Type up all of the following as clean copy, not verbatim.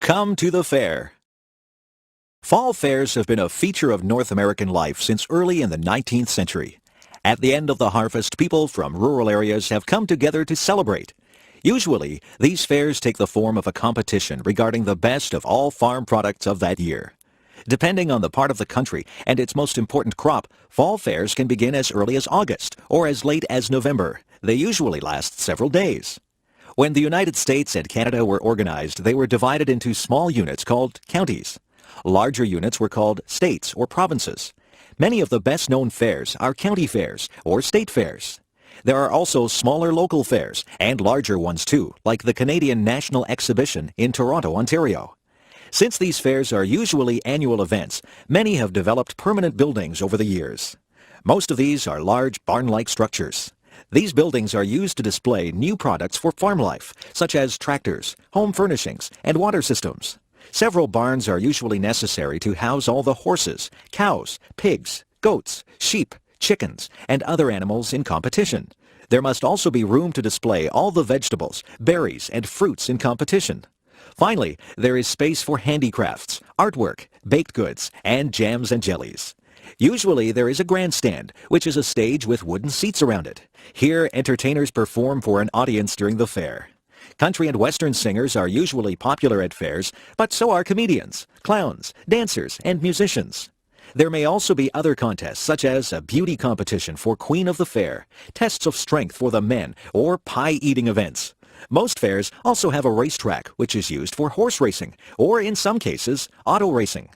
Come to the fair. Fall fairs have been a feature of North American life since early in the 19th century. At the end of the harvest, people from rural areas have come together to celebrate. Usually, these fairs take the form of a competition regarding the best of all farm products of that year. Depending on the part of the country and its most important crop, fall fairs can begin as early as August or as late as November. They usually last several days. When the United States and Canada were organized, they were divided into small units called counties. Larger units were called states or provinces. Many of the best-known fairs are county fairs or state fairs. There are also smaller local fairs and larger ones too, like the Canadian National Exhibition in Toronto, Ontario. Since these fairs are usually annual events, many have developed permanent buildings over the years. Most of these are large barn-like structures. These buildings are used to display new products for farm life, such as tractors, home furnishings, and water systems. Several barns are usually necessary to house all the horses, cows, pigs, goats, sheep, chickens, and other animals in competition. There must also be room to display all the vegetables, berries, and fruits in competition. Finally, there is space for handicrafts, artwork, baked goods, and jams and jellies. Usually there is a grandstand, which is a stage with wooden seats around it. Here, entertainers perform for an audience during the fair. Country and western singers are usually popular at fairs, but so are comedians, clowns, dancers, and musicians. There may also be other contests, such as a beauty competition for Queen of the Fair, tests of strength for the men, or pie-eating events. Most fairs also have a racetrack, which is used for horse racing, or in some cases, auto racing.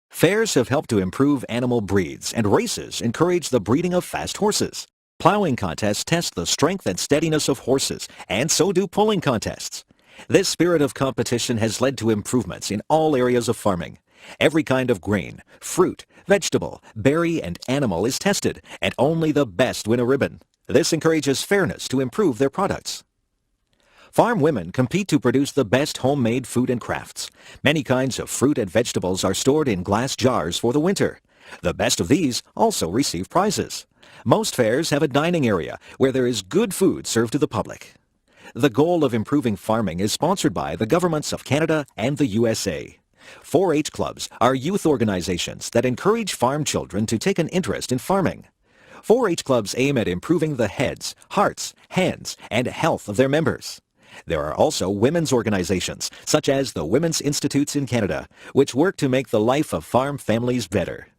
Fairs have helped to improve animal breeds, and races encourage the breeding of fast horses. Plowing contests test the strength and steadiness of horses, and so do pulling contests. This spirit of competition has led to improvements in all areas of farming. Every kind of grain, fruit, vegetable, berry, and animal is tested, and only the best win a ribbon. This encourages fairness to improve their products. Farm women compete to produce the best homemade food and crafts. Many kinds of fruit and vegetables are stored in glass jars for the winter. The best of these also receive prizes. Most fairs have a dining area where there is good food served to the public. The goal of improving farming is sponsored by the governments of Canada and the USA. 4-H clubs are youth organizations that encourage farm children to take an interest in farming. 4-H clubs aim at improving the heads, hearts, hands, and health of their members. There are also women's organizations, such as the Women's Institutes in Canada, which work to make the life of farm families better.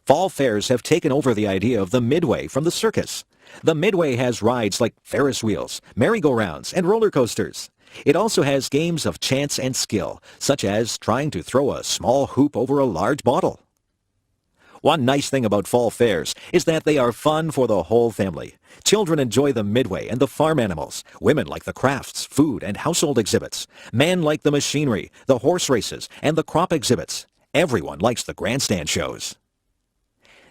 Fall fairs have taken over the idea of the midway from the circus. The midway has rides like Ferris wheels, merry-go-rounds, and roller coasters. It also has games of chance and skill, such as trying to throw a small hoop over a large bottle. One nice thing about fall fairs is that they are fun for the whole family. Children enjoy the midway and the farm animals. Women like the crafts, food, and household exhibits. Men like the machinery, the horse races, and the crop exhibits. Everyone likes the grandstand shows.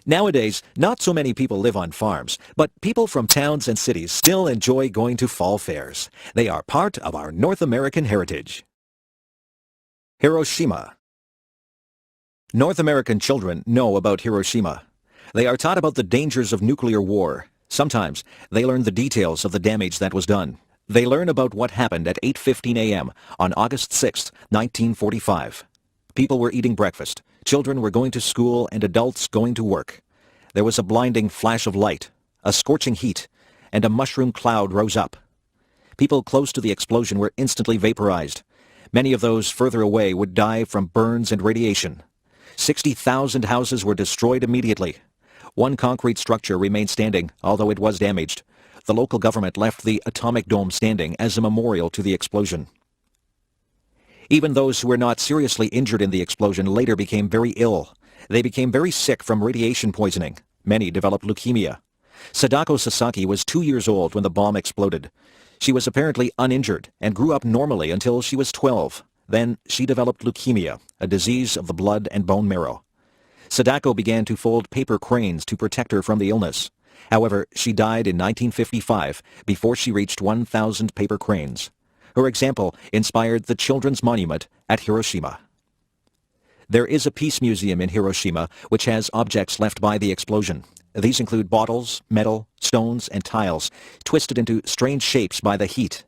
Nowadays, not so many people live on farms, but people from towns and cities still enjoy going to fall fairs. They are part of our North American heritage. Hiroshima. North American children know about Hiroshima. They are taught about the dangers of nuclear war. Sometimes they learn the details of the damage that was done. They learn about what happened at 8:15 a.m. on August 6, 1945. People were eating breakfast. Children were going to school and adults going to work. There was a blinding flash of light, a scorching heat, and a mushroom cloud rose up. People close to the explosion were instantly vaporized. Many of those further away would die from burns and radiation. 60,000 houses were destroyed immediately. One concrete structure remained standing, although it was damaged. The local government left the atomic dome standing as a memorial to the explosion. Even those who were not seriously injured in the explosion later became very ill. They became very sick from radiation poisoning. Many developed leukemia. Sadako Sasaki was 2 years old when the bomb exploded. She was apparently uninjured and grew up normally until she was 12. Then she developed leukemia, a disease of the blood and bone marrow. Sadako began to fold paper cranes to protect her from the illness. However, she died in 1955 before she reached 1,000 paper cranes. Her example inspired the Children's Monument at Hiroshima. There is a peace museum in Hiroshima which has objects left by the explosion. These include bottles, metal, stones, and tiles, twisted into strange shapes by the heat.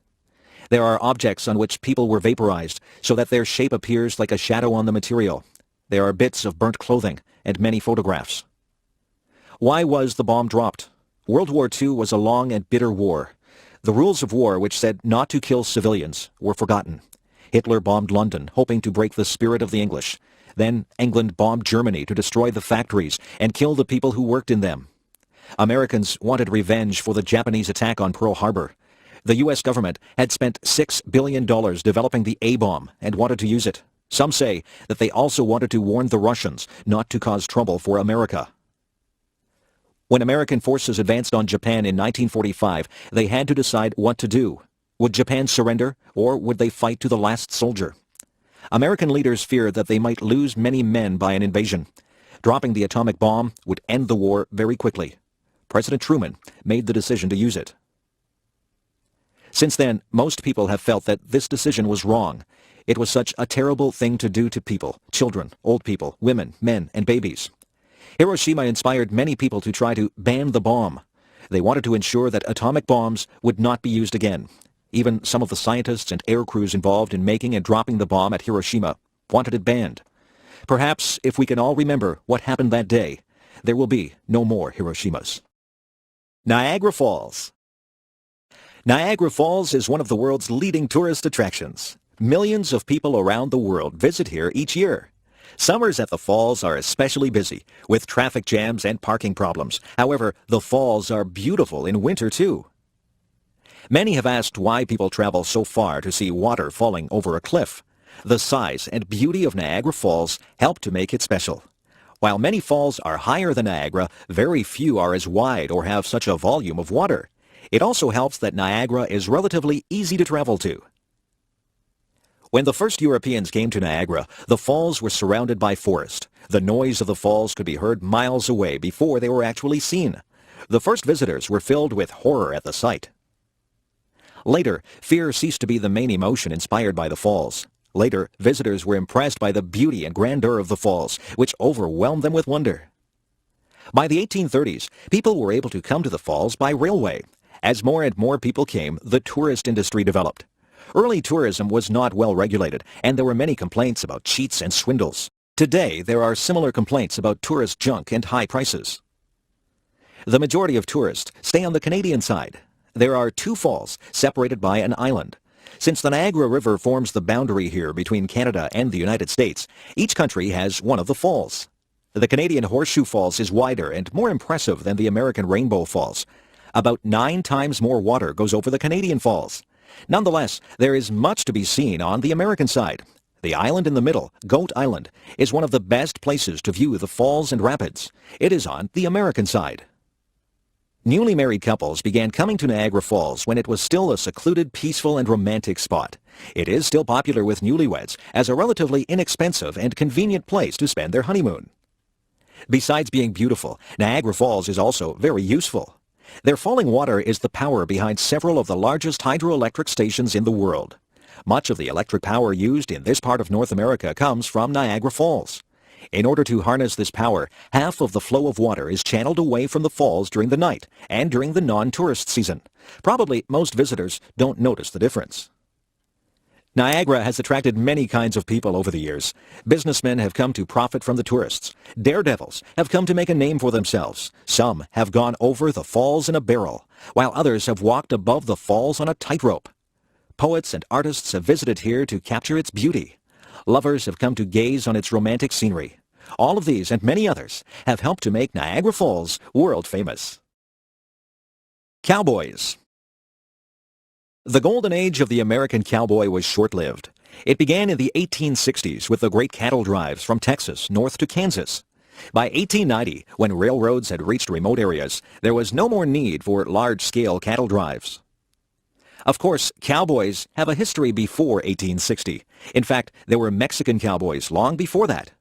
There are objects on which people were vaporized so that their shape appears like a shadow on the material. There are bits of burnt clothing and many photographs. Why was the bomb dropped? World War II was a long and bitter war. The rules of war, which said not to kill civilians, were forgotten. Hitler bombed London, hoping to break the spirit of the English. Then England bombed Germany to destroy the factories and kill the people who worked in them. Americans wanted revenge for the Japanese attack on Pearl Harbor. The U.S. government had spent $6 billion developing the A-bomb and wanted to use it. Some say that they also wanted to warn the Russians not to cause trouble for America. When American forces advanced on Japan in 1945, they had to decide what to do. Would Japan surrender, or would they fight to the last soldier? American leaders feared that they might lose many men by an invasion. Dropping the atomic bomb would end the war very quickly. President Truman made the decision to use it. Since then, most people have felt that this decision was wrong. It was such a terrible thing to do to people, children, old people, women, men, and babies. Hiroshima inspired many people to try to ban the bomb. They wanted to ensure that atomic bombs would not be used again. Even some of the scientists and air crews involved in making and dropping the bomb at Hiroshima wanted it banned. Perhaps if we can all remember what happened that day, there will be no more Hiroshimas. Niagara Falls. Niagara Falls is one of the world's leading tourist attractions. Millions of people around the world visit here each year. Summers at the falls are especially busy, with traffic jams and parking problems. However, the falls are beautiful in winter too. Many have asked why people travel so far to see water falling over a cliff. The size and beauty of Niagara Falls help to make it special. While many falls are higher than Niagara, very few are as wide or have such a volume of water. It also helps that Niagara is relatively easy to travel to. When the first Europeans came to Niagara, the falls were surrounded by forest. The noise of the falls could be heard miles away before they were actually seen. The first visitors were filled with horror at the sight. Later, fear ceased to be the main emotion inspired by the falls. Later, visitors were impressed by the beauty and grandeur of the falls, which overwhelmed them with wonder. By the 1830s, people were able to come to the falls by railway. As more and more people came, the tourist industry developed. Early tourism was not well regulated, and there were many complaints about cheats and swindles. Today, there are similar complaints about tourist junk and high prices. The majority of tourists stay on the Canadian side. There are two falls separated by an island. Since the Niagara River forms the boundary here between Canada and the United States, each country has one of the falls. The Canadian Horseshoe Falls is wider and more impressive than the American Rainbow Falls. About 9 times more water goes over the Canadian falls. Nonetheless, there is much to be seen on the American side. The island in the middle, Goat Island, is one of the best places to view the falls and rapids. It is on the American side. Newly married couples began coming to Niagara Falls when it was still a secluded, peaceful, and romantic spot. It is still popular with newlyweds as a relatively inexpensive and convenient place to spend their honeymoon. Besides being beautiful, Niagara Falls is also very useful. Their falling water is the power behind several of the largest hydroelectric stations in the world. Much of the electric power used in this part of North America comes from Niagara Falls. In order to harness this power, half of the flow of water is channeled away from the falls during the night and during the non-tourist season. Probably most visitors don't notice the difference. Niagara has attracted many kinds of people over the years. Businessmen have come to profit from the tourists. Daredevils have come to make a name for themselves. Some have gone over the falls in a barrel, while others have walked above the falls on a tightrope. Poets and artists have visited here to capture its beauty. Lovers have come to gaze on its romantic scenery. All of these and many others have helped to make Niagara Falls world famous. Cowboys. The golden age of the American cowboy was short-lived. It began in the 1860s with the great cattle drives from Texas north to Kansas. By 1890, when railroads had reached remote areas, there was no more need for large-scale cattle drives. Of course, cowboys have a history before 1860. In fact, there were Mexican cowboys long before that.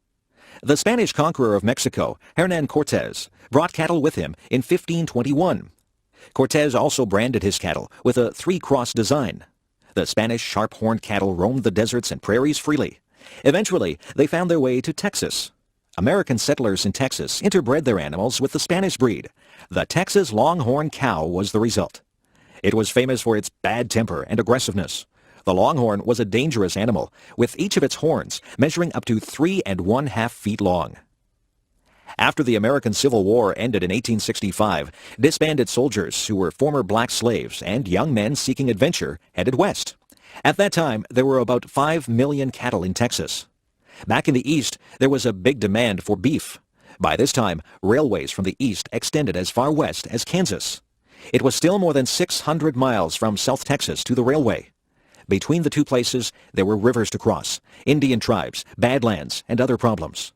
The Spanish conqueror of Mexico, Hernán Cortés, brought cattle with him in 1521. Cortés also branded his cattle with a 3-cross design. The Spanish sharp-horned cattle roamed the deserts and prairies freely. Eventually, they found their way to Texas. American settlers in Texas interbred their animals with the Spanish breed. The Texas Longhorn cow was the result. It was famous for its bad temper and aggressiveness. The longhorn was a dangerous animal, with each of its horns measuring up to 3½ feet long. After the American Civil War ended in 1865, disbanded soldiers who were former black slaves and young men seeking adventure headed west. At that time, there were about 5 million cattle in Texas. Back in the east, there was a big demand for beef. By this time, railways from the east extended as far west as Kansas. It was still more than 600 miles from South Texas to the railway. Between the two places, there were rivers to cross, Indian tribes, badlands, and other problems.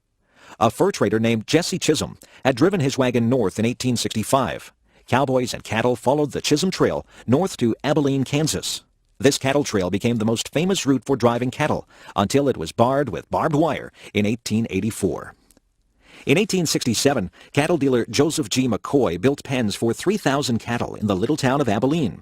A fur trader named Jesse Chisholm had driven his wagon north in 1865. Cowboys and cattle followed the Chisholm Trail north to Abilene, Kansas. This cattle trail became the most famous route for driving cattle until it was barred with barbed wire in 1884. In 1867, cattle dealer Joseph G. McCoy built pens for 3,000 cattle in the little town of Abilene.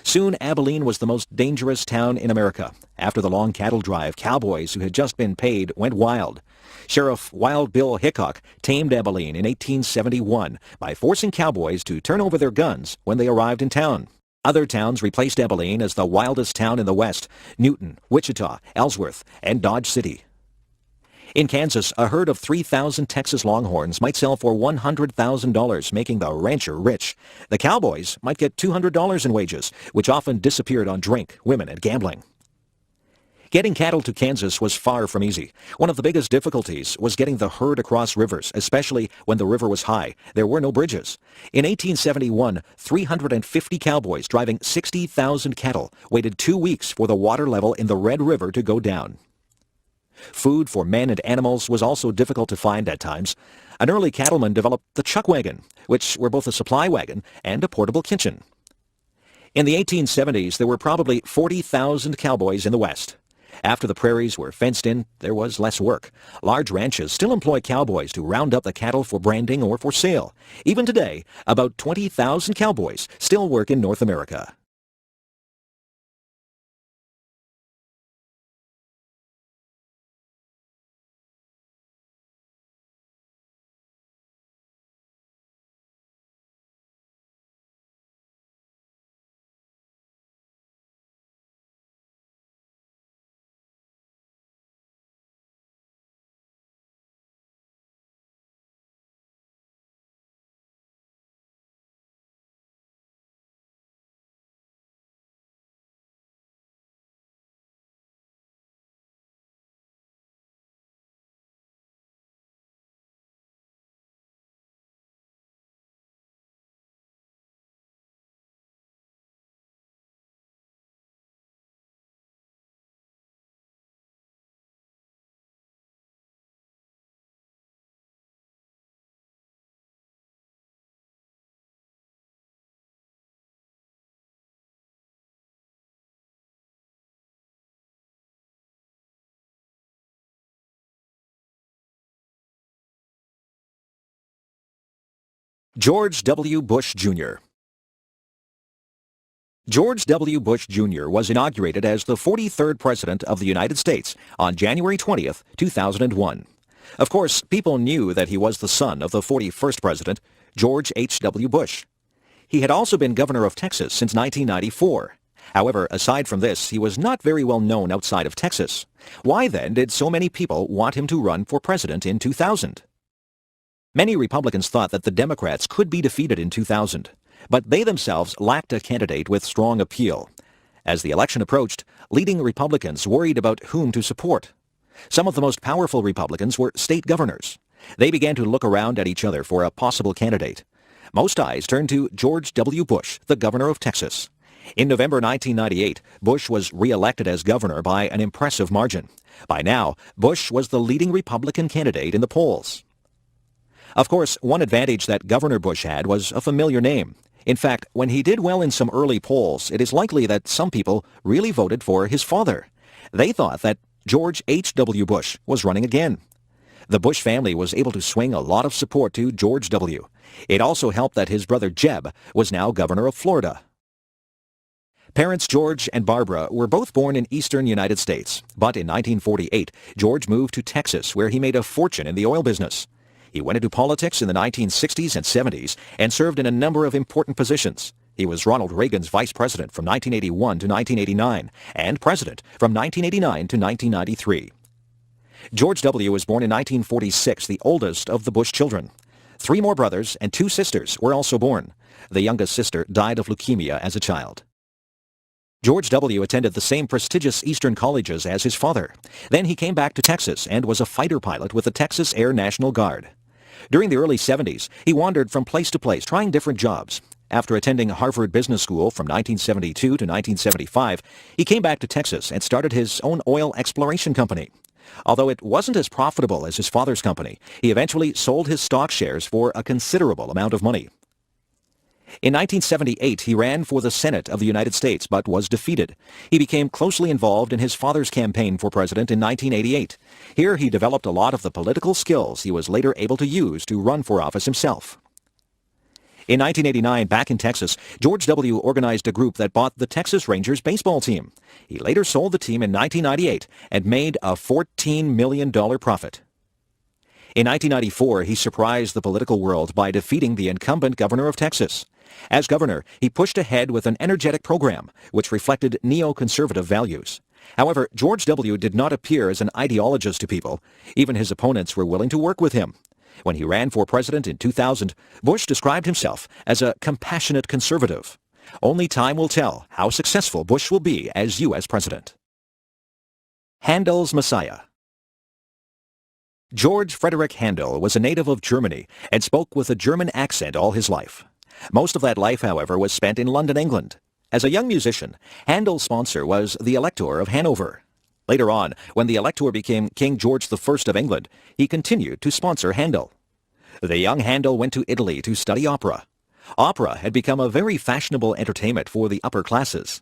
Soon, Abilene was the most dangerous town in America. After the long cattle drive, cowboys who had just been paid went wild. Sheriff Wild Bill Hickok tamed Abilene in 1871 by forcing cowboys to turn over their guns when they arrived in town. Other towns replaced Abilene as the wildest town in the West: Newton, Wichita, Ellsworth, and Dodge City. In Kansas, a herd of 3,000 Texas Longhorns might sell for $100,000, making the rancher rich. The cowboys might get $200 in wages, which often disappeared on drink, women, and gambling. Getting cattle to Kansas was far from easy. One of the biggest difficulties was getting the herd across rivers, especially when the river was high. There were no bridges. In 1871, 350 cowboys driving 60,000 cattle waited 2 weeks for the water level in the Red River to go down. Food for men and animals was also difficult to find at times. An early cattleman developed the chuck wagon, which were both a supply wagon and a portable kitchen. In the 1870s, there were probably 40,000 cowboys in the West. After the prairies were fenced in, there was less work. Large ranches still employ cowboys to round up the cattle for branding or for sale. Even today, about 20,000 cowboys still work in North America. George W. Bush, Jr. George W. Bush, Jr. was inaugurated as the 43rd President of the United States on January 20th, 2001. Of course, people knew that he was the son of the 41st President, George H.W. Bush. He had also been governor of Texas since 1994. However, aside from this, he was not very well known outside of Texas. Why then did so many people want him to run for president in 2000? Many Republicans thought that the Democrats could be defeated in 2000, but they themselves lacked a candidate with strong appeal. As the election approached, leading Republicans worried about whom to support. Some of the most powerful Republicans were state governors. They began to look around at each other for a possible candidate. Most eyes turned to George W. Bush, the governor of Texas. In November 1998, Bush was re-elected as governor by an impressive margin. By now, Bush was the leading Republican candidate in the polls. Of course, one advantage that Governor Bush had was a familiar name. In fact, when he did well in some early polls, it is likely that some people really voted for his father. They thought that George H.W. Bush was running again. The Bush family was able to swing a lot of support to George W. It also helped that his brother Jeb was now governor of Florida. Parents George and Barbara were both born in eastern United States, but in 1948, George moved to Texas, where he made a fortune in the oil business. He went into politics in the 1960s and 70s and served in a number of important positions. He was Ronald Reagan's vice president from 1981 to 1989 and president from 1989 to 1993. George W. was born in 1946, the oldest of the Bush children. 3 more brothers and 2 sisters were also born. The youngest sister died of leukemia as a child. George W. attended the same prestigious Eastern colleges as his father. Then he came back to Texas and was a fighter pilot with the Texas Air National Guard. During the early 70s, he wandered from place to place, trying different jobs. After attending Harvard Business School from 1972 to 1975, he came back to Texas and started his own oil exploration company. Although it wasn't as profitable as his father's company, he eventually sold his stock shares for a considerable amount of money. In 1978, he ran for the Senate of the United States, but was defeated. He became closely involved in his father's campaign for president in 1988. Here he developed a lot of the political skills he was later able to use to run for office himself. In 1989, back in Texas, George W. organized a group that bought the Texas Rangers baseball team. He later sold the team in 1998 and made a $14 million profit. In 1994, he surprised the political world by defeating the incumbent governor of Texas. As governor, he pushed ahead with an energetic program, which reflected neoconservative values. However, George W. did not appear as an ideologist to people. Even his opponents were willing to work with him. When he ran for president in 2000, Bush described himself as a compassionate conservative. Only time will tell how successful Bush will be as U.S. president. Handel's Messiah. George Frederick Handel was a native of Germany and spoke with a German accent all his life. Most of that life, however, was spent in London, England. As a young musician, Handel's sponsor was the Elector of Hanover. Later on, when the Elector became King George I of England, he continued to sponsor Handel. The young Handel went to Italy to study opera. Opera had become a very fashionable entertainment for the upper classes.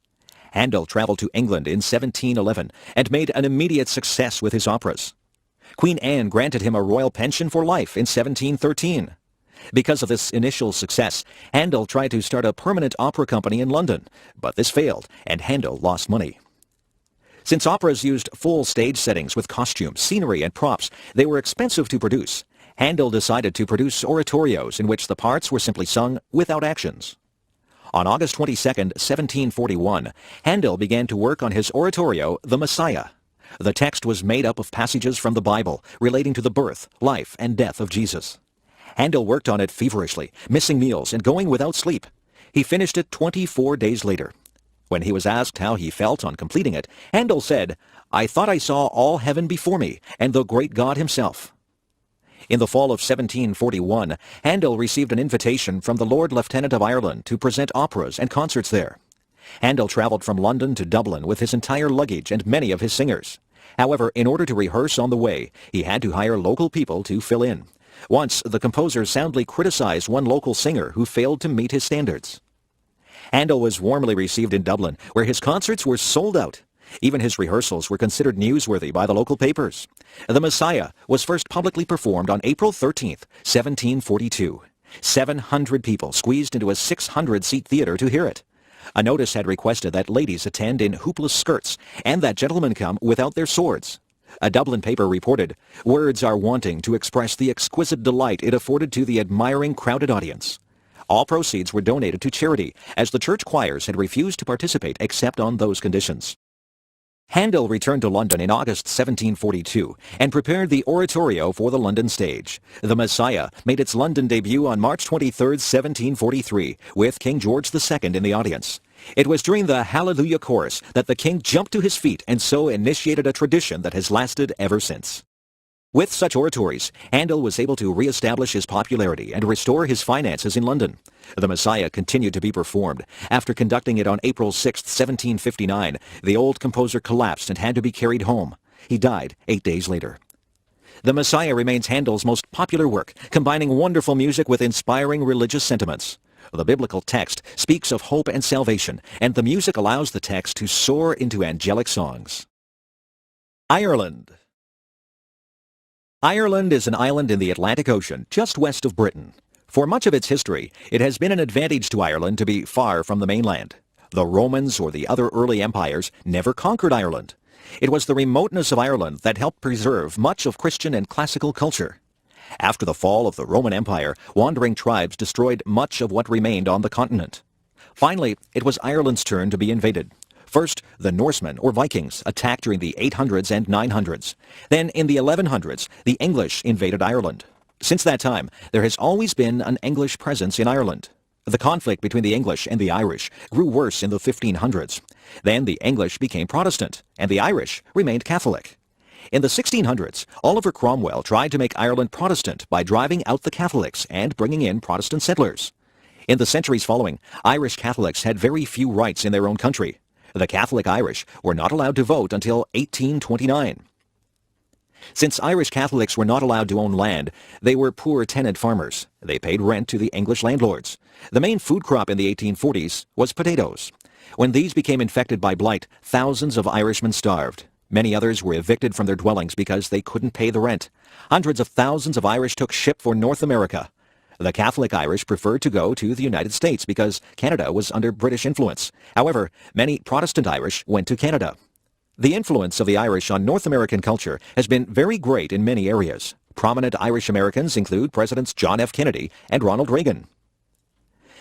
Handel traveled to England in 1711 and made an immediate success with his operas. Queen Anne granted him a royal pension for life in 1713. Because of this initial success, Handel tried to start a permanent opera company in London, but this failed, and Handel lost money. Since operas used full stage settings with costumes, scenery, and props, they were expensive to produce. Handel decided to produce oratorios in which the parts were simply sung without actions. On August 22, 1741, Handel began to work on his oratorio, The Messiah. The text was made up of passages from the Bible relating to the birth, life, and death of Jesus. Handel worked on it feverishly, missing meals and going without sleep. He finished it 24 days later. When he was asked how he felt on completing it, Handel said, "I thought I saw all heaven before me, and the great God himself." In the fall of 1741, Handel received an invitation from the Lord Lieutenant of Ireland to present operas and concerts there. Handel traveled from London to Dublin with his entire luggage and many of his singers. However, in order to rehearse on the way, he had to hire local people to fill in. Once, the composer soundly criticized one local singer who failed to meet his standards. Handel was warmly received in Dublin, where his concerts were sold out. Even his rehearsals were considered newsworthy by the local papers. The Messiah was first publicly performed on April 13, 1742. 700 people squeezed into a 600-seat theater to hear it. A notice had requested that ladies attend in hoopless skirts and that gentlemen come without their swords. A Dublin paper reported, "Words are wanting to express the exquisite delight it afforded to the admiring crowded audience." All proceeds were donated to charity, as the church choirs had refused to participate except on those conditions. Handel returned to London in August 1742 and prepared the oratorio for the London stage. The Messiah made its London debut on March 23, 1743, with King George II in the audience. It was during the Hallelujah Chorus that the king jumped to his feet and so initiated a tradition that has lasted ever since. With such oratories, Handel was able to re-establish his popularity and restore his finances in London. The Messiah continued to be performed. After conducting it on April 6, 1759, the old composer collapsed and had to be carried home. He died 8 days later. The Messiah remains Handel's most popular work, combining wonderful music with inspiring religious sentiments. The biblical text speaks of hope and salvation, and the music allows the text to soar into angelic songs. Ireland. Ireland is an island in the Atlantic Ocean, just west of Britain. For much of its history, it has been an advantage to Ireland to be far from the mainland. The Romans or the other early empires never conquered Ireland. It was the remoteness of Ireland that helped preserve much of Christian and classical culture. After the fall of the Roman Empire, wandering tribes destroyed much of what remained on the continent. Finally, it was Ireland's turn to be invaded. First, the Norsemen, or Vikings, attacked during the 800s and 900s. Then, in the 1100s, the English invaded Ireland. Since that time, there has always been an English presence in Ireland. The conflict between the English and the Irish grew worse in the 1500s. Then the English became Protestant, and the Irish remained Catholic. In the 1600s, Oliver Cromwell tried to make Ireland Protestant by driving out the Catholics and bringing in Protestant settlers. In the centuries following, Irish Catholics had very few rights in their own country. The Catholic Irish were not allowed to vote until 1829. Since Irish Catholics were not allowed to own land, they were poor tenant farmers. They paid rent to the English landlords. The main food crop in the 1840s was potatoes. When these became infected by blight, thousands of Irishmen starved. Many others were evicted from their dwellings because they couldn't pay the rent. Hundreds of thousands of Irish took ship for North America. The Catholic Irish preferred to go to the United States because Canada was under British influence. However, many Protestant Irish went to Canada. The influence of the Irish on North American culture has been very great in many areas. Prominent Irish Americans include Presidents John F. Kennedy and Ronald Reagan.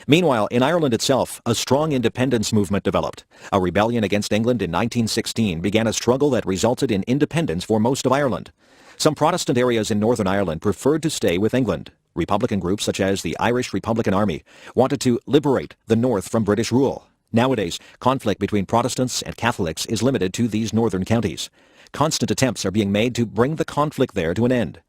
Meanwhile, in Ireland itself, a strong independence movement developed. A rebellion against England in 1916 began a struggle that resulted in independence for most of Ireland. Some Protestant areas in Northern Ireland preferred to stay with England. Republican groups such as the Irish Republican Army wanted to liberate the North from British rule. Nowadays, conflict between Protestants and Catholics is limited to these northern counties. Constant attempts are being made to bring the conflict there to an end.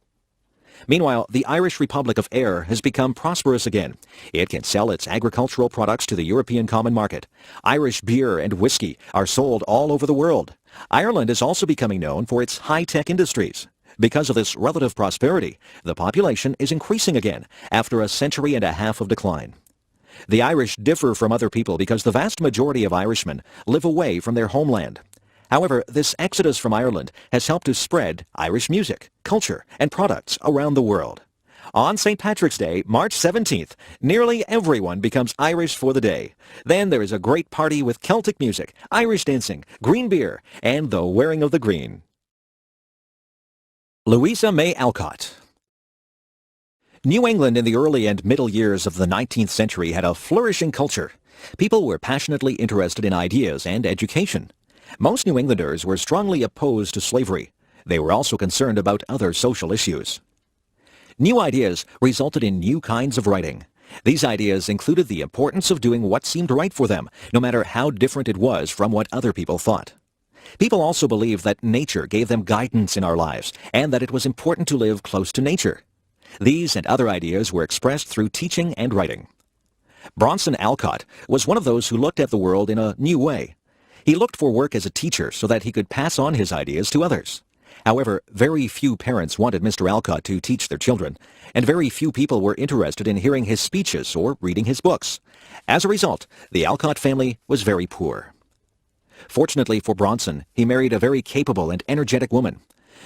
Meanwhile, the Irish Republic of Ayr has become prosperous again. It can sell its agricultural products to the European common market. Irish beer and whiskey are sold all over the world. Ireland is also becoming known for its high-tech industries. Because of this relative prosperity, the population is increasing again after a century and a half of decline. The Irish differ from other people because the vast majority of Irishmen live away from their homeland. However, this exodus from Ireland has helped to spread Irish music, culture, and products around the world. On St. Patrick's Day, March 17th, nearly everyone becomes Irish for the day. Then there is a great party with Celtic music, Irish dancing, green beer, and the wearing of the green. Louisa May Alcott. New England in the early and middle years of the 19th century had a flourishing culture. People were passionately interested in ideas and education. Most New Englanders were strongly opposed to slavery. They were also concerned about other social issues. New ideas resulted in new kinds of writing. These ideas included the importance of doing what seemed right for them, no matter how different it was from what other people thought. People also believed that nature gave them guidance in our lives, and that it was important to live close to nature. These and other ideas were expressed through teaching and writing. Bronson Alcott was one of those who looked at the world in a new way. He looked for work as a teacher so that he could pass on his ideas to others. However, very few parents wanted Mr. Alcott to teach their children, and very few people were interested in hearing his speeches or reading his books. As a result, the Alcott family was very poor. Fortunately for Bronson, he married a very capable and energetic woman.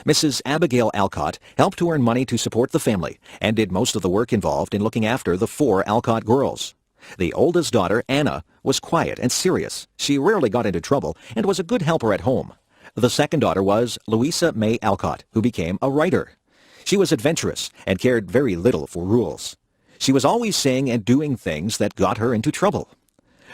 Mrs. Abigail Alcott helped to earn money to support the family and did most of the work involved in looking after the 4 Alcott girls. The oldest daughter, Anna, was quiet and serious. She rarely got into trouble and was a good helper at home. The second daughter was Louisa May Alcott, who became a writer. She was adventurous and cared very little for rules. She was always saying and doing things that got her into trouble.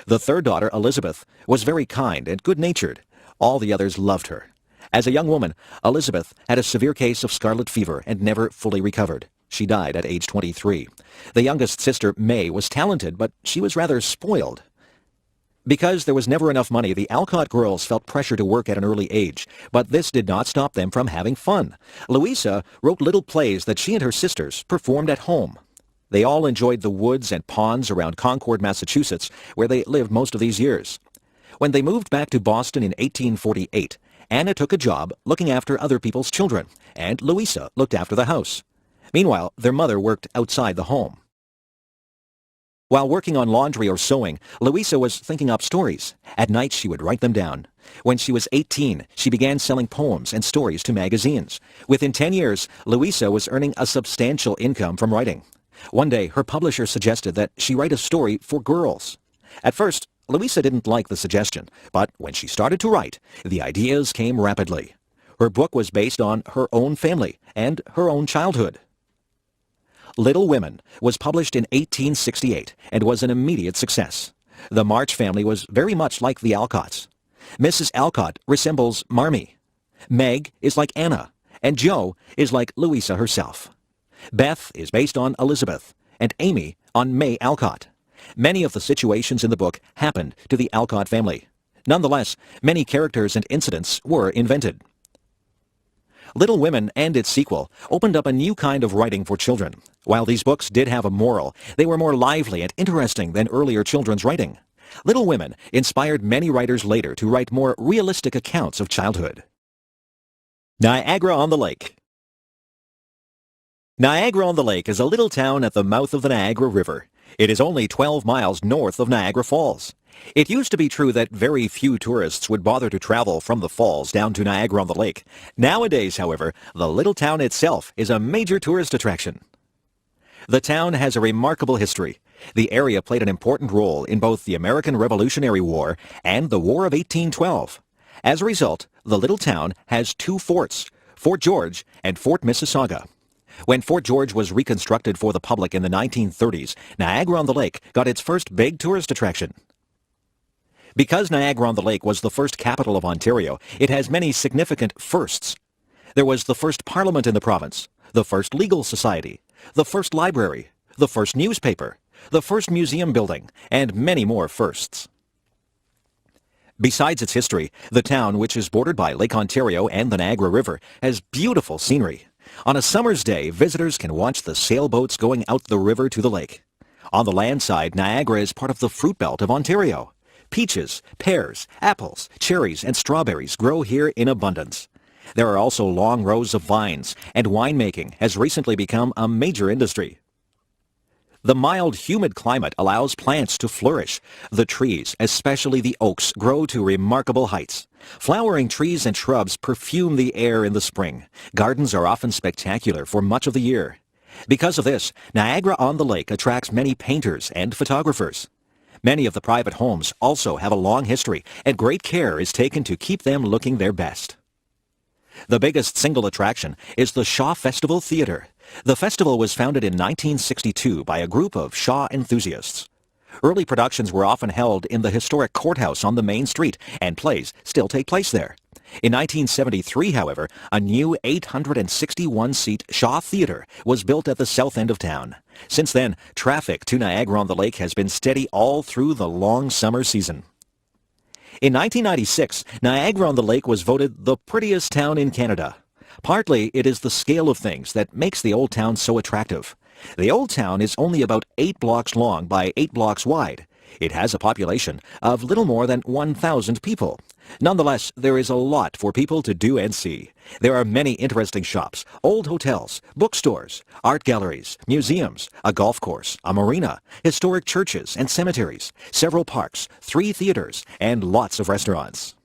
The third daughter, Elizabeth, was very kind and good-natured. All the others loved her. As a young woman, Elizabeth had a severe case of scarlet fever and never fully recovered. She died at age 23. The youngest sister, May, was talented, but she was rather spoiled. Because there was never enough money, the Alcott girls felt pressure to work at an early age, but this did not stop them from having fun. Louisa wrote little plays that she and her sisters performed at home. They all enjoyed the woods and ponds around Concord, Massachusetts, where they lived most of these years. When they moved back to Boston in 1848, Anna took a job looking after other people's children, and Louisa looked after the house. Meanwhile, their mother worked outside the home. While working on laundry or sewing, Louisa was thinking up stories. At night, she would write them down. When she was 18, she began selling poems and stories to magazines. Within 10 years, Louisa was earning a substantial income from writing. One day, her publisher suggested that she write a story for girls. At first, Louisa didn't like the suggestion, but when she started to write, the ideas came rapidly. Her book was based on her own family and her own childhood. Little Women was published in 1868 and was an immediate success. The March family was very much like the Alcotts. Mrs. Alcott resembles Marmee. Meg is like Anna, and Jo is like Louisa herself. Beth is based on Elizabeth, and Amy on May Alcott. Many of the situations in the book happened to the Alcott family. Nonetheless, many characters and incidents were invented. Little Women and its sequel opened up a new kind of writing for children. While these books did have a moral, they were more lively and interesting than earlier children's writing. Little Women inspired many writers later to write more realistic accounts of childhood. Niagara-on-the-Lake. Niagara-on-the-Lake is a little town at the mouth of the Niagara River. It is only 12 miles north of Niagara Falls. It used to be true that very few tourists would bother to travel from the falls down to Niagara-on-the-Lake. Nowadays, however, the little town itself is a major tourist attraction. The town has a remarkable history. The area played an important role in both the American Revolutionary War and the War of 1812. As a result, the little town has two forts, Fort George and Fort Mississauga. When Fort George was reconstructed for the public in the 1930s, Niagara-on-the-Lake got its first big tourist attraction. Because Niagara-on-the-Lake was the first capital of Ontario, it has many significant firsts. There was the first parliament in the province, the first legal society, the first library, the first newspaper, the first museum building, and many more firsts. Besides its history, the town, which is bordered by Lake Ontario and the Niagara River, has beautiful scenery. On a summer's day, visitors can watch the sailboats going out the river to the lake. On the land side, Niagara is part of the fruit belt of Ontario. Peaches, pears, apples, cherries, and strawberries grow here in abundance. There are also long rows of vines, and winemaking has recently become a major industry. The mild, humid climate allows plants to flourish. The trees, especially the oaks, grow to remarkable heights. Flowering trees and shrubs perfume the air in the spring. Gardens are often spectacular for much of the year. Because of this, Niagara-on-the-Lake attracts many painters and photographers. Many of the private homes also have a long history, and great care is taken to keep them looking their best. The biggest single attraction is the Shaw Festival Theatre. The festival was founded in 1962 by a group of Shaw enthusiasts. Early productions were often held in the historic courthouse on the main street, and plays still take place there. In 1973, however, a new 861-seat Shaw Theatre was built at the south end of town. Since then, traffic to Niagara-on-the-Lake has been steady all through the long summer season. In 1996, Niagara-on-the-Lake was voted the prettiest town in Canada. Partly, it is the scale of things that makes the old town so attractive. The old town is only about 8 blocks long by 8 blocks wide. It has a population of little more than 1,000 people. Nonetheless, there is a lot for people to do and see. There are many interesting shops, old hotels, bookstores, art galleries, museums, a golf course, a marina, historic churches and cemeteries, several parks, 3 theaters, and lots of restaurants.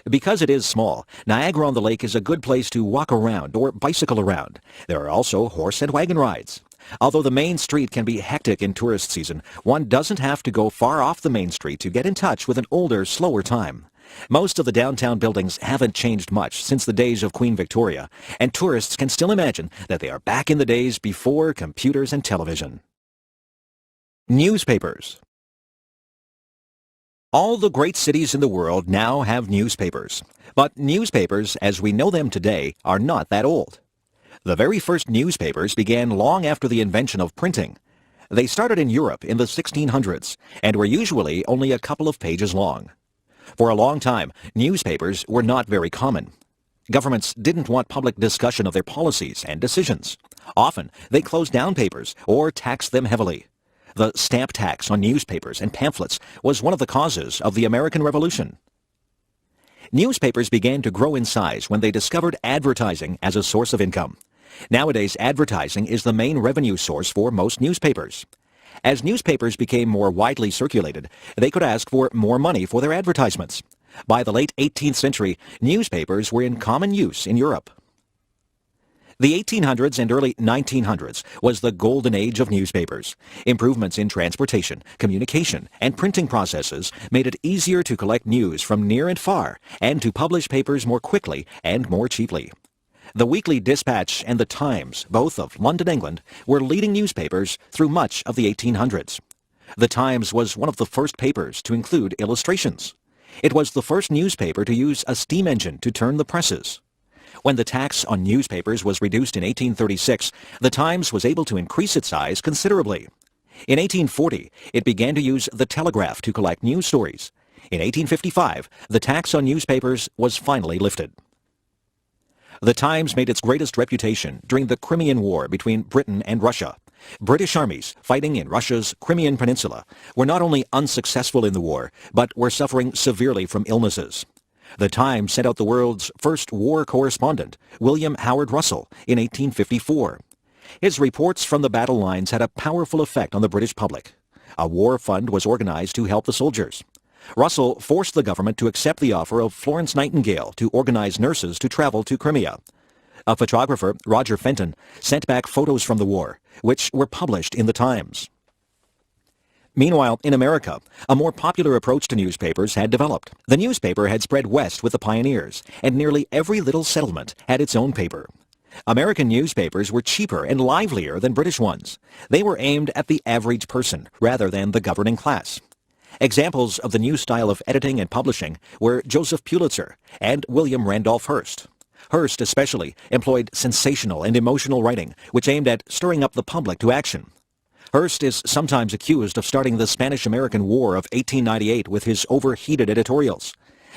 Because it is small, Niagara-on-the-Lake is a good place to walk around or bicycle around. There are also horse and wagon rides. Although the main street can be hectic in tourist season, one doesn't have to go far off the main street to get in touch with an older, slower time. Most of the downtown buildings haven't changed much since the days of Queen Victoria, and tourists can still imagine that they are back in the days before computers and television. Newspapers. All the great cities in the world now have newspapers. But newspapers, as we know them today, are not that old. The very first newspapers began long after the invention of printing. They started in Europe in the 1600s and were usually only a couple of pages long. For a long time, newspapers were not very common. Governments didn't want public discussion of their policies and decisions. Often, they closed down papers or taxed them heavily. The stamp tax on newspapers and pamphlets was one of the causes of the American Revolution. Newspapers began to grow in size when they discovered advertising as a source of income. Nowadays, advertising is the main revenue source for most newspapers. As newspapers became more widely circulated, they could ask for more money for their advertisements. By the late 18th century, newspapers were in common use in Europe. The 1800s and early 1900s was the golden age of newspapers. Improvements in transportation, communication, and printing processes made it easier to collect news from near and far and to publish papers more quickly and more cheaply. The Weekly Dispatch and the Times, both of London, England, were leading newspapers through much of the 1800s. The Times was one of the first papers to include illustrations. It was the first newspaper to use a steam engine to turn the presses. When the tax on newspapers was reduced in 1836, the Times was able to increase its size considerably. In 1840, it began to use the telegraph to collect news stories. In 1855, the tax on newspapers was finally lifted. The Times made its greatest reputation during the Crimean War between Britain and Russia. British armies fighting in Russia's Crimean Peninsula were not only unsuccessful in the war, but were suffering severely from illnesses. The Times sent out the world's first war correspondent, William Howard Russell, in 1854. His reports from the battle lines had a powerful effect on the British public. A war fund was organized to help the soldiers. Russell forced the government to accept the offer of Florence Nightingale to organize nurses to travel to Crimea. A photographer, Roger Fenton, sent back photos from the war, which were published in the Times. Meanwhile, in America, a more popular approach to newspapers had developed. The newspaper had spread west with the pioneers, and nearly every little settlement had its own paper. American newspapers were cheaper and livelier than British ones. They were aimed at the average person rather than the governing class. Examples of the new style of editing and publishing were Joseph Pulitzer and William Randolph Hearst. Hearst especially employed sensational and emotional writing, which aimed at stirring up the public to action. Hearst is sometimes accused of starting the Spanish-American War of 1898 with his overheated editorials.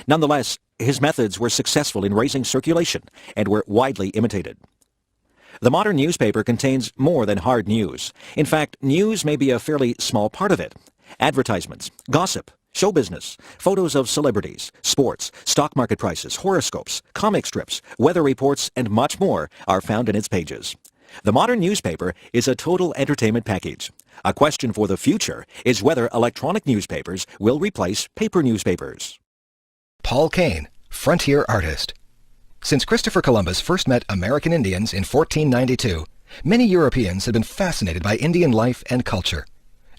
Nonetheless, his methods were successful in raising circulation and were widely imitated. The modern newspaper contains more than hard news. In fact, news may be a fairly small part of it. Advertisements, gossip, show business, photos of celebrities, sports, stock market prices, horoscopes, comic strips, weather reports, and much more are found in its pages. The modern newspaper is a total entertainment package. A question for the future is whether electronic newspapers will replace paper newspapers. Paul Kane, frontier artist. Since Christopher Columbus first met American Indians in 1492, many Europeans had been fascinated by Indian life and culture.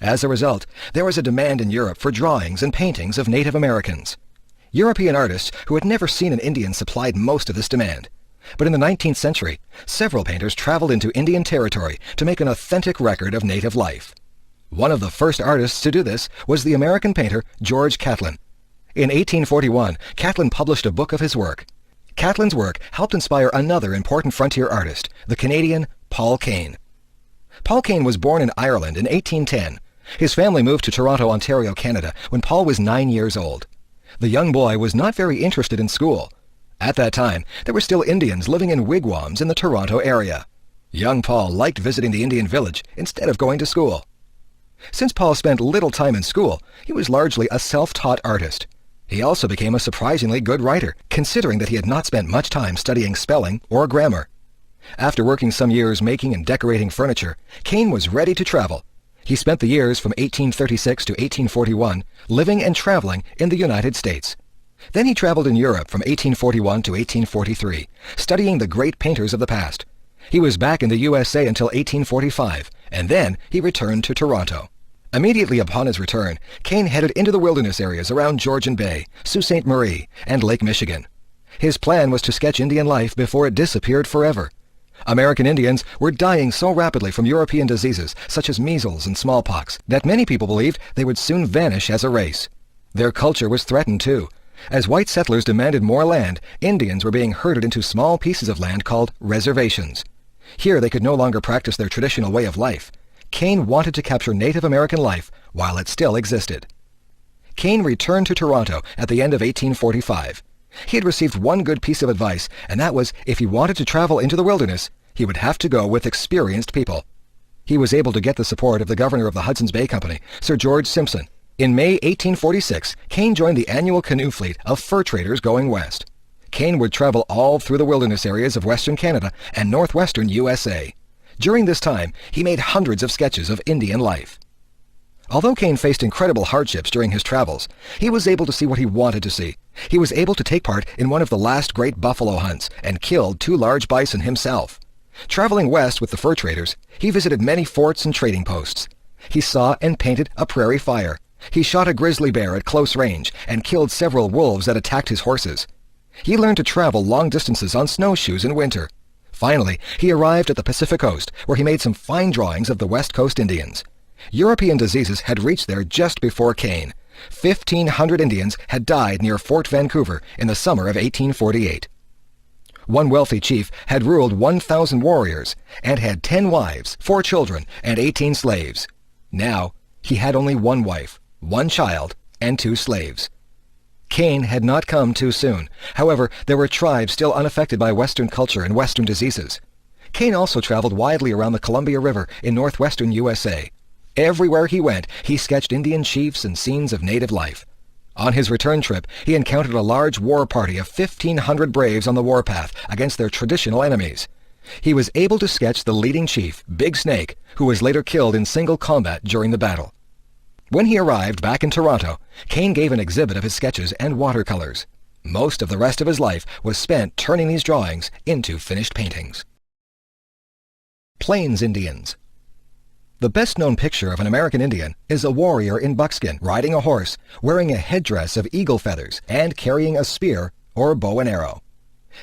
As a result, there was a demand in Europe for drawings and paintings of Native Americans. European artists who had never seen an Indian supplied most of this demand. But in the 19th century, several painters traveled into Indian territory to make an authentic record of native life. One of the first artists to do this was the American painter George Catlin. In 1841, Catlin published a book of his work. Catlin's work helped inspire another important frontier artist, the Canadian Paul Kane. Paul Kane was born in Ireland in 1810. His family moved to Toronto, Ontario, Canada, when Paul was 9 years old. The young boy was not very interested in school. At that time, there were still Indians living in wigwams in the Toronto area. Young Paul liked visiting the Indian village instead of going to school. Since Paul spent little time in school, he was largely a self-taught artist. He also became a surprisingly good writer, considering that he had not spent much time studying spelling or grammar. After working some years making and decorating furniture, Kane was ready to travel. He spent the years from 1836 to 1841 living and traveling in the United States. Then he traveled in Europe from 1841 to 1843, studying the great painters of the past. He was back in the USA until 1845, and then he returned to Toronto. Immediately upon his return, Kane headed into the wilderness areas around Georgian Bay, Sault Ste. Marie, and Lake Michigan. His plan was to sketch Indian life before it disappeared forever. American Indians were dying so rapidly from European diseases such as measles and smallpox that many people believed they would soon vanish as a race. Their culture was threatened too. As white settlers demanded more land, Indians were being herded into small pieces of land called reservations. Here they could no longer practice their traditional way of life. Kane wanted to capture Native American life while it still existed. Kane returned to Toronto at the end of 1845. He had received one good piece of advice, and that was if he wanted to travel into the wilderness, he would have to go with experienced people. He was able to get the support of the governor of the Hudson's Bay Company, Sir George Simpson. In May 1846, Kane joined the annual canoe fleet of fur traders going west. Kane would travel all through the wilderness areas of western Canada and northwestern USA. During this time, he made hundreds of sketches of Indian life. Although Kane faced incredible hardships during his travels, he was able to see what he wanted to see. He was able to take part in one of the last great buffalo hunts and killed 2 large bison himself. Traveling west with the fur traders, he visited many forts and trading posts. He saw and painted a prairie fire. He shot a grizzly bear at close range and killed several wolves that attacked his horses. He learned to travel long distances on snowshoes in winter. Finally, he arrived at the Pacific Coast, where he made some fine drawings of the West Coast Indians. European diseases had reached there just before Kane. 1,500 Indians had died near Fort Vancouver in the summer of 1848. One wealthy chief had ruled 1,000 warriors and had 10 wives, 4 children, and 18 slaves. Now, he had only 1 wife, 1 child, and 2 slaves. Kane had not come too soon. However, there were tribes still unaffected by Western culture and Western diseases. Kane also traveled widely around the Columbia River in northwestern USA. Everywhere he went, he sketched Indian chiefs and scenes of native life. On his return trip, he encountered a large war party of 1,500 braves on the warpath against their traditional enemies. He was able to sketch the leading chief, Big Snake, who was later killed in single combat during the battle. When he arrived back in Toronto, Kane gave an exhibit of his sketches and watercolors. Most of the rest of his life was spent turning these drawings into finished paintings. Plains Indians. The best-known picture of an American Indian is a warrior in buckskin riding a horse, wearing a headdress of eagle feathers, and carrying a spear or bow and arrow.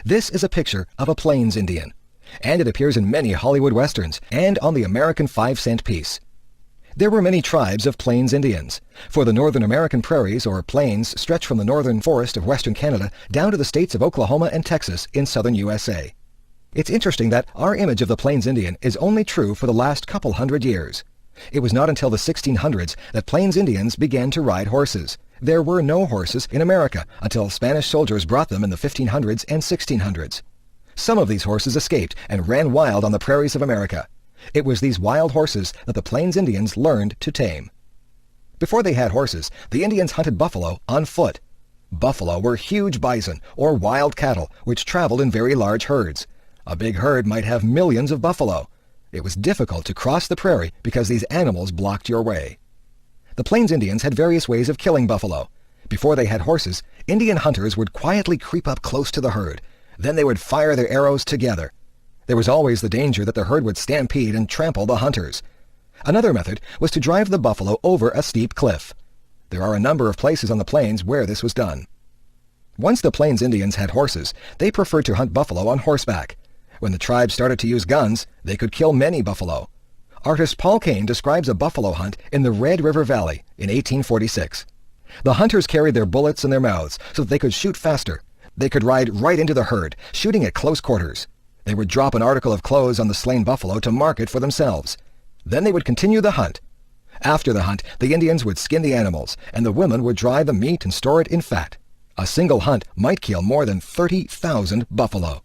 This is a picture of a Plains Indian, and it appears in many Hollywood westerns and on the American 5-cent piece. There were many tribes of Plains Indians, for the Northern American prairies or plains stretch from the northern forest of western Canada down to the states of Oklahoma and Texas in southern USA. It's interesting that our image of the Plains Indian is only true for the last couple hundred years. It was not until the 1600s that Plains Indians began to ride horses. There were no horses in America until Spanish soldiers brought them in the 1500s and 1600s. Some of these horses escaped and ran wild on the prairies of America. It was these wild horses that the Plains Indians learned to tame. Before they had horses, the Indians hunted buffalo on foot. Buffalo were huge bison or wild cattle which traveled in very large herds. A big herd might have millions of buffalo. It was difficult to cross the prairie because these animals blocked your way. The Plains Indians had various ways of killing buffalo. Before they had horses, Indian hunters would quietly creep up close to the herd. Then they would fire their arrows together. There was always the danger that the herd would stampede and trample the hunters. Another method was to drive the buffalo over a steep cliff. There are a number of places on the plains where this was done. Once the Plains Indians had horses, they preferred to hunt buffalo on horseback. When the tribe started to use guns, they could kill many buffalo. Artist Paul Kane describes a buffalo hunt in the Red River Valley in 1846. The hunters carried their bullets in their mouths so that they could shoot faster. They could ride right into the herd, shooting at close quarters. They would drop an article of clothes on the slain buffalo to mark it for themselves. Then they would continue the hunt. After the hunt, the Indians would skin the animals, and the women would dry the meat and store it in fat. A single hunt might kill more than 30,000 buffalo.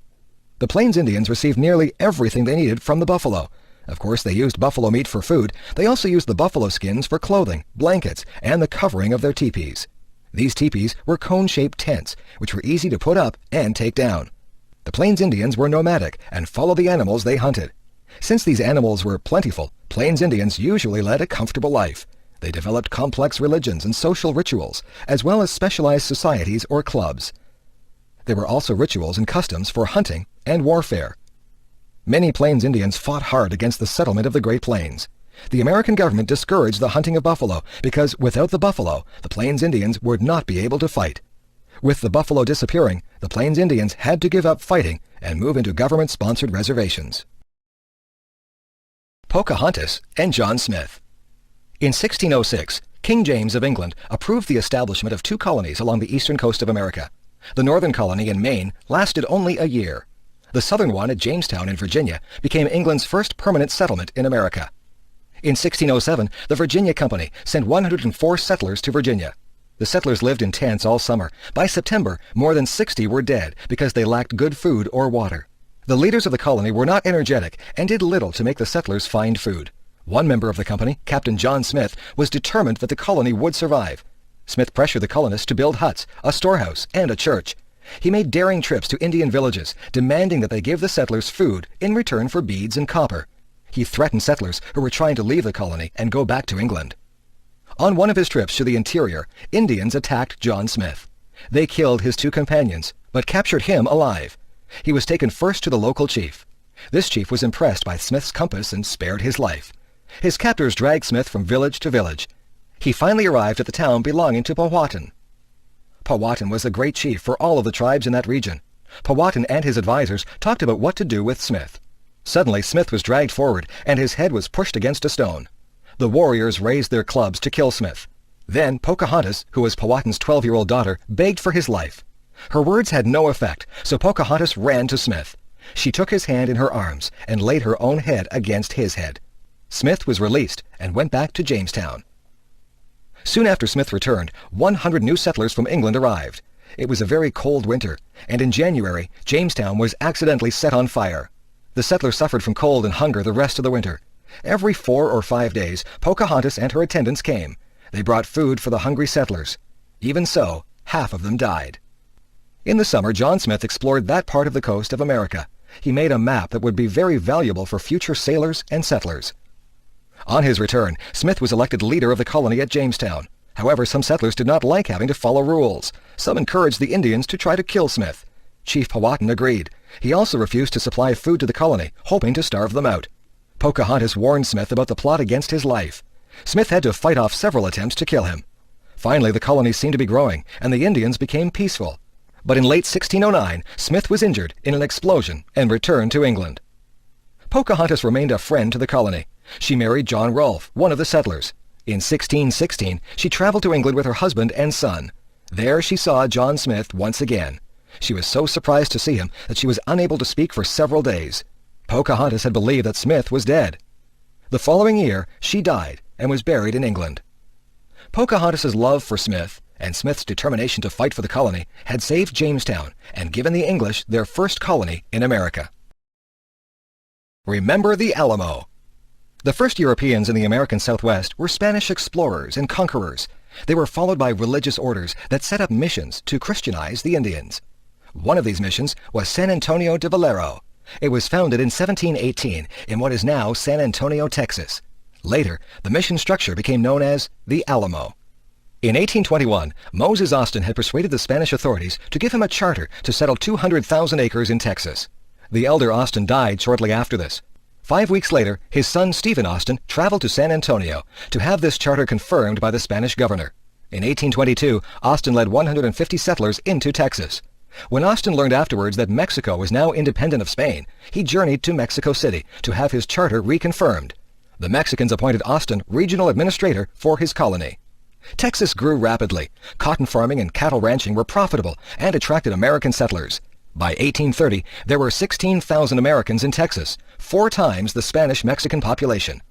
The Plains Indians received nearly everything they needed from the buffalo. Of course, they used buffalo meat for food. They also used the buffalo skins for clothing, blankets, and the covering of their teepees. These teepees were cone-shaped tents, which were easy to put up and take down. The Plains Indians were nomadic and followed the animals they hunted. Since these animals were plentiful, Plains Indians usually led a comfortable life. They developed complex religions and social rituals, as well as specialized societies or clubs. There were also rituals and customs for hunting and warfare. Many Plains Indians fought hard against the settlement of the Great Plains. The American government discouraged the hunting of buffalo because without the buffalo, the Plains Indians would not be able to fight. With the buffalo disappearing, the Plains Indians had to give up fighting and move into government-sponsored reservations. Pocahontas and John Smith. In 1606, King James of England approved the establishment of 2 colonies along the eastern coast of America. The northern colony in Maine lasted only a year. The southern one at Jamestown in Virginia became England's first permanent settlement in America. In 1607, the Virginia Company sent 104 settlers to Virginia. The settlers lived in tents all summer. By September, more than 60 were dead because they lacked good food or water. The leaders of the colony were not energetic and did little to make the settlers find food. One member of the company, Captain John Smith, was determined that the colony would survive. Smith pressured the colonists to build huts, a storehouse, and a church. He made daring trips to Indian villages, demanding that they give the settlers food in return for beads and copper. He threatened settlers who were trying to leave the colony and go back to England. On one of his trips to the interior, Indians attacked John Smith. They killed his 2 companions, but captured him alive. He was taken first to the local chief. This chief was impressed by Smith's compass and spared his life. His captors dragged Smith from village to village. He finally arrived at the town belonging to Powhatan. Powhatan was a great chief for all of the tribes in that region. Powhatan and his advisors talked about what to do with Smith. Suddenly, Smith was dragged forward, and his head was pushed against a stone. The warriors raised their clubs to kill Smith. Then Pocahontas, who was Powhatan's 12-year-old daughter, begged for his life. Her words had no effect, so Pocahontas ran to Smith. She took his hand in her arms and laid her own head against his head. Smith was released and went back to Jamestown. Soon after Smith returned, 100 new settlers from England arrived. It was a very cold winter, and in January, Jamestown was accidentally set on fire. The settlers suffered from cold and hunger the rest of the winter. Every 4 or 5 days, Pocahontas and her attendants came. They brought food for the hungry settlers. Even so, half of them died. In the summer, John Smith explored that part of the coast of America. He made a map that would be very valuable for future sailors and settlers. On his return, Smith was elected leader of the colony at Jamestown. However, some settlers did not like having to follow rules. Some encouraged the Indians to try to kill Smith. Chief Powhatan agreed. He also refused to supply food to the colony, hoping to starve them out. Pocahontas warned Smith about the plot against his life. Smith had to fight off several attempts to kill him. Finally, the colony seemed to be growing, and the Indians became peaceful. But in late 1609, Smith was injured in an explosion and returned to England. Pocahontas remained a friend to the colony. She married John Rolfe, one of the settlers. In 1616, she traveled to England with her husband and son. There she saw John Smith once again. She was so surprised to see him that she was unable to speak for several days. Pocahontas had believed that Smith was dead. The following year, she died and was buried in England. Pocahontas's love for Smith and Smith's determination to fight for the colony had saved Jamestown and given the English their first colony in America. Remember the Alamo. The first Europeans in the American Southwest were Spanish explorers and conquerors. They were followed by religious orders that set up missions to Christianize the Indians. One of these missions was San Antonio de Valero. It was founded in 1718 in what is now San Antonio, Texas. Later, the mission structure became known as the Alamo. In 1821, Moses Austin had persuaded the Spanish authorities to give him a charter to settle 200,000 acres in Texas. The elder Austin died shortly after this. 5 weeks later, his son Stephen Austin traveled to San Antonio to have this charter confirmed by the Spanish governor. In 1822, Austin led 150 settlers into Texas. When Austin learned afterwards that Mexico was now independent of Spain, he journeyed to Mexico City to have his charter reconfirmed. The Mexicans appointed Austin regional administrator for his colony. Texas grew rapidly. Cotton farming and cattle ranching were profitable and attracted American settlers. By 1830, there were 16,000 Americans in Texas, 4 times the Spanish-Mexican population.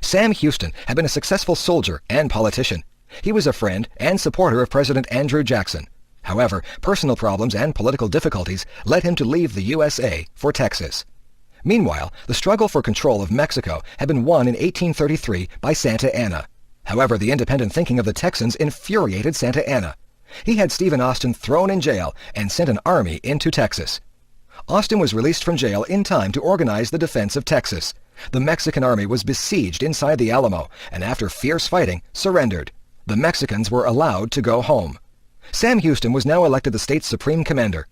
Sam Houston had been a successful soldier and politician. He was a friend and supporter of President Andrew Jackson. However, personal problems and political difficulties led him to leave the USA for Texas. Meanwhile, the struggle for control of Mexico had been won in 1833 by Santa Anna. However, the independent thinking of the Texans infuriated Santa Anna. He had Stephen Austin thrown in jail and sent an army into Texas. Austin was released from jail in time to organize the defense of Texas. The Mexican army was besieged inside the Alamo, and after fierce fighting, surrendered. The Mexicans were allowed to go home. Sam Houston was now elected the state's supreme commander.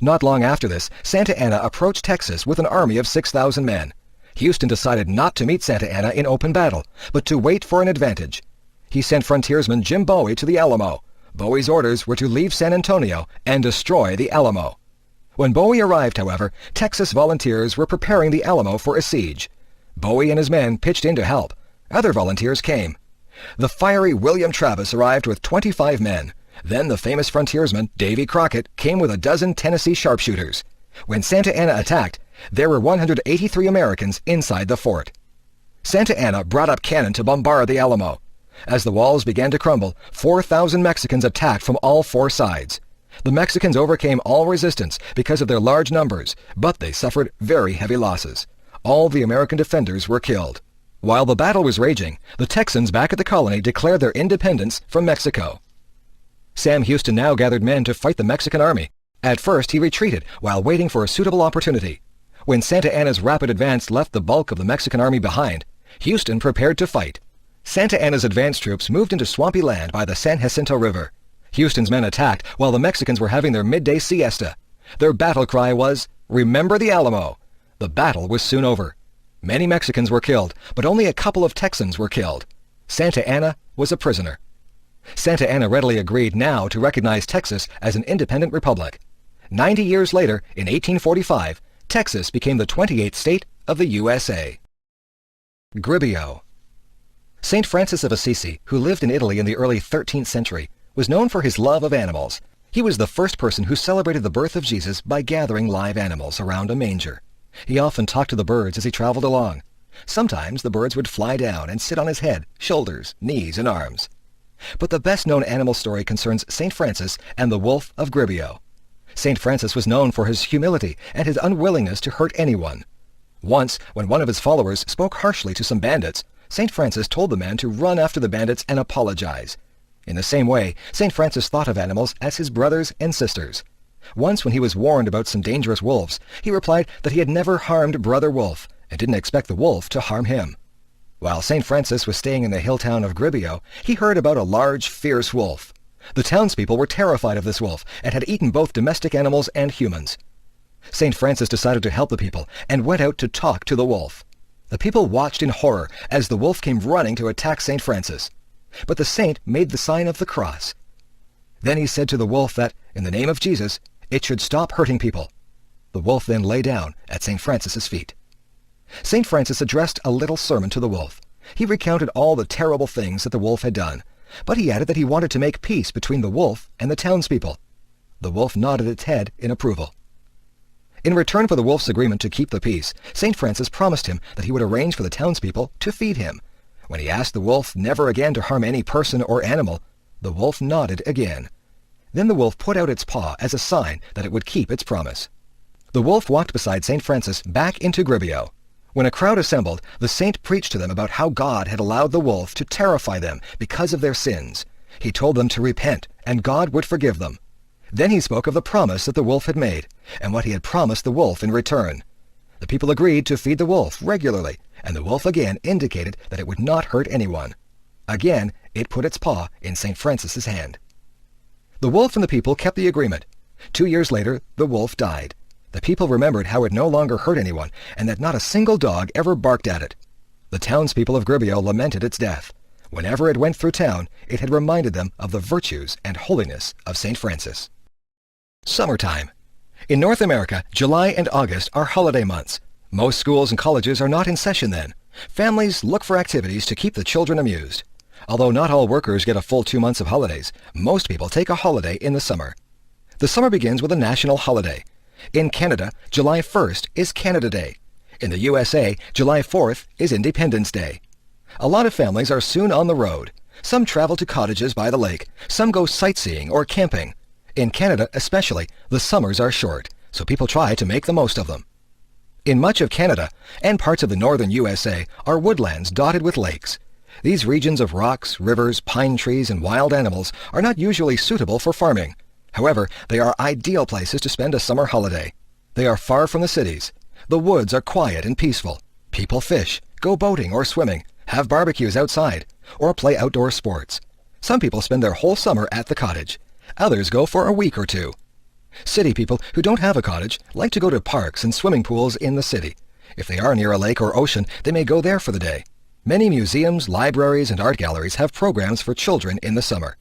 Not long after this, Santa Anna approached Texas with an army of 6,000 men. Houston decided not to meet Santa Anna in open battle, but to wait for an advantage. He sent frontiersman Jim Bowie to the Alamo. Bowie's orders were to leave San Antonio and destroy the Alamo. When Bowie arrived, however, Texas volunteers were preparing the Alamo for a siege. Bowie and his men pitched in to help. Other volunteers came. The fiery William Travis arrived with 25 men. Then the famous frontiersman Davy Crockett came with a dozen Tennessee sharpshooters. When Santa Anna attacked, there were 183 Americans inside the fort. Santa Anna brought up cannon to bombard the Alamo. As the walls began to crumble, 4,000 Mexicans attacked from all 4 sides. The Mexicans overcame all resistance because of their large numbers, but they suffered very heavy losses. All the American defenders were killed. While the battle was raging, the Texans back at the colony declared their independence from Mexico. Sam Houston now gathered men to fight the Mexican army. At first, he retreated while waiting for a suitable opportunity. When Santa Anna's rapid advance left the bulk of the Mexican army behind, Houston prepared to fight. Santa Anna's advance troops moved into swampy land by the San Jacinto River. Houston's men attacked while the Mexicans were having their midday siesta. Their battle cry was, "Remember the Alamo!" The battle was soon over. Many Mexicans were killed, but only a couple of Texans were killed. Santa Anna was a prisoner. Santa Anna readily agreed now to recognize Texas as an independent republic. 90 years later, in 1845, Texas became the 28th state of the USA. Gribio. Saint Francis of Assisi, who lived in Italy in the early 13th century, was known for his love of animals. He was the first person who celebrated the birth of Jesus by gathering live animals around a manger. He often talked to the birds as he traveled along. Sometimes the birds would fly down and sit on his head, shoulders, knees, and arms. But the best-known animal story concerns Saint Francis and the wolf of Gribio. Saint Francis was known for his humility and his unwillingness to hurt anyone. Once, when one of his followers spoke harshly to some bandits, Saint Francis told the man to run after the bandits and apologize. In the same way, Saint Francis thought of animals as his brothers and sisters. Once when he was warned about some dangerous wolves, he replied that he had never harmed Brother Wolf and didn't expect the wolf to harm him. While Saint Francis was staying in the hill town of Gribio, he heard about a large, fierce wolf. The townspeople were terrified of this wolf and had eaten both domestic animals and humans. Saint Francis decided to help the people and went out to talk to the wolf. The people watched in horror as the wolf came running to attack Saint Francis. But the saint made the sign of the cross. Then he said to the wolf that, in the name of Jesus, it should stop hurting people. The wolf then lay down at Saint Francis's feet. Saint Francis addressed a little sermon to the wolf. He recounted all the terrible things that the wolf had done, but he added that he wanted to make peace between the wolf and the townspeople. The wolf nodded its head in approval. In return for the wolf's agreement to keep the peace, Saint Francis promised him that he would arrange for the townspeople to feed him. When he asked the wolf never again to harm any person or animal, the wolf nodded again. Then the wolf put out its paw as a sign that it would keep its promise. The wolf walked beside Saint Francis back into Gribio. When a crowd assembled, the saint preached to them about how God had allowed the wolf to terrify them because of their sins. He told them to repent, and God would forgive them. Then he spoke of the promise that the wolf had made, and what he had promised the wolf in return. The people agreed to feed the wolf regularly, and the wolf again indicated that it would not hurt anyone. Again, it put its paw in St. Francis's hand. The wolf and the people kept the agreement. 2 years later, the wolf died. The people remembered how it no longer hurt anyone, and that not a single dog ever barked at it. The townspeople of Gribio lamented its death. Whenever it went through town, it had reminded them of the virtues and holiness of St. Francis. Summertime. In North America, July and August are holiday months. Most schools and colleges are not in session then. Families look for activities to keep the children amused. Although not all workers get a full 2 months of holidays, most people take a holiday in the summer. The summer begins with a national holiday. In Canada, July 1st is Canada Day. In the USA, July 4th is Independence Day. A lot of families are soon on the road. Some travel to cottages by the lake. Some go sightseeing or camping. In Canada especially, the summers are short, so people try to make the most of them. In much of Canada and parts of the northern USA are woodlands dotted with lakes. These regions of rocks, rivers, pine trees, and wild animals are not usually suitable for farming. However, they are ideal places to spend a summer holiday. They are far from the cities. The woods are quiet and peaceful. People fish, go boating or swimming, have barbecues outside, or play outdoor sports. Some people spend their whole summer at the cottage. Others go for a week or two. City people who don't have a cottage like to go to parks and swimming pools in the city. If they are near a lake or ocean, they may go there for the day. Many museums, libraries, and art galleries have programs for children in the summer.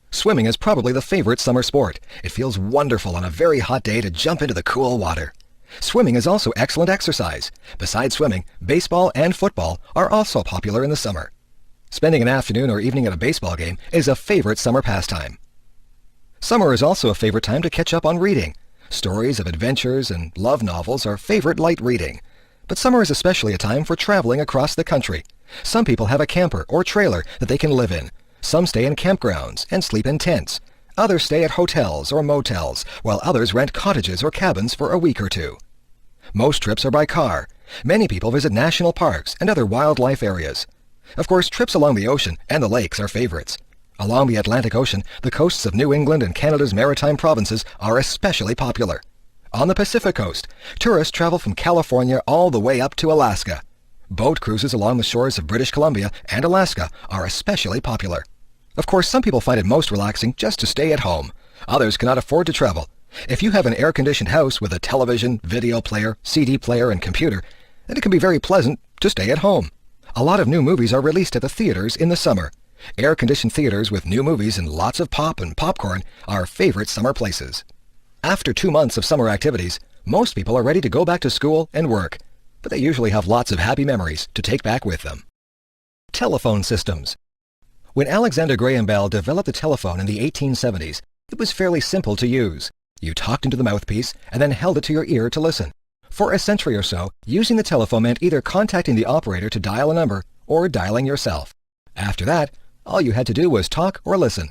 Swimming is probably the favorite summer sport. It feels wonderful on a very hot day to jump into the cool water. Swimming is also excellent exercise. Besides swimming, baseball and football are also popular in the summer. Spending an afternoon or evening at a baseball game is a favorite summer pastime. Summer is also a favorite time to catch up on reading. Stories of adventures and love novels are favorite light reading. But summer is especially a time for traveling across the country. Some people have a camper or trailer that they can live in. Some stay in campgrounds and sleep in tents. Others stay at hotels or motels, while others rent cottages or cabins for a week or two. Most trips are by car. Many people visit national parks and other wildlife areas. Of course, trips along the ocean and the lakes are favorites. Along the Atlantic Ocean, the coasts of New England and Canada's maritime provinces are especially popular. On the Pacific coast, tourists travel from California all the way up to Alaska. Boat cruises along the shores of British Columbia and Alaska are especially popular. Of course, some people find it most relaxing just to stay at home. Others cannot afford to travel. If you have an air-conditioned house with a television, video player, CD player, and computer, then it can be very pleasant to stay at home. A lot of new movies are released at the theaters in the summer. Air-conditioned theaters with new movies and lots of pop and popcorn are favorite summer places. After 2 months of summer activities, most people are ready to go back to school and work, but they usually have lots of happy memories to take back with them. Telephone systems. When Alexander Graham Bell developed the telephone in the 1870s, it was fairly simple to use. You talked into the mouthpiece and then held it to your ear to listen. For a century or so, using the telephone meant either contacting the operator to dial a number or dialing yourself. After that, all you had to do was talk or listen.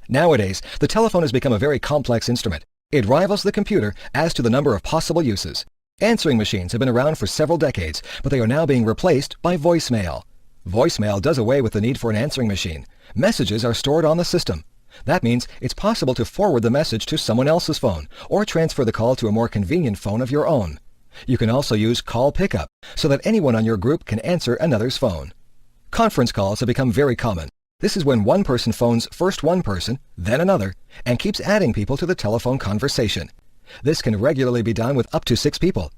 Nowadays, the telephone has become a very complex instrument. It rivals the computer as to the number of possible uses. Answering machines have been around for several decades, but they are now being replaced by voicemail. Voicemail does away with the need for an answering machine. Messages are stored on the system. That means it's possible to forward the message to someone else's phone or transfer the call to a more convenient phone of your own. You can also use call pickup so that anyone on your group can answer another's phone. Conference calls have become very common. This is when one person phones first one person, then another, and keeps adding people to the telephone conversation. This can regularly be done with up to 6 people.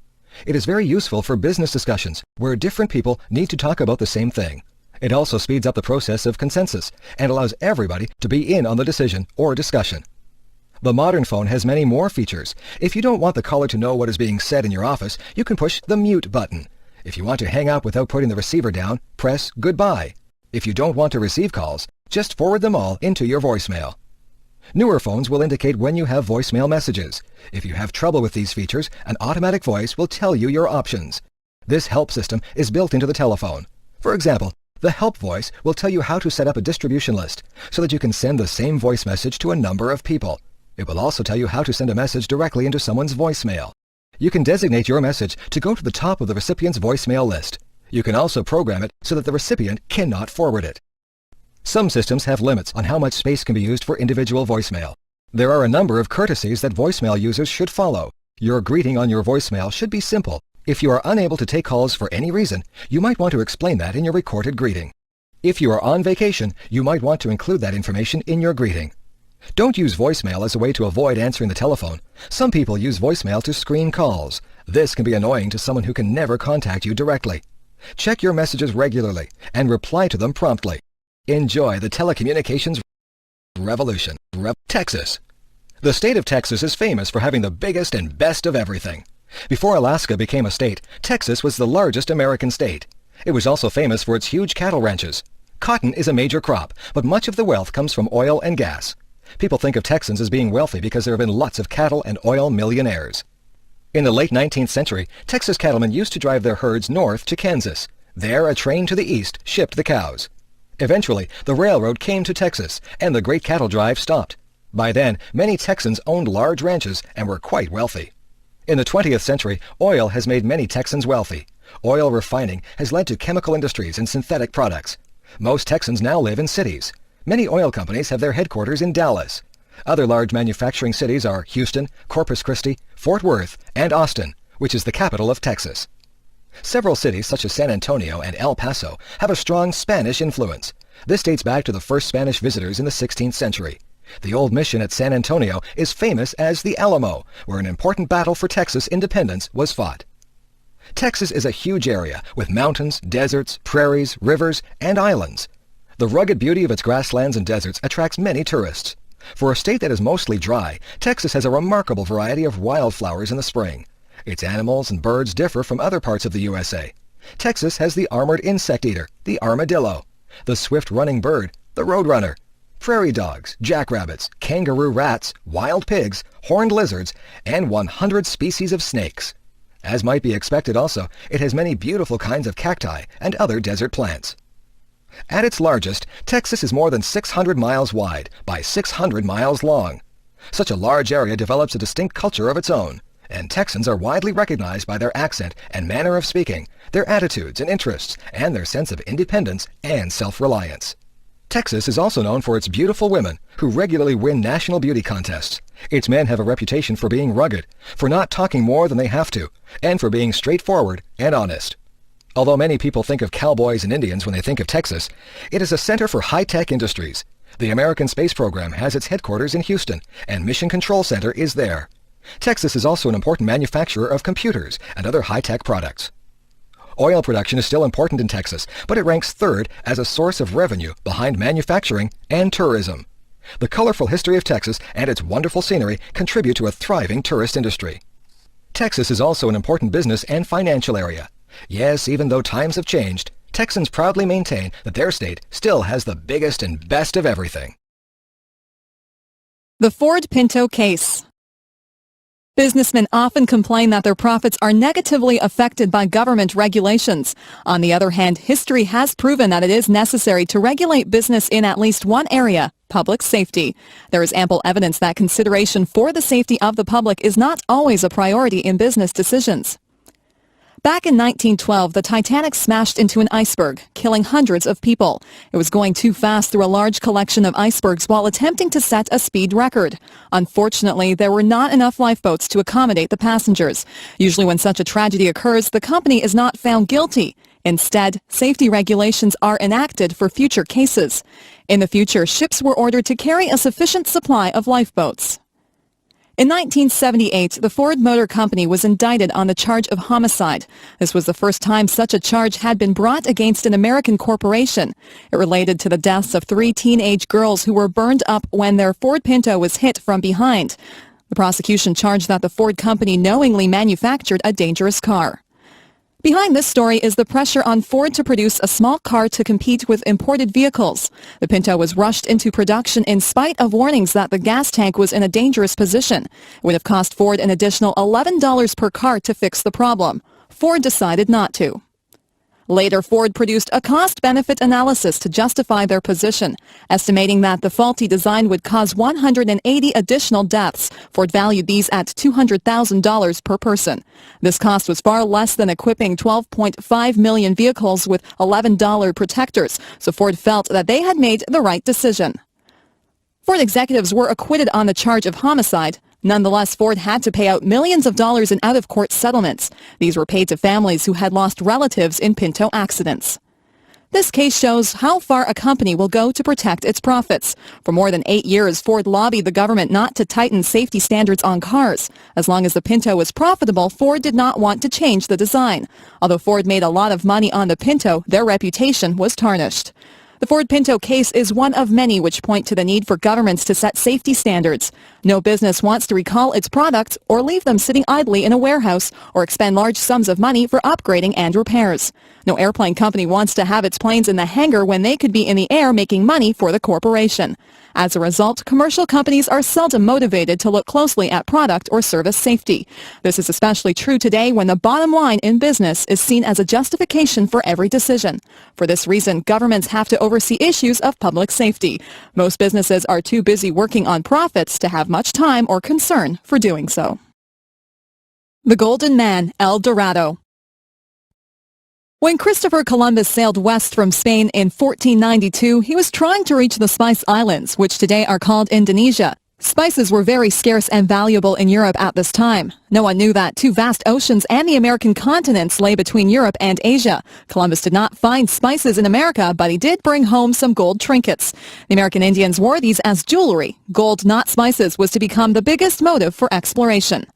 It is very useful for business discussions where different people need to talk about the same thing. It also speeds up the process of consensus and allows everybody to be in on the decision or discussion. The modern phone has many more features. If you don't want the caller to know what is being said in your office, you can push the mute button. If you want to hang up without putting the receiver down, press goodbye. If you don't want to receive calls, just forward them all into your voicemail. Newer phones will indicate when you have voicemail messages. If you have trouble with these features, an automatic voice will tell you your options. This help system is built into the telephone. For example, the help voice will tell you how to set up a distribution list so that you can send the same voice message to a number of people. It will also tell you how to send a message directly into someone's voicemail. You can designate your message to go to the top of the recipient's voicemail list. You can also program it so that the recipient cannot forward it. Some systems have limits on how much space can be used for individual voicemail. There are a number of courtesies that voicemail users should follow. Your greeting on your voicemail should be simple. If you are unable to take calls for any reason, you might want to explain that in your recorded greeting. If you are on vacation, you might want to include that information in your greeting. Don't use voicemail as a way to avoid answering the telephone. Some people use voicemail to screen calls. This can be annoying to someone who can never contact you directly. Check your messages regularly and reply to them promptly. Enjoy the telecommunications revolution. Texas. The state of Texas is famous for having the biggest and best of everything. Before Alaska became a state, Texas was the largest American state. It was also famous for its huge cattle ranches. Cotton is a major crop, but much of the wealth comes from oil and gas. People think of Texans as being wealthy because there have been lots of cattle and oil millionaires. In the late 19th century, Texas cattlemen used to drive their herds north to Kansas. There, a train to the east shipped the cows. Eventually, the railroad came to Texas, and the great cattle drive stopped. By then, many Texans owned large ranches and were quite wealthy. In the 20th century, oil has made many Texans wealthy. Oil refining has led to chemical industries and synthetic products. Most Texans now live in cities. Many oil companies have their headquarters in Dallas. Other large manufacturing cities are Houston, Corpus Christi, Fort Worth, and Austin, which is the capital of Texas. Several cities, such as San Antonio and El Paso, have a strong Spanish influence. This dates back to the first Spanish visitors in the 16th century. The old mission at San Antonio is famous as the Alamo, where an important battle for Texas independence was fought. Texas is a huge area with mountains, deserts, prairies, rivers, and islands. The rugged beauty of its grasslands and deserts attracts many tourists. For a state that is mostly dry, Texas has a remarkable variety of wildflowers in the spring. Its animals and birds differ from other parts of the USA. Texas has the armored insect eater, the armadillo, the swift-running bird, the roadrunner, prairie dogs, jackrabbits, kangaroo rats, wild pigs, horned lizards, and 100 species of snakes. As might be expected also, it has many beautiful kinds of cacti and other desert plants. At its largest, Texas is more than 600 miles wide by 600 miles long. Such a large area develops a distinct culture of its own, and Texans are widely recognized by their accent and manner of speaking, their attitudes and interests, and their sense of independence and self-reliance. Texas is also known for its beautiful women, who regularly win national beauty contests. Its men have a reputation for being rugged, for not talking more than they have to, and for being straightforward and honest. Although many people think of cowboys and Indians when they think of Texas, it is a center for high-tech industries. The American Space Program has its headquarters in Houston, and Mission Control Center is there. Texas is also an important manufacturer of computers and other high-tech products. Oil production is still important in Texas, but it ranks third as a source of revenue behind manufacturing and tourism. The colorful history of Texas and its wonderful scenery contribute to a thriving tourist industry. Texas is also an important business and financial area. Yes, even though times have changed, Texans proudly maintain that their state still has the biggest and best of everything. The Ford Pinto case. Businessmen often complain that their profits are negatively affected by government regulations. On the other hand, history has proven that it is necessary to regulate business in at least one area: public safety. There is ample evidence that consideration for the safety of the public is not always a priority in business decisions. Back in 1912, the Titanic smashed into an iceberg, killing hundreds of people. It was going too fast through a large collection of icebergs while attempting to set a speed record. Unfortunately, there were not enough lifeboats to accommodate the passengers. Usually when such a tragedy occurs, the company is not found guilty. Instead, safety regulations are enacted for future cases. In the future, ships were ordered to carry a sufficient supply of lifeboats. In 1978, the Ford Motor Company was indicted on the charge of homicide. This was the first time such a charge had been brought against an American corporation. It related to the deaths of 3 teenage girls who were burned up when their Ford Pinto was hit from behind. The prosecution charged that the Ford Company knowingly manufactured a dangerous car. Behind this story is the pressure on Ford to produce a small car to compete with imported vehicles. The Pinto was rushed into production in spite of warnings that the gas tank was in a dangerous position. It would have cost Ford an additional $11 per car to fix the problem. Ford decided not to. Later, Ford produced a cost-benefit analysis to justify their position, estimating that the faulty design would cause 180 additional deaths. Ford valued these at $200,000 per person. This cost was far less than equipping 12.5 million vehicles with $11 protectors, so Ford felt that they had made the right decision. Ford executives were acquitted on the charge of homicide. Nonetheless, Ford had to pay out millions of dollars in out-of-court settlements. These were paid to families who had lost relatives in Pinto accidents. This case shows how far a company will go to protect its profits. For more than 8 years, Ford lobbied the government not to tighten safety standards on cars. As long as the Pinto was profitable, Ford did not want to change the design. Although Ford made a lot of money on the Pinto, their reputation was tarnished. The Ford Pinto case is one of many which point to the need for governments to set safety standards. No business wants to recall its products or leave them sitting idly in a warehouse or expend large sums of money for upgrading and repairs. No airplane company wants to have its planes in the hangar when they could be in the air making money for the corporation. As a result, commercial companies are seldom motivated to look closely at product or service safety. This is especially true today when the bottom line in business is seen as a justification for every decision. For this reason, governments have to oversee issues of public safety. Most businesses are too busy working on profits to have much time or concern for doing so. The Golden Man, El Dorado. When Christopher Columbus sailed west from Spain in 1492, he was trying to reach the Spice Islands, which today are called Indonesia. Spices were very scarce and valuable in Europe at this time. No one knew that 2 vast oceans and the American continents lay between Europe and Asia. Columbus did not find spices in America, but he did bring home some gold trinkets. The American Indians wore these as jewelry. Gold, not spices, was to become the biggest motive for exploration.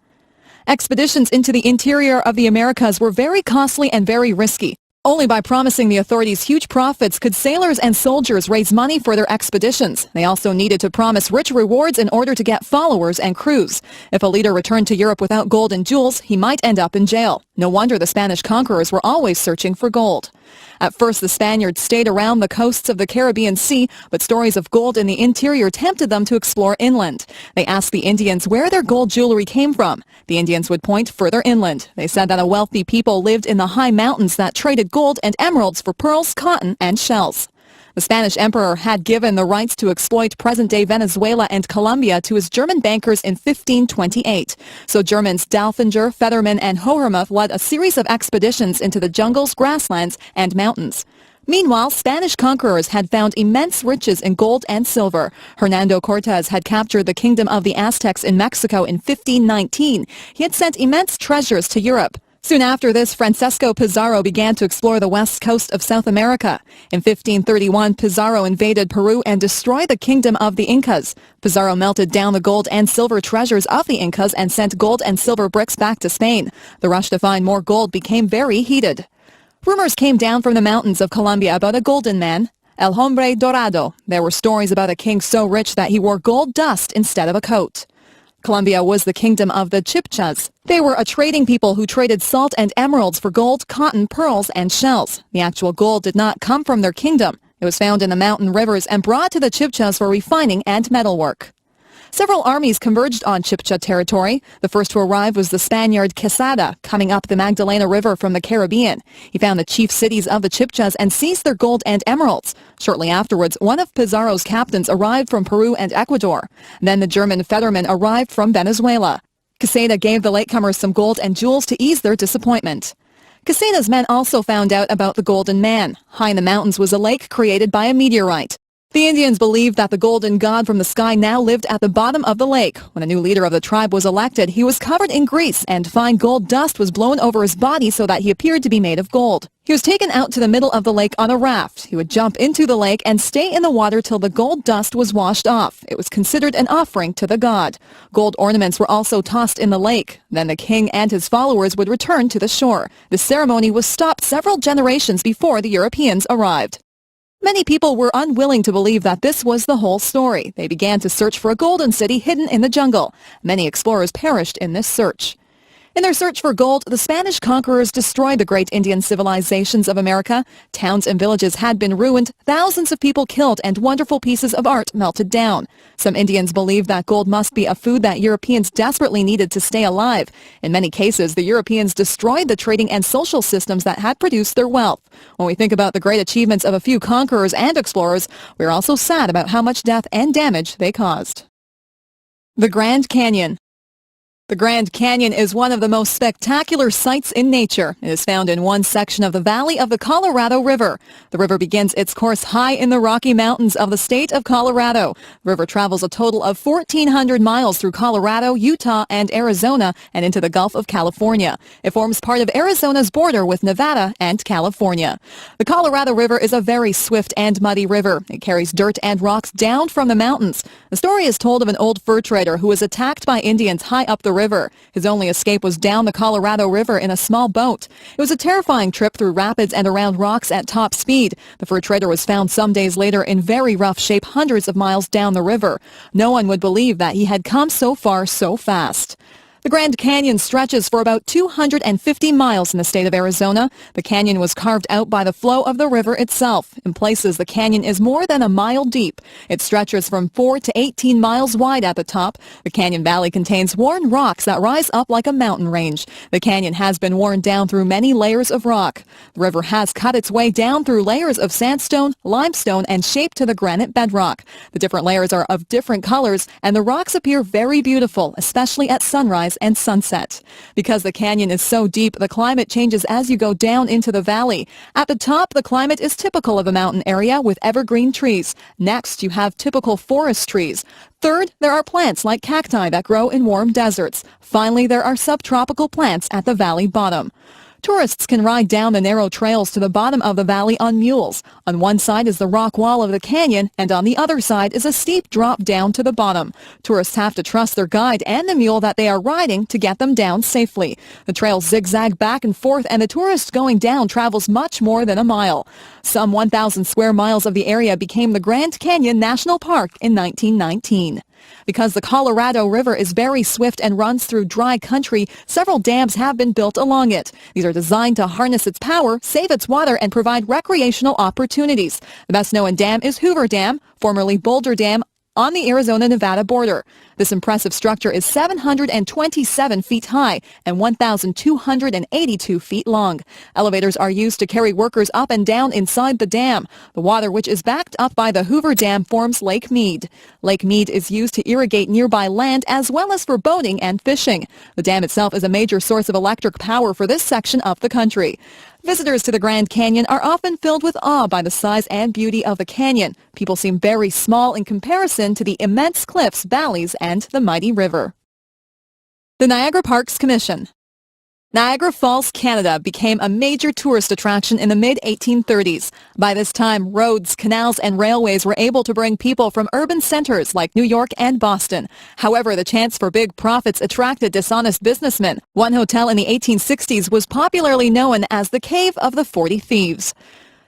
Expeditions into the interior of the Americas were very costly and very risky. Only by promising the authorities huge profits could sailors and soldiers raise money for their expeditions. They also needed to promise rich rewards in order to get followers and crews. If a leader returned to Europe without gold and jewels, he might end up in jail. No wonder the Spanish conquerors were always searching for gold. At first, the Spaniards stayed around the coasts of the Caribbean Sea, but stories of gold in the interior tempted them to explore inland. They asked the Indians where their gold jewelry came from. The Indians would point further inland. They said that a wealthy people lived in the high mountains that traded gold and emeralds for pearls, cotton, and shells. The Spanish emperor had given the rights to exploit present-day Venezuela and Colombia to his German bankers in 1528. So Germans Dalfinger, Fetterman, and Hohermuth led a series of expeditions into the jungles, grasslands, and mountains. Meanwhile, Spanish conquerors had found immense riches in gold and silver. Hernando Cortez had captured the kingdom of the Aztecs in Mexico in 1519. He had sent immense treasures to Europe. Soon after this, Francisco Pizarro began to explore the west coast of South America. In 1531, Pizarro invaded Peru and destroyed the kingdom of the Incas. Pizarro melted down the gold and silver treasures of the Incas and sent gold and silver bricks back to Spain. The rush to find more gold became very heated. Rumors came down from the mountains of Colombia about a golden man, El Hombre Dorado. There were stories about a king so rich that he wore gold dust instead of a coat. Colombia was the kingdom of the Chibchas. They were a trading people who traded salt and emeralds for gold, cotton, pearls, and shells. The actual gold did not come from their kingdom. It was found in the mountain rivers and brought to the Chibchas for refining and metalwork. Several armies converged on Chibcha territory. The first to arrive was the Spaniard Quesada, coming up the Magdalena River from the Caribbean. He found the chief cities of the Chibchas and seized their gold and emeralds. Shortly afterwards, one of Pizarro's captains arrived from Peru and Ecuador. Then the German Fetterman arrived from Venezuela. Quesada gave the latecomers some gold and jewels to ease their disappointment. Quesada's men also found out about the Golden Man. High in the mountains was a lake created by a meteorite. The Indians believed that the golden god from the sky now lived at the bottom of the lake. When a new leader of the tribe was elected, he was covered in grease and fine gold dust was blown over his body so that he appeared to be made of gold. He was taken out to the middle of the lake on a raft. He would jump into the lake and stay in the water till the gold dust was washed off. It was considered an offering to the god. Gold ornaments were also tossed in the lake. Then the king and his followers would return to the shore. The ceremony was stopped several generations before the Europeans arrived. Many people were unwilling to believe that this was the whole story. They began to search for a golden city hidden in the jungle. Many explorers perished in this search. In their search for gold, the Spanish conquerors destroyed the great Indian civilizations of America. Towns and villages had been ruined, thousands of people killed, and wonderful pieces of art melted down. Some Indians believed that gold must be a food that Europeans desperately needed to stay alive. In many cases, the Europeans destroyed the trading and social systems that had produced their wealth. When we think about the great achievements of a few conquerors and explorers, we're also sad about how much death and damage they caused. The Grand Canyon. The Grand Canyon is one of the most spectacular sights in nature. It is found in one section of the valley of the Colorado River. The river begins its course high in the Rocky Mountains of the state of Colorado. The river travels a total of 1,400 miles through Colorado, Utah, and Arizona, and into the Gulf of California. It forms part of Arizona's border with Nevada and California. The Colorado River is a very swift and muddy river. It carries dirt and rocks down from the mountains. The story is told of an old fur trader who was attacked by Indians high up the river. His only escape was down the Colorado River in a small boat. It was a terrifying trip through rapids and around rocks at top speed. The fur trader was found some days later in very rough shape hundreds of miles down the river. No one would believe that he had come so far so fast. The Grand Canyon stretches for about 250 miles in the state of Arizona. The canyon was carved out by the flow of the river itself. In places, the canyon is more than a mile deep. It stretches from 4 to 18 miles wide at the top. The canyon valley contains worn rocks that rise up like a mountain range. The canyon has been worn down through many layers of rock. The river has cut its way down through layers of sandstone, limestone, and shaped to the granite bedrock. The different layers are of different colors, and the rocks appear very beautiful, especially at sunrise and sunset. Because the canyon is so deep, the climate changes as you go down into the valley. At the top, the climate is typical of a mountain area with evergreen trees. Next, you have typical forest trees. Third, there are plants like cacti that grow in warm deserts. Finally, there are subtropical plants at the valley bottom. Tourists can ride down the narrow trails to the bottom of the valley on mules. On one side is the rock wall of the canyon, and on the other side is a steep drop down to the bottom. Tourists have to trust their guide and the mule that they are riding to get them down safely. The trails zigzag back and forth, and the tourist going down travels much more than a mile. Some 1,000 square miles of the area became the Grand Canyon National Park in 1919. Because the Colorado River is very swift and runs through dry country, several dams have been built along it. These are designed to harness its power, save its water, and provide recreational opportunities. The best-known dam is Hoover Dam, formerly Boulder Dam, on the Arizona-Nevada border. This impressive structure is 727 feet high and 1,282 feet long. Elevators are used to carry workers up and down inside the dam. The water, which is backed up by the Hoover Dam, forms Lake Mead. Lake Mead is used to irrigate nearby land as well as for boating and fishing. The dam itself is a major source of electric power for this section of the country. Visitors to the Grand Canyon are often filled with awe by the size and beauty of the canyon. People seem very small in comparison to the immense cliffs, valleys, and the mighty river. The Niagara Parks Commission. Niagara Falls, Canada became a major tourist attraction in the mid-1830s. By this time, roads, canals, and railways were able to bring people from urban centers like New York and Boston. However, the chance for big profits attracted dishonest businessmen. One hotel in the 1860s was popularly known as the Cave of the 40 Thieves.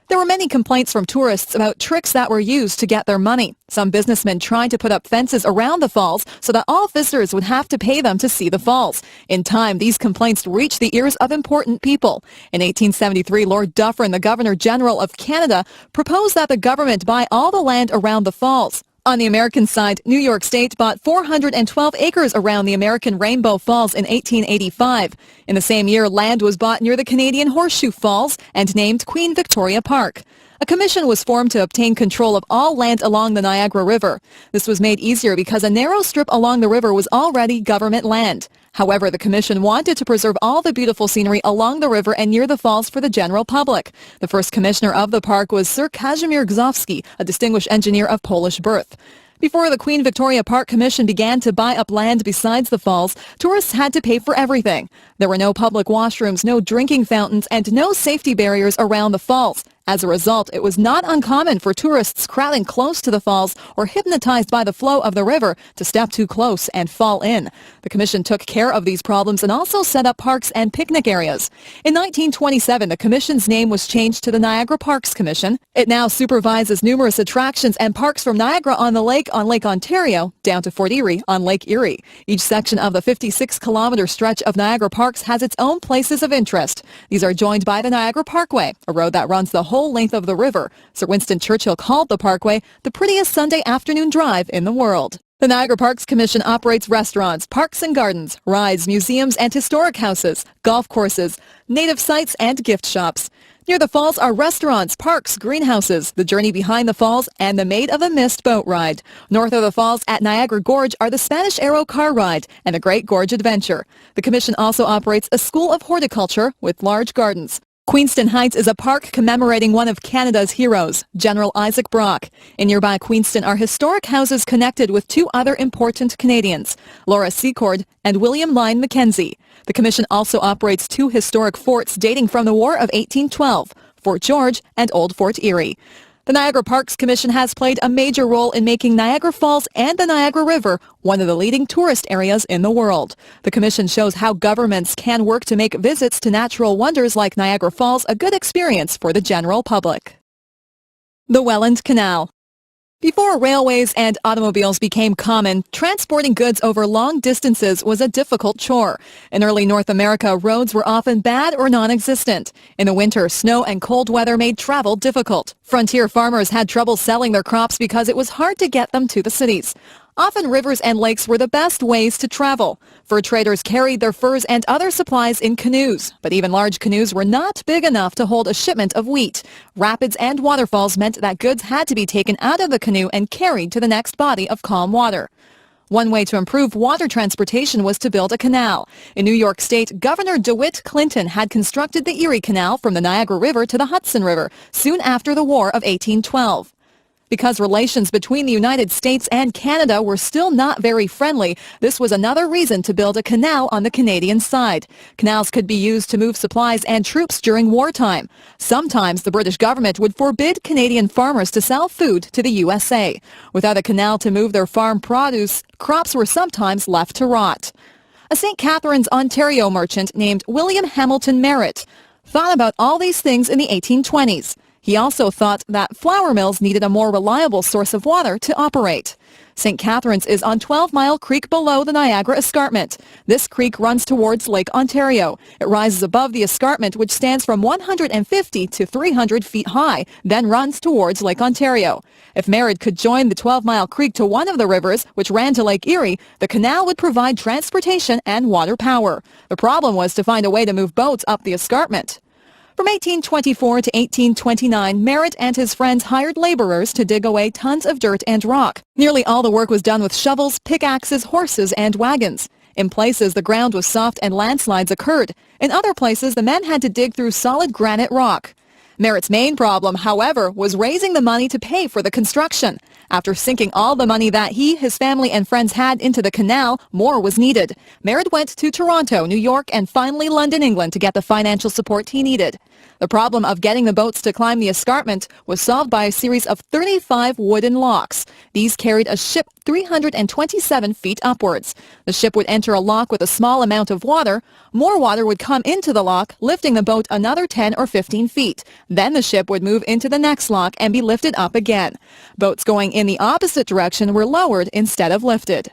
There were many complaints from tourists about tricks that were used to get their money. Some businessmen tried to put up fences around the falls so that all visitors would have to pay them to see the falls. In time, these complaints reached the ears of important people. In 1873, Lord Dufferin, the Governor-General of Canada, proposed that the government buy all the land around the falls. On the American side, New York State bought 412 acres around the American Rainbow Falls in 1885. In the same year, land was bought near the Canadian Horseshoe Falls and named Queen Victoria Park. A commission was formed to obtain control of all land along the Niagara River. This was made easier because a narrow strip along the river was already government land. However, the commission wanted to preserve all the beautiful scenery along the river and near the falls for the general public. The first commissioner of the park was Sir Kazimierz Gzowski, a distinguished engineer of Polish birth. Before the Queen Victoria Park Commission began to buy up land besides the falls, tourists had to pay for everything. There were no public washrooms, no drinking fountains, and no safety barriers around the falls. As a result, it was not uncommon for tourists crowding close to the falls or hypnotized by the flow of the river to step too close and fall in. The commission took care of these problems and also set up parks and picnic areas. In 1927, the commission's name was changed to the Niagara Parks Commission. It now supervises numerous attractions and parks from Niagara on Lake Ontario down to Fort Erie on Lake Erie. Each section of the 56-kilometer stretch of Niagara Parks has its own places of interest. These are joined by the Niagara Parkway, a road that runs the whole length of the river. Sir Winston Churchill called the Parkway the prettiest Sunday afternoon drive in the world. The Niagara Parks Commission operates restaurants, parks and gardens, rides, museums and historic houses, golf courses, native sites and gift shops. Near the falls are restaurants, parks, greenhouses, the journey behind the falls, and the Maid of the Mist boat ride. North of the falls at Niagara Gorge are the Spanish Arrow car ride and the Great Gorge Adventure. The commission also operates a school of horticulture with large gardens. Queenston Heights is a park commemorating one of Canada's heroes, General Isaac Brock. In nearby Queenston are historic houses connected with two other important Canadians, Laura Secord and William Lyon Mackenzie. The commission also operates two historic forts dating from the War of 1812, Fort George and Old Fort Erie. The Niagara Parks Commission has played a major role in making Niagara Falls and the Niagara River one of the leading tourist areas in the world. The commission shows how governments can work to make visits to natural wonders like Niagara Falls a good experience for the general public. The Welland Canal. Before railways and automobiles became common, transporting goods over long distances was a difficult chore. In early North America, roads were often bad or non-existent. In the winter, snow and cold weather made travel difficult. Frontier farmers had trouble selling their crops because it was hard to get them to the cities. Often rivers and lakes were the best ways to travel. Fur traders carried their furs and other supplies in canoes, but even large canoes were not big enough to hold a shipment of wheat. Rapids and waterfalls meant that goods had to be taken out of the canoe and carried to the next body of calm water. One way to improve water transportation was to build a canal. In New York State, Governor DeWitt Clinton had constructed the Erie Canal from the Niagara River to the Hudson River soon after the War of 1812. Because relations between the United States and Canada were still not very friendly, this was another reason to build a canal on the Canadian side. Canals could be used to move supplies and troops during wartime. Sometimes the British government would forbid Canadian farmers to sell food to the USA. Without a canal to move their farm produce, crops were sometimes left to rot. A St. Catharines, Ontario merchant named William Hamilton Merritt thought about all these things in the 1820s. He also thought that flour mills needed a more reliable source of water to operate. St. Catharines is on 12 Mile Creek below the Niagara Escarpment. This creek runs towards Lake Ontario. It rises above the escarpment, which stands from 150 to 300 feet high, then runs towards Lake Ontario. If Merritt could join the 12 Mile Creek to one of the rivers, which ran to Lake Erie, the canal would provide transportation and water power. The problem was to find a way to move boats up the escarpment. From 1824 to 1829, Merritt and his friends hired laborers to dig away tons of dirt and rock. Nearly all the work was done with shovels, pickaxes, horses, and wagons. In places, the ground was soft and landslides occurred. In other places, the men had to dig through solid granite rock. Merritt's main problem, however, was raising the money to pay for the construction. After sinking all the money that he, his family, and friends had into the canal, more was needed. Merritt went to Toronto, New York, and finally London, England to get the financial support he needed. The problem of getting the boats to climb the escarpment was solved by a series of 35 wooden locks. These carried a ship 327 feet upwards. The ship would enter a lock with a small amount of water. More water would come into the lock, lifting the boat another 10 or 15 feet. Then the ship would move into the next lock and be lifted up again. Boats going in the opposite direction were lowered instead of lifted.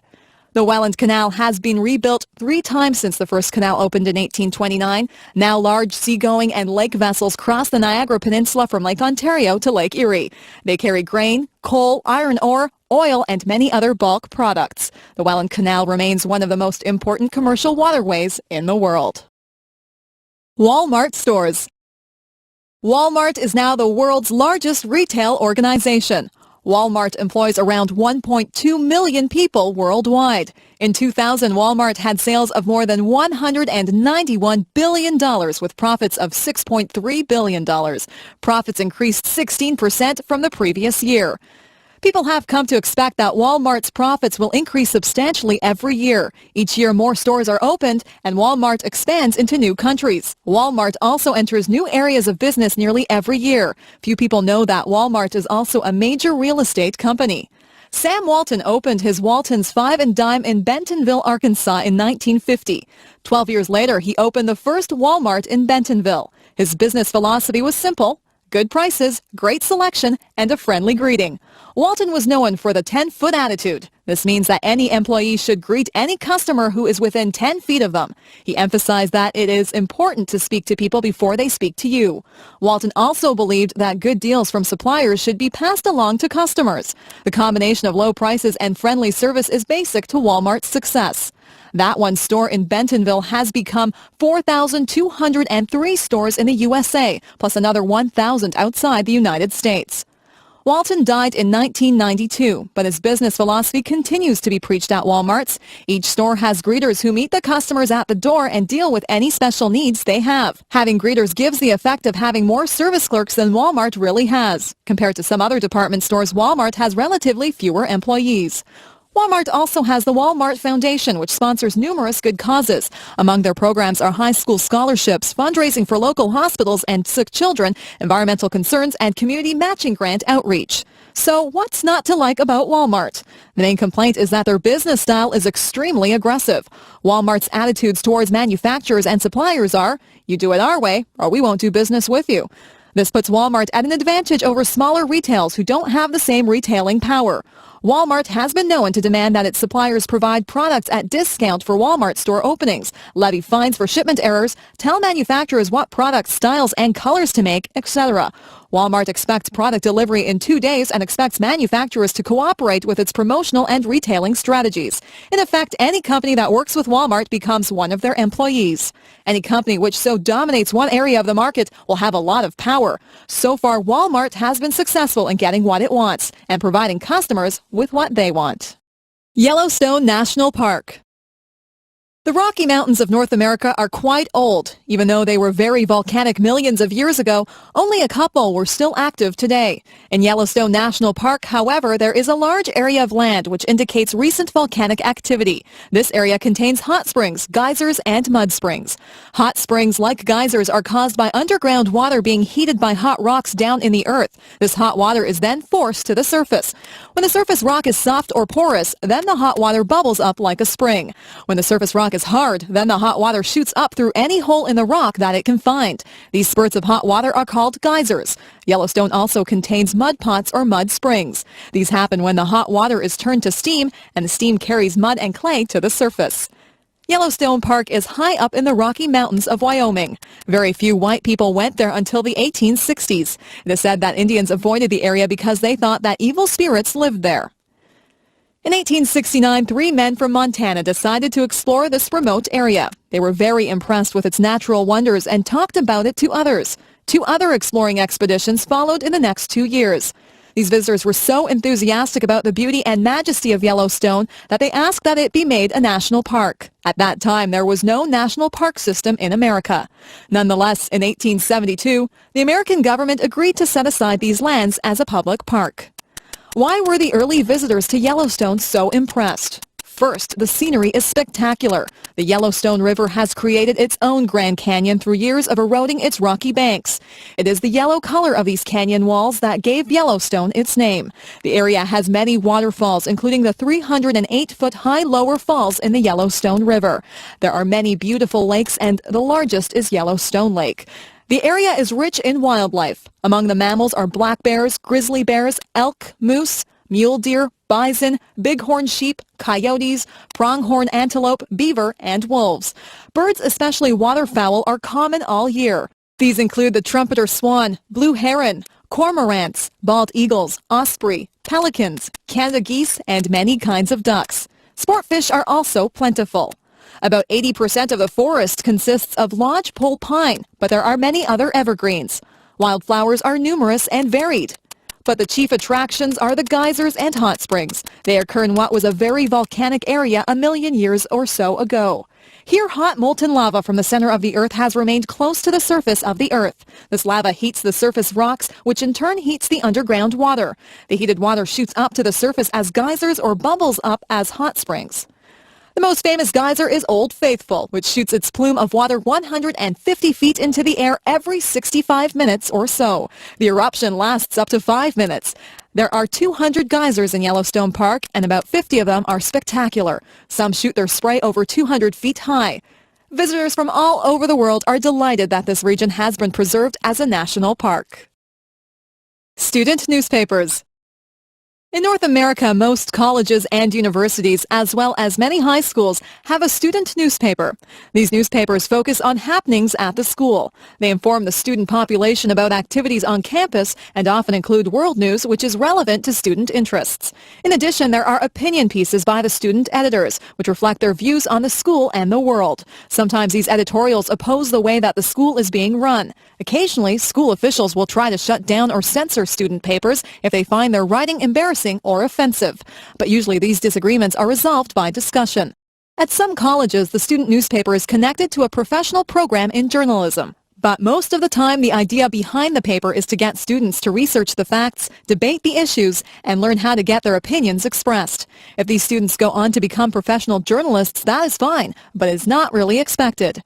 The Welland Canal has been rebuilt 3 times since the first canal opened in 1829. Now large seagoing and lake vessels cross the Niagara Peninsula from Lake Ontario to Lake Erie. They carry grain, coal, iron ore, oil, and many other bulk products. The Welland Canal remains one of the most important commercial waterways in the world. Walmart stores. Walmart is now the world's largest retail organization. Walmart employs around 1.2 million people worldwide. In 2000, Walmart had sales of more than $191 billion with profits of $6.3 billion. Profits increased 16% from the previous year. People have come to expect that Walmart's profits will increase substantially every year. Each year, more stores are opened, and Walmart expands into new countries. Walmart also enters new areas of business nearly every year. Few people know that Walmart is also a major real estate company. Sam Walton opened his Walton's Five and Dime in Bentonville, Arkansas in 1950. 12 years later, he opened the first Walmart in Bentonville. His business philosophy was simple: good prices, great selection, and a friendly greeting. Walton was known for the 10-foot attitude. This means that any employee should greet any customer who is within 10 feet of them. He emphasized that it is important to speak to people before they speak to you. Walton also believed that good deals from suppliers should be passed along to customers. The combination of low prices and friendly service is basic to Walmart's success. That one store in Bentonville has become 4,203 stores in the USA, plus another 1,000 outside the United States. Walton died in 1992, but his business philosophy continues to be preached at Walmart's. Each store has greeters who meet the customers at the door and deal with any special needs they have. Having greeters gives the effect of having more service clerks than Walmart really has. Compared to some other department stores, Walmart has relatively fewer employees. Walmart also has the Walmart Foundation, which sponsors numerous good causes. Among their programs are high school scholarships, fundraising for local hospitals and sick children, environmental concerns, and community matching grant outreach. So what's not to like about Walmart? The main complaint is that their business style is extremely aggressive. Walmart's attitudes towards manufacturers and suppliers are, you do it our way, or we won't do business with you. This puts Walmart at an advantage over smaller retailers who don't have the same retailing power. Walmart has been known to demand that its suppliers provide products at discount for Walmart store openings, levy fines for shipment errors, tell manufacturers what products, styles, and colors to make, etc. Walmart expects product delivery in 2 days and expects manufacturers to cooperate with its promotional and retailing strategies. In effect, any company that works with Walmart becomes one of their employees. Any company which so dominates one area of the market will have a lot of power. So far, Walmart has been successful in getting what it wants and providing customers with what they want. Yellowstone National Park. The Rocky Mountains of North America are quite old. Even though they were very volcanic millions of years ago, only a couple were still active today. In Yellowstone National Park, however, there is a large area of land which indicates recent volcanic activity. This area contains hot springs, geysers, and mud springs. Hot springs, like geysers, are caused by underground water being heated by hot rocks down in the earth. This hot water is then forced to the surface. When the surface rock is soft or porous, then the hot water bubbles up like a spring. When the surface rock is hard, then the hot water shoots up through any hole in the rock that it can find. These spurts of hot water are called geysers. Yellowstone also contains mud pots or mud springs. These happen when the hot water is turned to steam and the steam carries mud and clay to the surface. Yellowstone Park is high up in the Rocky Mountains of Wyoming. Very few white people went there until the 1860s. It is said that Indians avoided the area because they thought that evil spirits lived there. In 1869, 3 men from Montana decided to explore this remote area. They were very impressed with its natural wonders and talked about it to others. 2 other exploring expeditions followed in the next 2 years. These visitors were so enthusiastic about the beauty and majesty of Yellowstone that they asked that it be made a national park. At that time, there was no national park system in America. Nonetheless, in 1872, the American government agreed to set aside these lands as a public park. Why were the early visitors to Yellowstone so impressed? First, the scenery is spectacular. The Yellowstone River has created its own Grand Canyon through years of eroding its rocky banks. It is the yellow color of these canyon walls that gave Yellowstone its name. The area has many waterfalls, including the 308-foot-high lower falls in the Yellowstone River. There are many beautiful lakes, and the largest is Yellowstone Lake. The area is rich in wildlife. Among the mammals are black bears, grizzly bears, elk, moose, mule deer, bison, bighorn sheep, coyotes, pronghorn antelope, beaver, and wolves. Birds, especially waterfowl, are common all year. These include the trumpeter swan, blue heron, cormorants, bald eagles, osprey, pelicans, Canada geese, and many kinds of ducks. Sport fish are also plentiful. About 80% of the forest consists of lodgepole pine, but there are many other evergreens. Wildflowers are numerous and varied. But the chief attractions are the geysers and hot springs. They occur in what was a very volcanic area a million years or so ago. Here, hot molten lava from the center of the earth has remained close to the surface of the earth. This lava heats the surface rocks, which in turn heats the underground water. The heated water shoots up to the surface as geysers or bubbles up as hot springs. The most famous geyser is Old Faithful, which shoots its plume of water 150 feet into the air every 65 minutes or so. The eruption lasts up to 5 minutes. There are 200 geysers in Yellowstone Park, and about 50 of them are spectacular. Some shoot their spray over 200 feet high. Visitors from all over the world are delighted that this region has been preserved as a national park. Student newspapers. In North America, most colleges and universities, as well as many high schools, have a student newspaper. These newspapers focus on happenings at the school. They inform the student population about activities on campus and often include world news, which is relevant to student interests. In addition, there are opinion pieces by the student editors, which reflect their views on the school and the world. Sometimes these editorials oppose the way that the school is being run. Occasionally, school officials will try to shut down or censor student papers if they find their writing embarrassing or offensive. But usually these disagreements are resolved by discussion. At some colleges, the student newspaper is connected to a professional program in journalism. But most of the time, the idea behind the paper is to get students to research the facts, debate the issues, and learn how to get their opinions expressed. If these students go on to become professional journalists, that is fine, but is not really expected.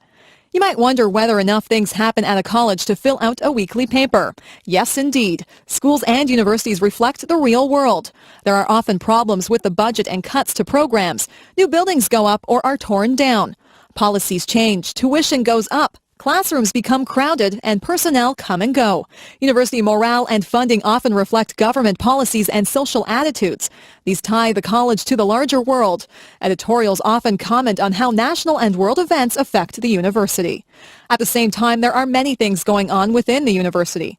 You might wonder whether enough things happen at a college to fill out a weekly paper. Yes, indeed. Schools and universities reflect the real world. There are often problems with the budget and cuts to programs. New buildings go up or are torn down. Policies change, tuition goes up. Classrooms become crowded and personnel come and go. University morale and funding often reflect government policies and social attitudes. These tie the college to the larger world. Editorials often comment on how national and world events affect the university. At the same time, there are many things going on within the university.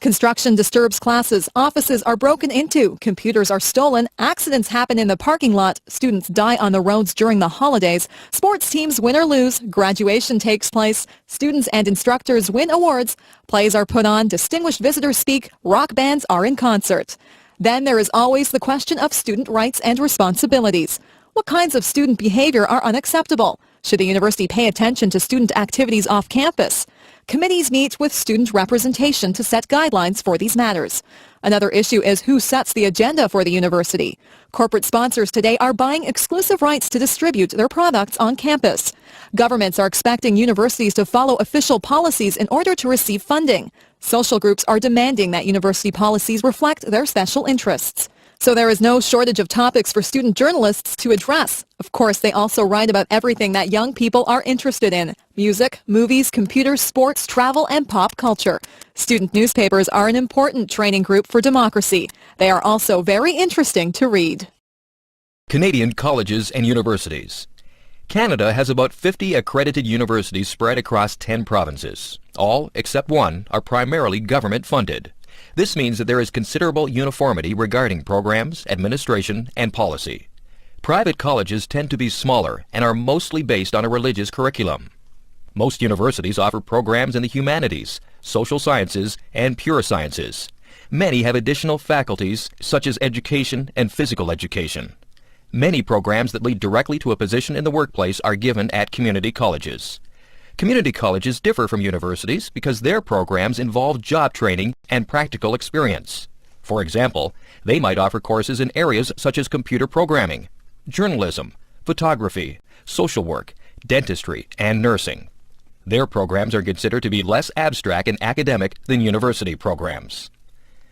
Construction disturbs classes, offices are broken into, computers are stolen, accidents happen in the parking lot, students die on the roads during the holidays, sports teams win or lose, graduation takes place, students and instructors win awards, plays are put on, distinguished visitors speak, rock bands are in concert. Then there is always the question of student rights and responsibilities. What kinds of student behavior are unacceptable? Should the university pay attention to student activities off campus? Committees meet with student representation to set guidelines for these matters. Another issue is who sets the agenda for the university. Corporate sponsors today are buying exclusive rights to distribute their products on campus. Governments are expecting universities to follow official policies in order to receive funding. Social groups are demanding that university policies reflect their special interests. So there is no shortage of topics for student journalists to address. Of course, they also write about everything that young people are interested in: music, movies, computers, sports, travel, and pop culture. Student newspapers are an important training group for democracy. They are also very interesting to read. Canadian colleges and universities. Canada has about 50 accredited universities spread across 10 provinces. All, except one, are primarily government-funded. This means that there is considerable uniformity regarding programs, administration, and policy. Private colleges tend to be smaller and are mostly based on a religious curriculum. Most universities offer programs in the humanities, social sciences, and pure sciences. Many have additional faculties such as education and physical education. Many programs that lead directly to a position in the workplace are given at community colleges. Community colleges differ from universities because their programs involve job training and practical experience. For example, they might offer courses in areas such as computer programming, journalism, photography, social work, dentistry, and nursing. Their programs are considered to be less abstract and academic than university programs.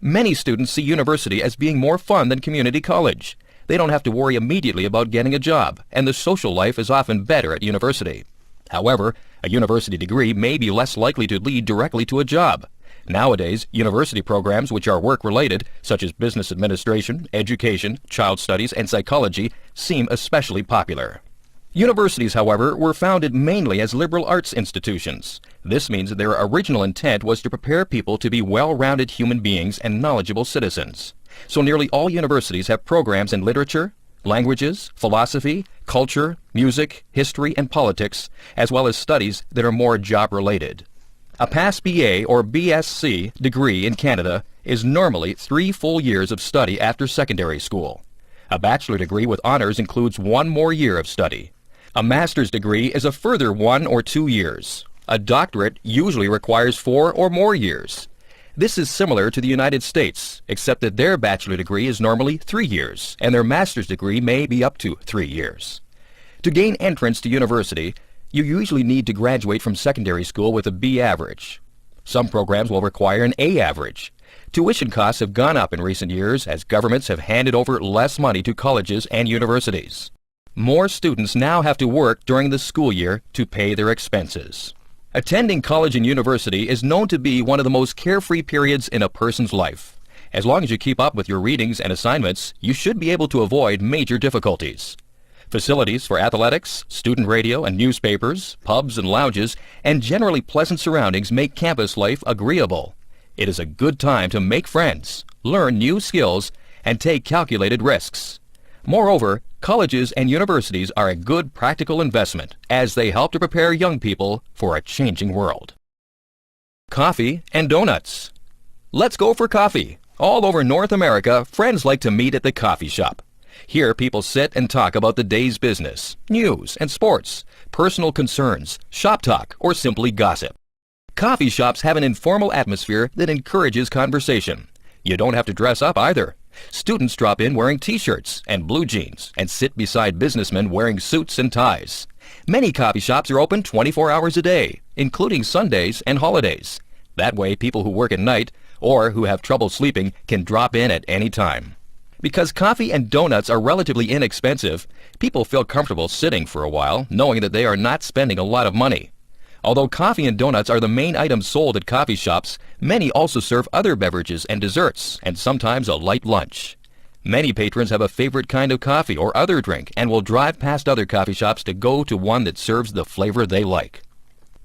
Many students see university as being more fun than community college. They don't have to worry immediately about getting a job, and the social life is often better at university. However, a university degree may be less likely to lead directly to a job. Nowadays, university programs which are work-related, such as business administration, education, child studies, and psychology, seem especially popular. Universities, however, were founded mainly as liberal arts institutions. This means that their original intent was to prepare people to be well-rounded human beings and knowledgeable citizens. So nearly all universities have programs in literature, languages, philosophy, culture, music, history, and politics, as well as studies that are more job-related. A past BA or BSc degree in Canada is normally 3 full years of study after secondary school. A bachelor degree with honors includes 1 more year of study. A master's degree is a further 1 or 2 years. A doctorate usually requires 4 or more years. This is similar to the United States, except that their bachelor degree is normally 3 years, and their master's degree may be up to 3 years. To gain entrance to university, you usually need to graduate from secondary school with a B average. Some programs will require an A average. Tuition costs have gone up in recent years as governments have handed over less money to colleges and universities. More students now have to work during the school year to pay their expenses. Attending college and university is known to be one of the most carefree periods in a person's life. As long as you keep up with your readings and assignments, you should be able to avoid major difficulties. Facilities for athletics, student radio and newspapers, pubs and lounges, and generally pleasant surroundings make campus life agreeable. It is a good time to make friends, learn new skills, and take calculated risks. Moreover, colleges and universities are a good practical investment as they help to prepare young people for a changing world. Coffee and donuts. Let's go for coffee. All over North America, friends like to meet at the coffee shop. Here people sit and talk about the day's business, news and sports, personal concerns, shop talk, or simply gossip. Coffee shops have an informal atmosphere that encourages conversation. You don't have to dress up either. Students drop in wearing t-shirts and blue jeans and sit beside businessmen wearing suits and ties. Many coffee shops are open 24 hours a day, including Sundays and holidays. That way, people who work at night or who have trouble sleeping can drop in at any time. Because coffee and donuts are relatively inexpensive, people feel comfortable sitting for a while, knowing that they are not spending a lot of money. Although coffee and donuts are the main items sold at coffee shops, many also serve other beverages and desserts, and sometimes a light lunch. Many patrons have a favorite kind of coffee or other drink and will drive past other coffee shops to go to one that serves the flavor they like.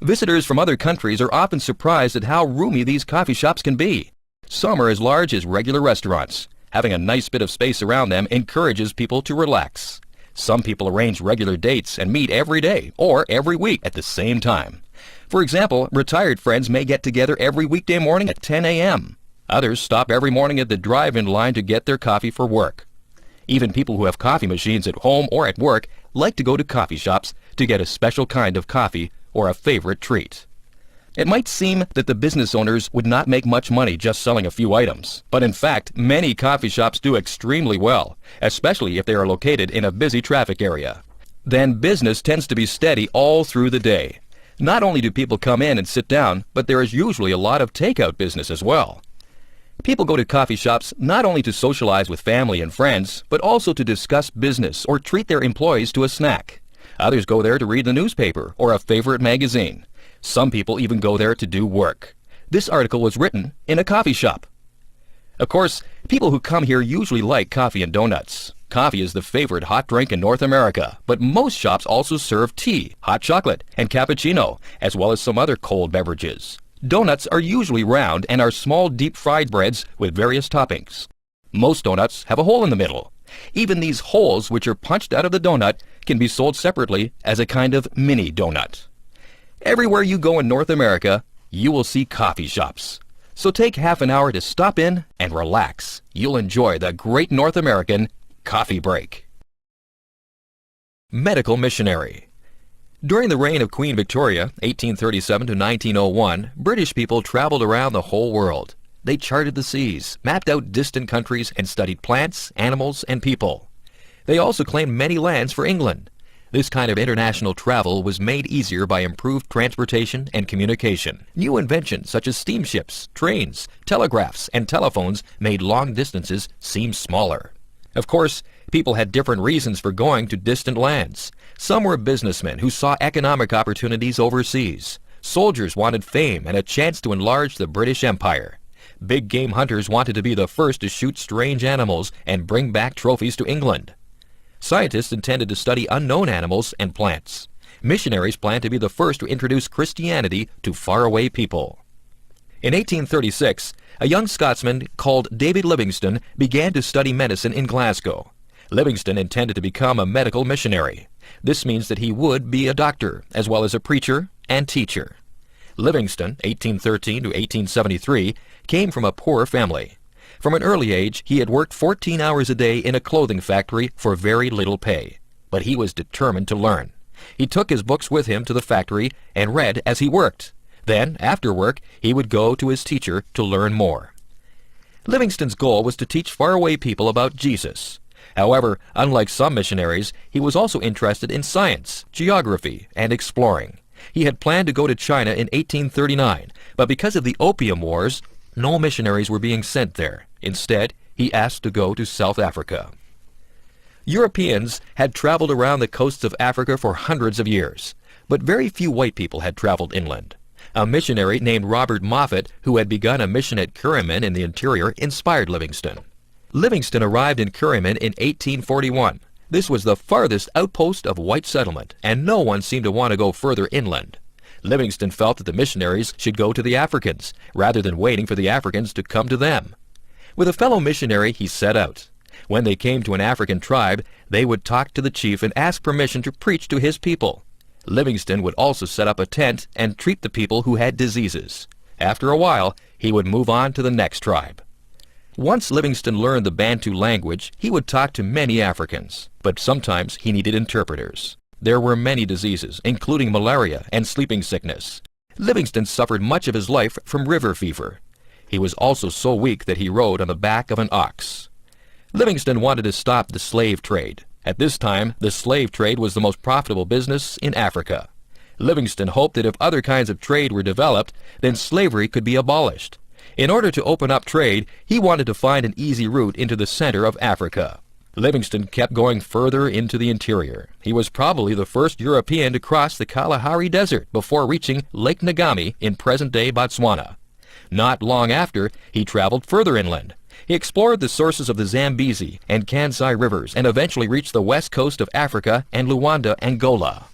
Visitors from other countries are often surprised at how roomy these coffee shops can be. Some are as large as regular restaurants. Having a nice bit of space around them encourages people to relax. Some people arrange regular dates and meet every day or every week at the same time. For example, retired friends may get together every weekday morning at 10 a.m. Others stop every morning at the drive-in line to get their coffee for work. Even people who have coffee machines at home or at work like to go to coffee shops to get a special kind of coffee or a favorite treat. It might seem that the business owners would not make much money just selling a few items, but in fact, many coffee shops do extremely well, especially if they are located in a busy traffic area. Then business tends to be steady all through the day. Not only do people come in and sit down, but there is usually a lot of takeout business as well. People go to coffee shops not only to socialize with family and friends, but also to discuss business or treat their employees to a snack. Others go there to read the newspaper or a favorite magazine. Some people even go there to do work. This article was written in a coffee shop. Of course, people who come here usually like coffee and donuts. Coffee is the favorite hot drink in North America, but most shops also serve tea, hot chocolate, and cappuccino, as well as some other cold beverages. Donuts are usually round and are small deep-fried breads with various toppings. Most donuts have a hole in the middle. Even these holes, which are punched out of the donut, can be sold separately as a kind of mini donut. Everywhere you go in North America, you will see coffee shops. So take half an hour to stop in and relax. You'll enjoy the great North American coffee break. Medical missionary. During the reign of Queen Victoria, 1837 to 1901, British people traveled around the whole world. They charted the seas, mapped out distant countries, and studied plants, animals, and people. They also claimed many lands for England. This kind of international travel was made easier by improved transportation and communication. New inventions such as steamships, trains, telegraphs, and telephones made long distances seem smaller. Of course, People had different reasons for going to distant lands. Some were businessmen who saw economic opportunities overseas. Soldiers wanted fame and a chance to enlarge the British Empire. Big game hunters wanted to be the first to shoot strange animals and bring back trophies to England. Scientists intended to study unknown animals and plants. Missionaries planned to be the first to introduce Christianity to faraway people. In 1836, a young Scotsman called David Livingstone began to study medicine in Glasgow. Livingstone intended to become a medical missionary. This means that he would be a doctor, as well as a preacher and teacher. Livingstone, 1813 to 1873, came from a poor family. From an early age, he had worked 14 hours a day in a clothing factory for very little pay. But he was determined to learn. He took his books with him to the factory and read as he worked. Then, after work, he would go to his teacher to learn more. Livingstone's goal was to teach faraway people about Jesus. However, unlike some missionaries, he was also interested in science, geography, and exploring. He had planned to go to China in 1839, but because of the Opium Wars, no missionaries were being sent there. Instead, he asked to go to South Africa. Europeans had traveled around the coasts of Africa for hundreds of years, but very few white people had traveled inland. A missionary named Robert Moffat, who had begun a mission at Kuriman in the interior, inspired Livingstone. Livingstone arrived in Kuriman in 1841. This was the farthest outpost of white settlement, and no one seemed to want to go further inland. Livingstone felt that the missionaries should go to the Africans, rather than waiting for the Africans to come to them. With a fellow missionary, he set out. When they came to an African tribe, they would talk to the chief and ask permission to preach to his people. Livingstone would also set up a tent and treat the people who had diseases. After a while, he would move on to the next tribe. Once Livingstone learned the Bantu language, he would talk to many Africans, but sometimes he needed interpreters. There were many diseases, including malaria and sleeping sickness. Livingstone suffered much of his life from river fever. He was also so weak that he rode on the back of an ox. Livingstone wanted to stop the slave trade. At this time, the slave trade was the most profitable business in Africa. Livingstone hoped that if other kinds of trade were developed, then slavery could be abolished. In order to open up trade, he wanted to find an easy route into the center of Africa. Livingstone kept going further into the interior. He was probably the first European to cross the Kalahari Desert before reaching Lake Ngami in present-day Botswana. Not long after, he traveled further inland. He explored the sources of the Zambezi and Kansai rivers and eventually reached the west coast of Africa and Luanda, Angola.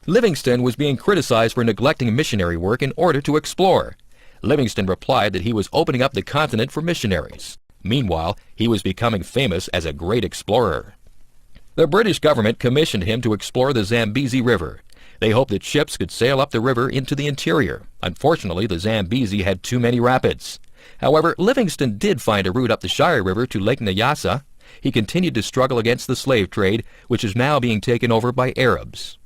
Livingstone was being criticized for neglecting missionary work in order to explore. Livingstone replied that he was opening up the continent for missionaries. Meanwhile, he was becoming famous as a great explorer. The British government commissioned him to explore the Zambezi River. They hoped that ships could sail up the river into the interior. Unfortunately, the Zambezi had too many rapids. However, Livingstone did find a route up the Shire River to Lake Nyassa. He continued to struggle against the slave trade, which is now being taken over by Arabs.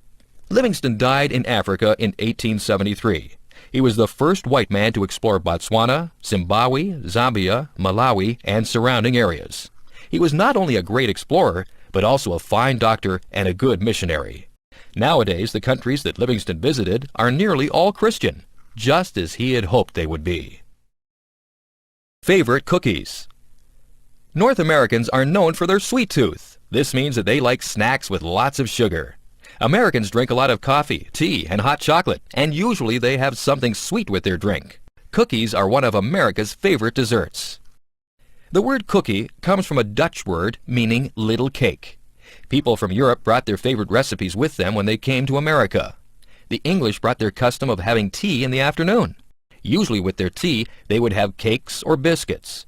Livingstone died in Africa in 1873. He was the first white man to explore Botswana, Zimbabwe, Zambia, Malawi, and surrounding areas. He was not only a great explorer, but also a fine doctor and a good missionary. Nowadays, the countries that Livingstone visited are nearly all Christian, just as he had hoped they would be. Favorite cookies. North Americans are known for their sweet tooth. This means that they like snacks with lots of sugar. Americans drink a lot of coffee, tea, and hot chocolate, and usually they have something sweet with their drink. Cookies are one of America's favorite desserts. The word cookie comes from a Dutch word meaning little cake. People from Europe brought their favorite recipes with them when they came to America. The English brought their custom of having tea in the afternoon. Usually with their tea, they would have cakes or biscuits.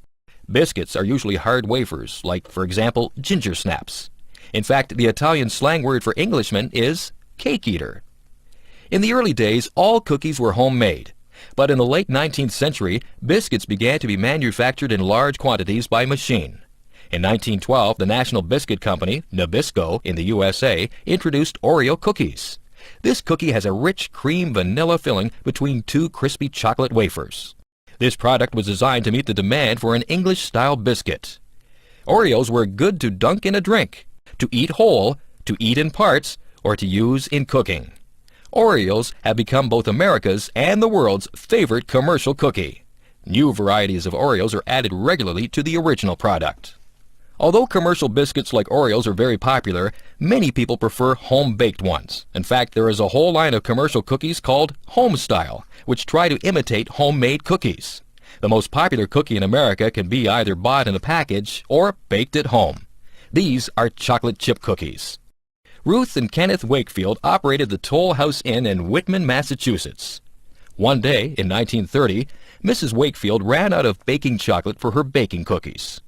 Biscuits are usually hard wafers, like, for example, ginger snaps. In fact, the Italian slang word for Englishman is cake eater. In the early days, all cookies were homemade. But in the late 19th century, biscuits began to be manufactured in large quantities by machine. In 1912, the National Biscuit Company, Nabisco, in the USA, introduced Oreo cookies. This cookie has a rich cream vanilla filling between two crispy chocolate wafers. This product was designed to meet the demand for an English-style biscuit. Oreos were good to dunk in a drink, to eat whole, to eat in parts, or to use in cooking. Oreos have become both America's and the world's favorite commercial cookie. New varieties of Oreos are added regularly to the original product. Although commercial biscuits like Oreos are very popular, many people prefer home-baked ones. In fact, there is a whole line of commercial cookies called home style, which try to imitate homemade cookies. The most popular cookie in America can be either bought in a package or baked at home. These are chocolate chip cookies. Ruth and Kenneth Wakefield operated the Toll House Inn in Whitman, Massachusetts. One day, in 1930, Mrs. Wakefield ran out of baking chocolate for her baking cookies.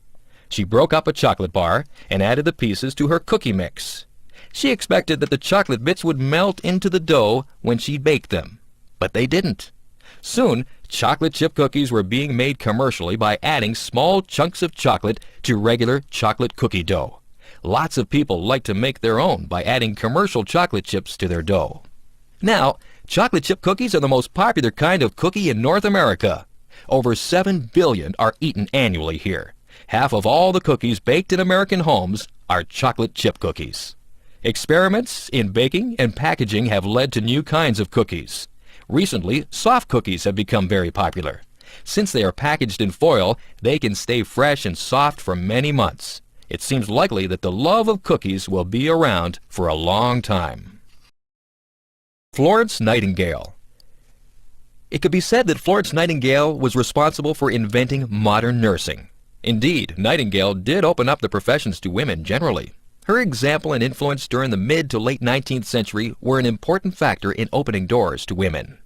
She broke up a chocolate bar and added the pieces to her cookie mix. She expected that the chocolate bits would melt into the dough when she baked them, but they didn't. Soon, chocolate chip cookies were being made commercially by adding small chunks of chocolate to regular chocolate cookie dough. Lots of people like to make their own by adding commercial chocolate chips to their dough. Now, chocolate chip cookies are the most popular kind of cookie in North America. Over 7 billion are eaten annually here. Half of all the cookies baked in American homes are chocolate chip cookies. Experiments in baking and packaging have led to new kinds of cookies. Recently, soft cookies have become very popular. Since they are packaged in foil, they can stay fresh and soft for many months. It seems likely that the love of cookies will be around for a long time. Florence Nightingale. It could be said that Florence Nightingale was responsible for inventing modern nursing. Indeed, Nightingale did open up the professions to women generally. Her example and influence during the mid to late 19th century were an important factor in opening doors to women.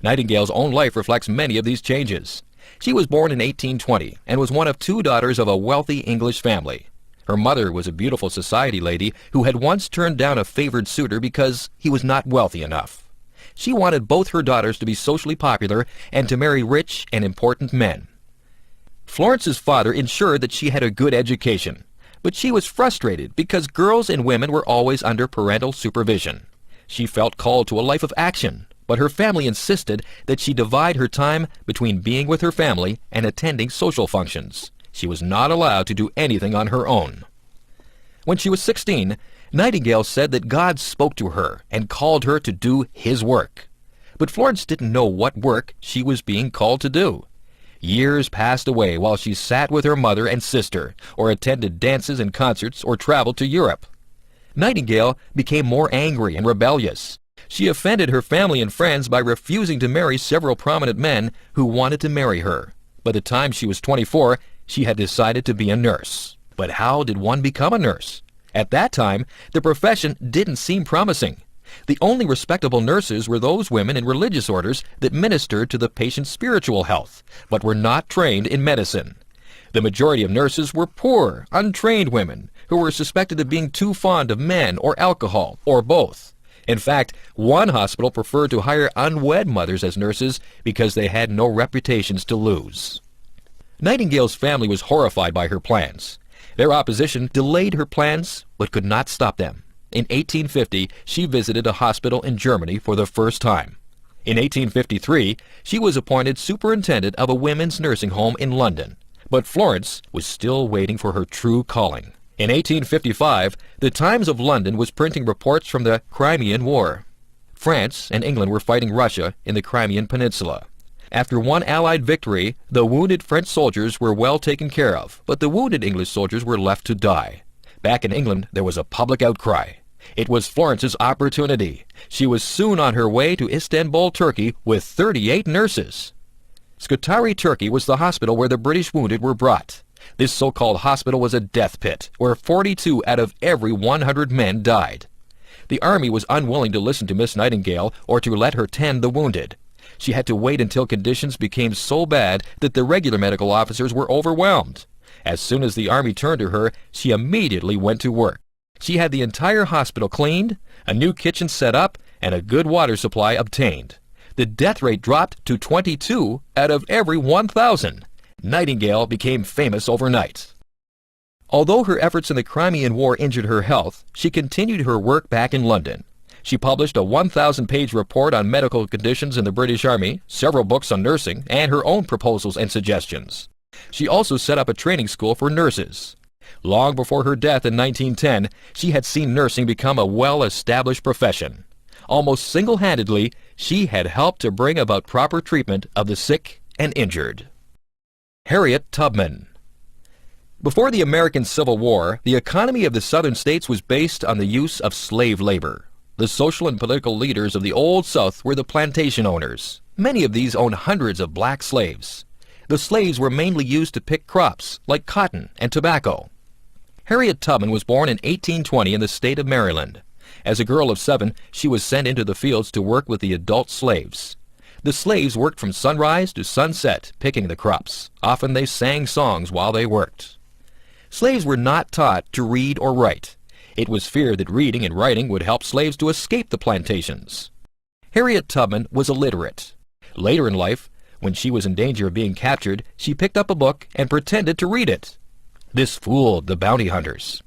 Nightingale's own life reflects many of these changes. She was born in 1820 and was one of 2 daughters of a wealthy English family. Her mother was a beautiful society lady who had once turned down a favored suitor because he was not wealthy enough. She wanted both her daughters to be socially popular and to marry rich and important men. Florence's father ensured that she had a good education, but she was frustrated because girls and women were always under parental supervision. She felt called to a life of action, but her family insisted that she divide her time between being with her family and attending social functions. She was not allowed to do anything on her own. When she was 16, Nightingale said that God spoke to her and called her to do His work. But Florence didn't know what work she was being called to do. Years passed away while she sat with her mother and sister, or attended dances and concerts, or traveled to Europe. Nightingale became more angry and rebellious. She offended her family and friends by refusing to marry several prominent men who wanted to marry her. By the time she was 24, she had decided to be a nurse. But how did one become a nurse? At that time, the profession didn't seem promising. The only respectable nurses were those women in religious orders that ministered to the patient's spiritual health, but were not trained in medicine. The majority of nurses were poor, untrained women who were suspected of being too fond of men or alcohol, or both. In fact, one hospital preferred to hire unwed mothers as nurses because they had no reputations to lose. Nightingale's family was horrified by her plans. Their opposition delayed her plans, but could not stop them. In 1850, she visited a hospital in Germany for the first time. In 1853, she was appointed superintendent of a women's nursing home in London. But Florence was still waiting for her true calling. In 1855, the Times of London was printing reports from the Crimean War. France and England were fighting Russia in the Crimean Peninsula. After one Allied victory, the wounded French soldiers were well taken care of, but the wounded English soldiers were left to die. Back in England, there was a public outcry. It was Florence's opportunity. She was soon on her way to Istanbul, Turkey, with 38 nurses. Scutari, Turkey was the hospital where the British wounded were brought. This so-called hospital was a death pit, where 42 out of every 100 men died. The army was unwilling to listen to Miss Nightingale or to let her tend the wounded. She had to wait until conditions became so bad that the regular medical officers were overwhelmed. As soon as the army turned to her, she immediately went to work. She had the entire hospital cleaned, a new kitchen set up, and a good water supply obtained. The death rate dropped to 22 out of every 1,000. Nightingale became famous overnight. Although her efforts in the Crimean War injured her health, she continued her work back in London. She published a 1,000-page report on medical conditions in the British Army, several books on nursing, and her own proposals and suggestions. She also set up a training school for nurses. Long before her death in 1910, she had seen nursing become a well-established profession. Almost single-handedly, she had helped to bring about proper treatment of the sick and injured. Harriet Tubman. Before the American Civil War, the economy of the southern states was based on the use of slave labor. The social and political leaders of the Old South were the plantation owners. Many of these owned hundreds of black slaves. The slaves were mainly used to pick crops, like cotton and tobacco. Harriet Tubman was born in 1820 in the state of Maryland. As a girl of 7, she was sent into the fields to work with the adult slaves. The slaves worked from sunrise to sunset, picking the crops. Often they sang songs while they worked. Slaves were not taught to read or write. It was feared that reading and writing would help slaves to escape the plantations. Harriet Tubman was illiterate. Later in life, when she was in danger of being captured, she picked up a book and pretended to read it. This fooled the bounty hunters.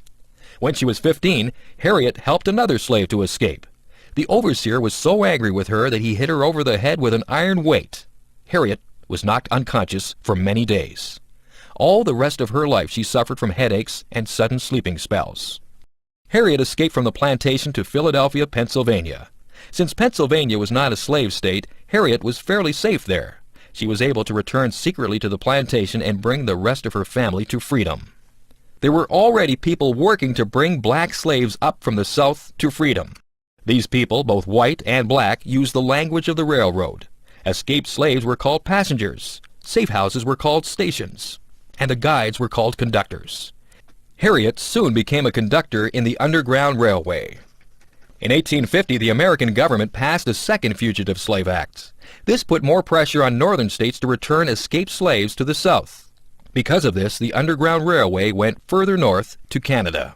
When she was 15, Harriet helped another slave to escape. The overseer was so angry with her that he hit her over the head with an iron weight. Harriet was knocked unconscious for many days. All the rest of her life she suffered from headaches and sudden sleeping spells. Harriet escaped from the plantation to Philadelphia, Pennsylvania. Since Pennsylvania was not a slave state, Harriet was fairly safe there. She was able to return secretly to the plantation and bring the rest of her family to freedom. There were already people working to bring black slaves up from the South to freedom. These people, both white and black, used the language of the railroad. Escaped slaves were called passengers, safe houses were called stations, and the guides were called conductors. Harriet soon became a conductor in the Underground Railway. In 1850, the American government passed a second Fugitive Slave Act. This put more pressure on northern states to return escaped slaves to the South. Because of this, the Underground Railway went further north to Canada.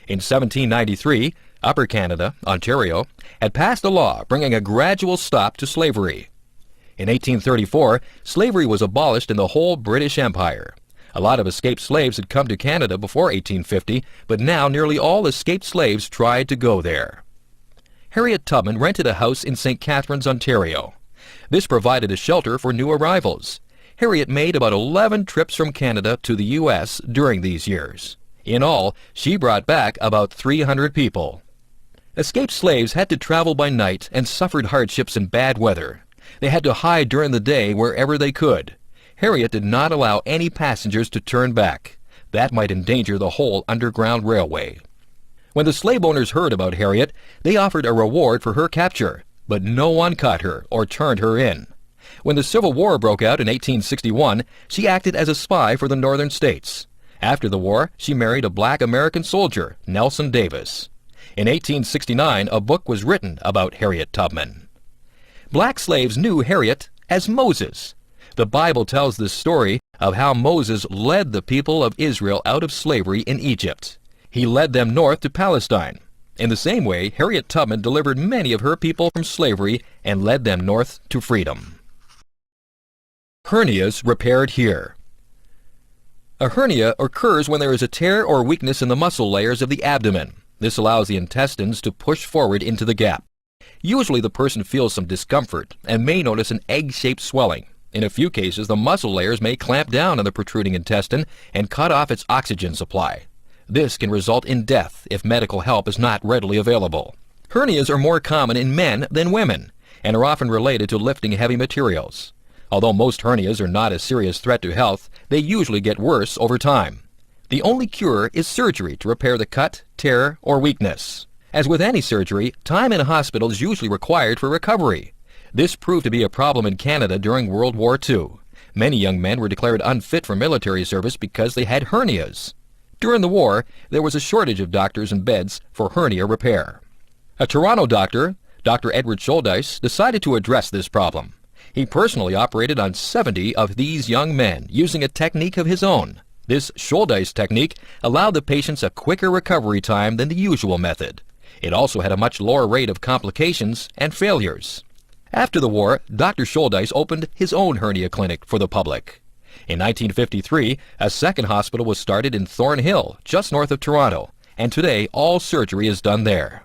In 1793, Upper Canada, Ontario, had passed a law bringing a gradual stop to slavery. In 1834, slavery was abolished in the whole British Empire. A lot of escaped slaves had come to Canada before 1850, but now nearly all escaped slaves tried to go there. Harriet Tubman rented a house in St. Catharines, Ontario. This provided a shelter for new arrivals. Harriet made about 11 trips from Canada to the U.S. during these years. In all, she brought back about 300 people. Escaped slaves had to travel by night and suffered hardships in bad weather. They had to hide during the day wherever they could. Harriet did not allow any passengers to turn back. That might endanger the whole Underground Railway. When the slave owners heard about Harriet, they offered a reward for her capture, but no one caught her or turned her in. When the Civil War broke out in 1861, she acted as a spy for the northern states. After the war, she married a black American soldier, Nelson Davis. In 1869, a book was written about Harriet Tubman. Black slaves knew Harriet as Moses. The Bible tells the story of how Moses led the people of Israel out of slavery in Egypt. He led them north to Palestine. In the same way, Harriet Tubman delivered many of her people from slavery and led them north to freedom. Hernias repaired here. A hernia occurs when there is a tear or weakness in the muscle layers of the abdomen. This allows the intestines to push forward into the gap. Usually the person feels some discomfort and may notice an egg-shaped swelling. In a few cases, the muscle layers may clamp down on the protruding intestine and cut off its oxygen supply. This can result in death if medical help is not readily available. Hernias are more common in men than women and are often related to lifting heavy materials. Although most hernias are not a serious threat to health, they usually get worse over time. The only cure is surgery to repair the cut, tear, or weakness. As with any surgery, time in a hospital is usually required for recovery. This proved to be a problem in Canada during World War II. Many young men were declared unfit for military service because they had hernias. During the war, there was a shortage of doctors and beds for hernia repair. A Toronto doctor, Dr. Edward Schuldeis, decided to address this problem. He personally operated on 70 of these young men using a technique of his own. This Schuldeis technique allowed the patients a quicker recovery time than the usual method. It also had a much lower rate of complications and failures. After the war, Dr. Schuldeis opened his own hernia clinic for the public. In 1953, a second hospital was started in Thornhill, just north of Toronto, and today all surgery is done there.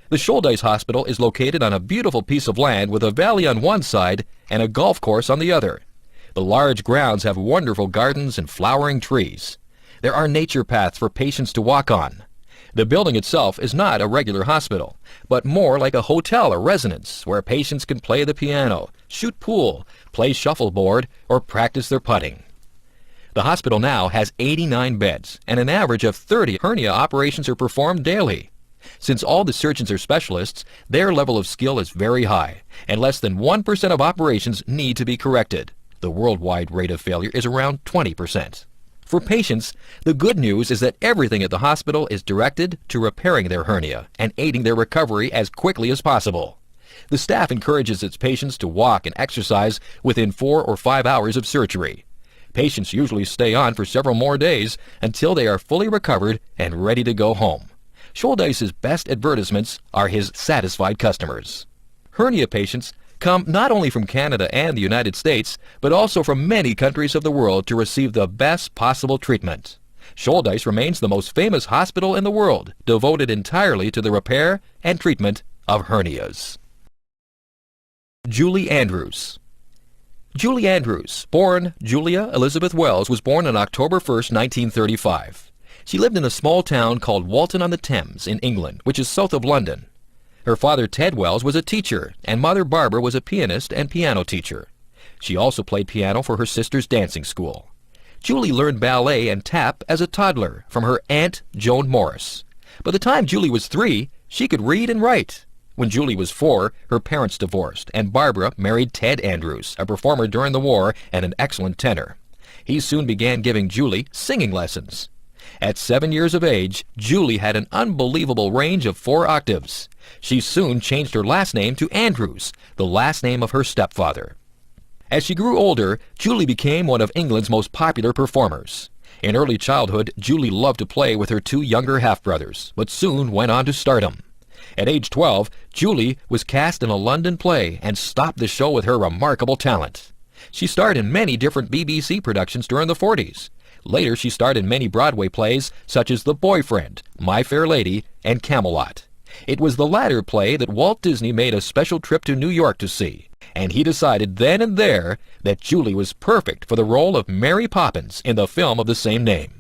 The Schuldeis Hospital is located on a beautiful piece of land with a valley on one side and a golf course on the other. The large grounds have wonderful gardens and flowering trees. There are nature paths for patients to walk on. The building itself is not a regular hospital, but more like a hotel or residence where patients can play the piano, shoot pool, play shuffleboard, or practice their putting. The hospital now has 89 beds, and an average of 30 hernia operations are performed daily. Since all the surgeons are specialists, their level of skill is very high, and less than 1% of operations need to be corrected. The worldwide rate of failure is around 20%. For patients, the good news is that everything at the hospital is directed to repairing their hernia and aiding their recovery as quickly as possible. The staff encourages its patients to walk and exercise within 4 or 5 hours of surgery. Patients usually stay on for several more days until they are fully recovered and ready to go home. Shouldice's best advertisements are his satisfied customers. Hernia patients come not only from Canada and the United States, but also from many countries of the world to receive the best possible treatment. Shouldice remains the most famous hospital in the world, devoted entirely to the repair and treatment of hernias. Julie Andrews. Julie Andrews, born Julia Elizabeth Wells, was born on October 1, 1935. She lived in a small town called Walton-on-the-Thames in England, which is south of London. Her father, Ted Wells, was a teacher, and mother, Barbara, was a pianist and piano teacher. She also played piano for her sister's dancing school. Julie learned ballet and tap as a toddler from her aunt, Joan Morris. By the time Julie was 3, she could read and write. When Julie was 4, her parents divorced, and Barbara married Ted Andrews, a performer during the war and an excellent tenor. He soon began giving Julie singing lessons. At 7 years of age, Julie had an unbelievable range of 4 octaves. She soon changed her last name to Andrews, the last name of her stepfather. As she grew older, Julie became one of England's most popular performers. In early childhood, Julie loved to play with her 2 younger half-brothers, but soon went on to stardom. At age 12, Julie was cast in a London play and stopped the show with her remarkable talent. She starred in many different BBC productions during the 40s. Later, she starred in many Broadway plays such as The Boyfriend, My Fair Lady, and Camelot. It was the latter play that Walt Disney made a special trip to New York to see, and he decided then and there that Julie was perfect for the role of Mary Poppins in the film of the same name.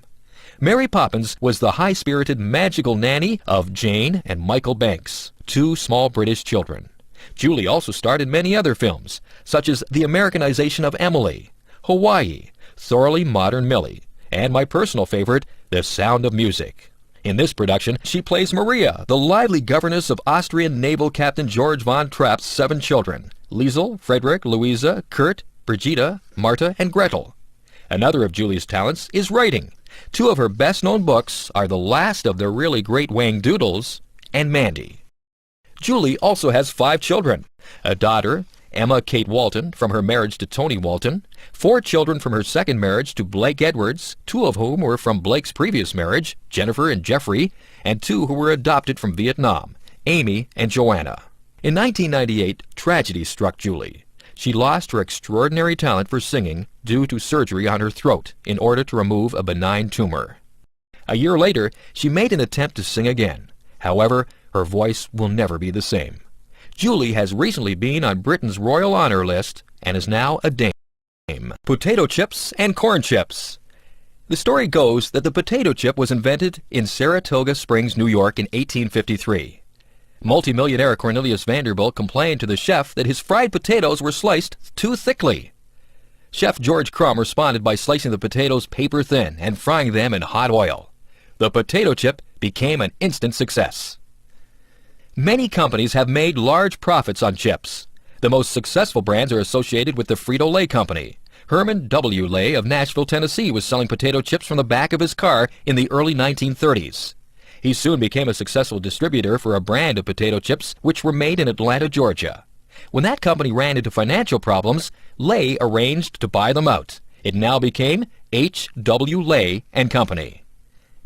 Mary Poppins was the high-spirited magical nanny of Jane and Michael Banks, 2 small British children. Julie also starred in many other films, such as the Americanization of Emily, Hawaii, Thoroughly Modern Millie, and my personal favorite, The Sound of Music. In this production, she plays Maria, the lively governess of Austrian naval captain George von Trapp's 7 children, Liesel, Frederick, Louisa, Kurt, Brigitta, Marta, and Gretel. Another of Julie's talents is writing. 2 of her best-known books are The Last of the Really Great Wang Doodles and Mandy. Julie also has 5 children, a daughter, Emma Kate Walton, from her marriage to Tony Walton, 4 children from her second marriage to Blake Edwards, 2 of whom were from Blake's previous marriage, Jennifer and Jeffrey, and 2 who were adopted from Vietnam, Amy and Joanna. In 1998, tragedy struck Julie. She lost her extraordinary talent for singing due to surgery on her throat in order to remove a benign tumor. A year later, she made an attempt to sing again. However, her voice will never be the same. Julie has recently been on Britain's Royal Honor List and is now a dame. Potato chips and corn chips. The story goes that the potato chip was invented in Saratoga Springs, New York in 1853. Multimillionaire Cornelius Vanderbilt complained to the chef that his fried potatoes were sliced too thickly. Chef George Crumb responded by slicing the potatoes paper thin and frying them in hot oil. The potato chip became an instant success. Many companies have made large profits on chips. The most successful brands are associated with the Frito-Lay Company. Herman W. Lay of Nashville, Tennessee was selling potato chips from the back of his car in the early 1930s. He soon became a successful distributor for a brand of potato chips which were made in Atlanta, Georgia. When that company ran into financial problems, Lay arranged to buy them out. It now became H.W. Lay and Company.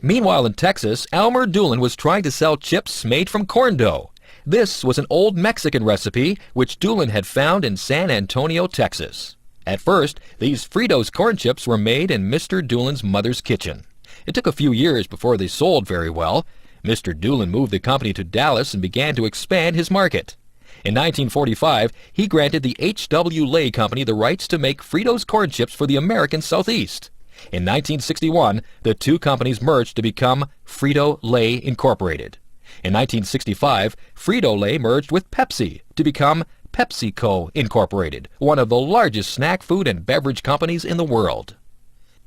Meanwhile in Texas, Elmer Doolin was trying to sell chips made from corn dough. This was an old Mexican recipe which Doolin had found in San Antonio, Texas. At first, these Fritos corn chips were made in Mr. Doolin's mother's kitchen. It took a few years before they sold very well. Mr. Doolin moved the company to Dallas and began to expand his market. In 1945, he granted the H.W. Lay Company the rights to make Fritos corn chips for the American Southeast. In 1961, the 2 companies merged to become Frito-Lay Incorporated. In 1965, Frito-Lay merged with Pepsi to become PepsiCo Incorporated, one of the largest snack food and beverage companies in the world.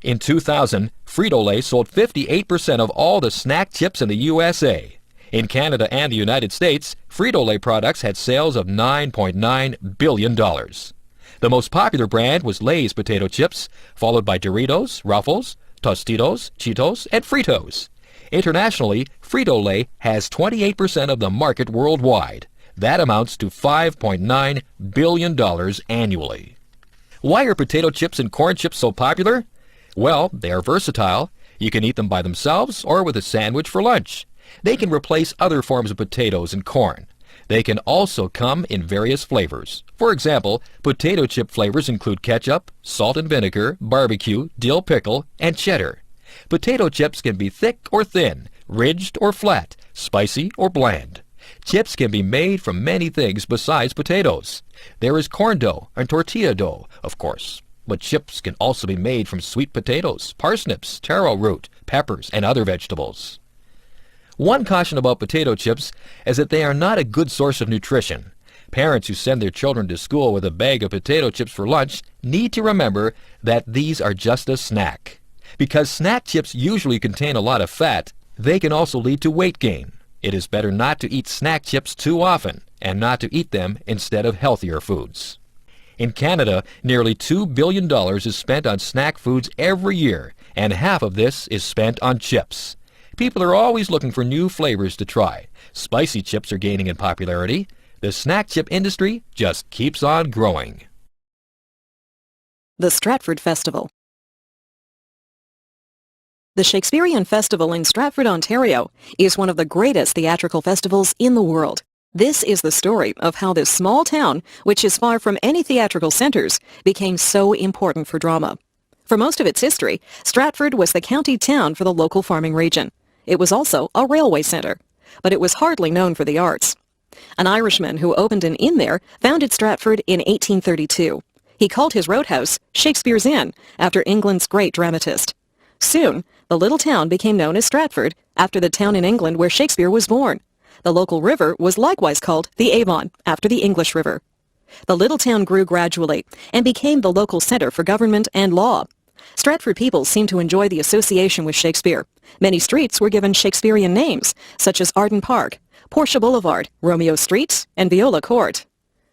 In 2000, Frito-Lay sold 58% of all the snack chips in the USA. In Canada and the United States, Frito-Lay products had sales of $9.9 billion. The most popular brand was Lay's potato chips, followed by Doritos, Ruffles, Tostitos, Cheetos, and Fritos. Internationally, Frito-Lay has 28% of the market worldwide. That amounts to $5.9 billion annually. Why are potato chips and corn chips so popular? Well, they are versatile. You can eat them by themselves or with a sandwich for lunch. They can replace other forms of potatoes and corn. They can also come in various flavors. For example, potato chip flavors include ketchup, salt and vinegar, barbecue, dill pickle, and cheddar. Potato chips can be thick or thin, ridged or flat, spicy or bland. Chips can be made from many things besides potatoes. There is corn dough and tortilla dough, of course. But chips can also be made from sweet potatoes, parsnips, taro root, peppers, and other vegetables. One caution about potato chips is that they are not a good source of nutrition. Parents who send their children to school with a bag of potato chips for lunch need to remember that these are just a snack. Because snack chips usually contain a lot of fat, they can also lead to weight gain. It is better not to eat snack chips too often and not to eat them instead of healthier foods. In Canada, nearly $2 billion is spent on snack foods every year, and half of this is spent on chips. People are always looking for new flavors to try. Spicy chips are gaining in popularity. The snack chip industry just keeps on growing. The Stratford Festival. The Shakespearean Festival in Stratford, Ontario, is one of the greatest theatrical festivals in the world. This is the story of how this small town, which is far from any theatrical centres, became so important for drama. For most of its history, Stratford was the county town for the local farming region. It was also a railway centre, but it was hardly known for the arts. An Irishman who opened an inn there founded Stratford in 1832. He called his roadhouse Shakespeare's Inn, after England's great dramatist. Soon, the little town became known as Stratford, after the town in England where Shakespeare was born. The local river was likewise called the Avon, after the English River. The little town grew gradually and became the local centre for government and law. Stratford people seemed to enjoy the association with Shakespeare. Many streets were given Shakespearean names, such as Arden Park, Portia Boulevard, Romeo Street, and Viola Court.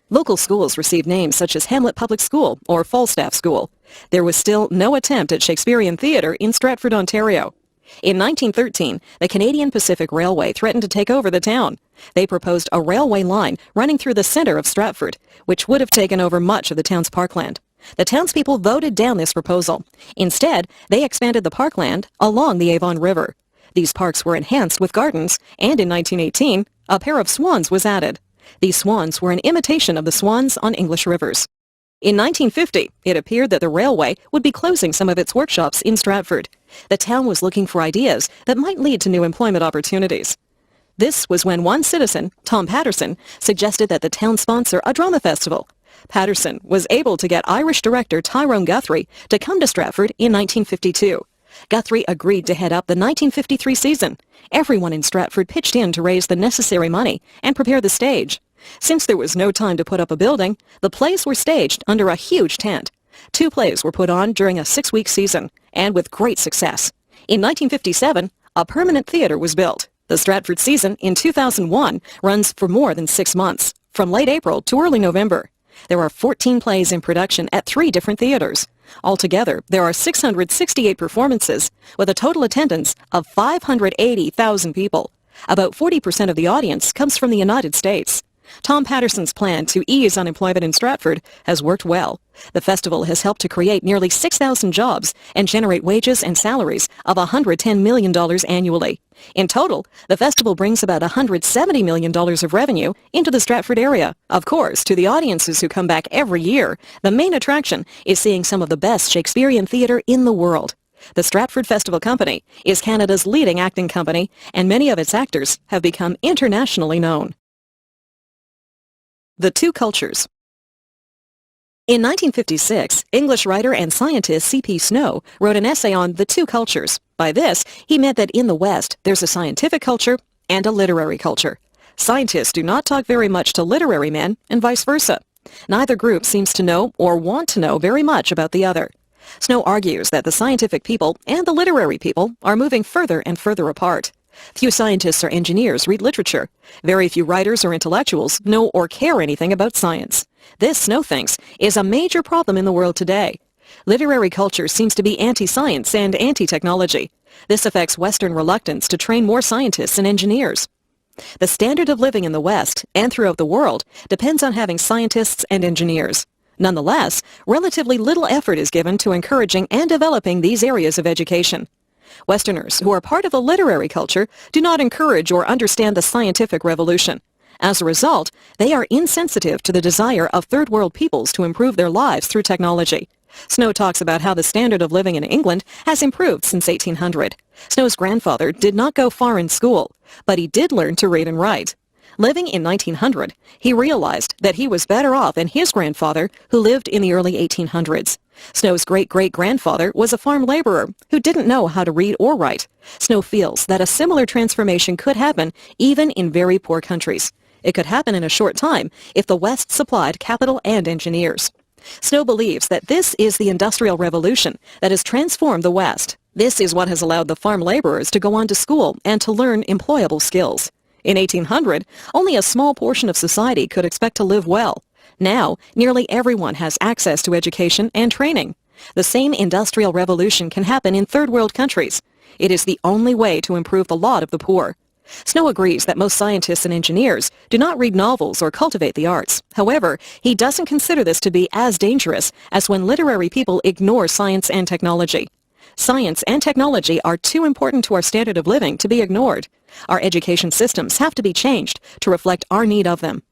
Local schools received names such as Hamlet Public School or Falstaff School. There was still no attempt at Shakespearean theatre in Stratford, Ontario. In 1913, the Canadian Pacific Railway threatened to take over the town. They proposed a railway line running through the centre of Stratford, which would have taken over much of the town's parkland. The townspeople voted down this proposal. Instead, they expanded the parkland along the Avon River. These parks were enhanced with gardens, and in 1918, a pair of swans was added. These swans were an imitation of the swans on English rivers. In 1950, it appeared that the railway would be closing some of its workshops in Stratford. The town was looking for ideas that might lead to new employment opportunities. This was when one citizen, Tom Patterson, suggested that the town sponsor a drama festival. Patterson was able to get Irish director Tyrone Guthrie to come to Stratford in 1952. Guthrie agreed to head up the 1953 season. Everyone in Stratford pitched in to raise the necessary money and prepare the stage. Since there was no time to put up a building, the plays were staged under a huge tent. 2 plays were put on during a 6-week season, and with great success. In 1957, a permanent theatre was built. The Stratford season in 2001 runs for more than 6 months, from late April to early November. There are 14 plays in production at 3 different theatres. Altogether, there are 668 performances, with a total attendance of 580,000 people. About 40% of the audience comes from the United States. Tom Patterson's plan to ease unemployment in Stratford has worked well. The festival has helped to create nearly 6,000 jobs and generate wages and salaries of $110 million annually. In total, the festival brings about $170 million of revenue into the Stratford area. Of course, to the audiences who come back every year, the main attraction is seeing some of the best Shakespearean theatre in the world. The Stratford Festival Company is Canada's leading acting company, and many of its actors have become internationally known. The Two Cultures. In 1956, English writer and scientist C.P. Snow wrote an essay on the two cultures. By this, he meant that in the West, there's a scientific culture and a literary culture. Scientists do not talk very much to literary men, and vice versa. Neither group seems to know or want to know very much about the other. Snow argues that the scientific people and the literary people are moving further and further apart. Few scientists or engineers read literature. Very few writers or intellectuals know or care anything about science. This, Snow thinks, is a major problem in the world today. Literary culture seems to be anti-science and anti-technology. This affects Western reluctance to train more scientists and engineers. The standard of living in the West and throughout the world depends on having scientists and engineers. Nonetheless, relatively little effort is given to encouraging and developing these areas of education. Westerners who are part of the literary culture do not encourage or understand the scientific revolution. As a result, they are insensitive to the desire of third world peoples to improve their lives through technology. Snow talks about how the standard of living in England has improved since 1800. Snow's grandfather did not go far in school, but he did learn to read and write. Living in 1900, he realized that he was better off than his grandfather, who lived in the early 1800s. Snow's great-great-grandfather was a farm laborer who didn't know how to read or write. Snow feels that a similar transformation could happen even in very poor countries. It could happen in a short time if the West supplied capital and engineers. Snow believes that this is the Industrial Revolution that has transformed the West. This is what has allowed the farm laborers to go on to school and to learn employable skills. In 1800, only a small portion of society could expect to live well. Now, nearly everyone has access to education and training. The same industrial revolution can happen in third world countries. It is the only way to improve the lot of the poor. Snow agrees that most scientists and engineers do not read novels or cultivate the arts. However, he doesn't consider this to be as dangerous as when literary people ignore science and technology. Science and technology are too important to our standard of living to be ignored. Our education systems have to be changed to reflect our need of them.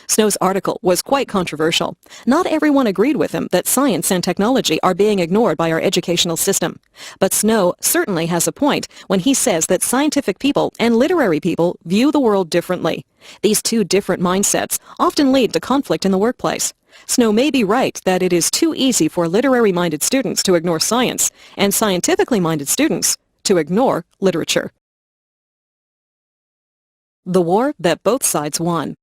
Snow's article was quite controversial. Not everyone agreed with him that science and technology are being ignored by our educational system. But Snow certainly has a point when he says that scientific people and literary people view the world differently. These two different mindsets often lead to conflict in the workplace. Snow may be right that it is too easy for literary-minded students to ignore science and scientifically-minded students to ignore literature. The war that both sides won.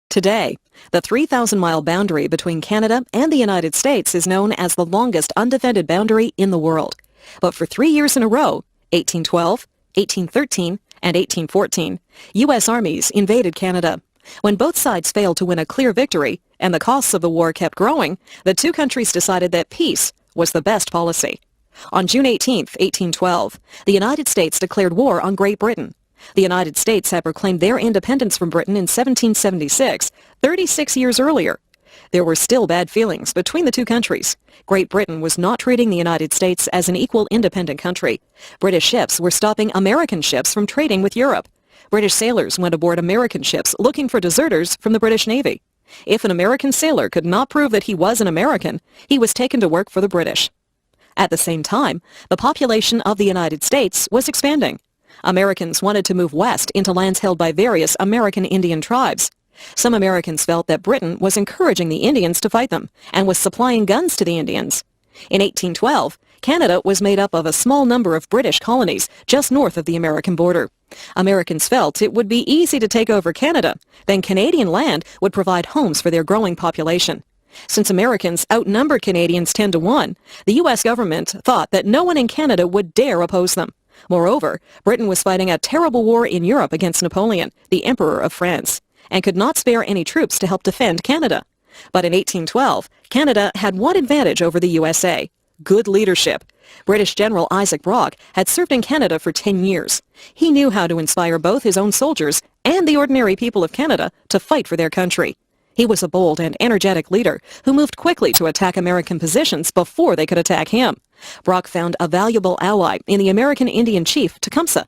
Today, the 3,000-mile boundary between Canada and the United States is known as the longest undefended boundary in the world. But for 3 years in a row, 1812, 1813, and 1814, U.S. armies invaded Canada. When both sides failed to win a clear victory and the costs of the war kept growing, the two countries decided that peace was the best policy. On June 18, 1812, the United States declared war on Great Britain. The United States had proclaimed their independence from Britain in 1776, 36 years earlier. There were still bad feelings between the two countries. Great Britain was not treating the United States as an equal independent country. British ships were stopping American ships from trading with Europe. British sailors went aboard American ships looking for deserters from the British Navy. If an American sailor could not prove that he was an American, he was taken to work for the British. At the same time, the population of the United States was expanding. Americans wanted to move west into lands held by various American Indian tribes. Some Americans felt that Britain was encouraging the Indians to fight them and was supplying guns to the Indians. In 1812, Canada was made up of a small number of British colonies just north of the American border. Americans felt it would be easy to take over Canada, then Canadian land would provide homes for their growing population. Since Americans outnumbered Canadians 10 to 1, the U.S. government thought that no one in Canada would dare oppose them. Moreover, Britain was fighting a terrible war in Europe against Napoleon, the Emperor of France, and could not spare any troops to help defend Canada. But in 1812, Canada had one advantage over the USA: good leadership. British General Isaac Brock had served in Canada for 10 years. He knew how to inspire both his own soldiers and the ordinary people of Canada to fight for their country. He was a bold and energetic leader who moved quickly to attack American positions before they could attack him. Brock found a valuable ally in the American Indian chief Tecumseh.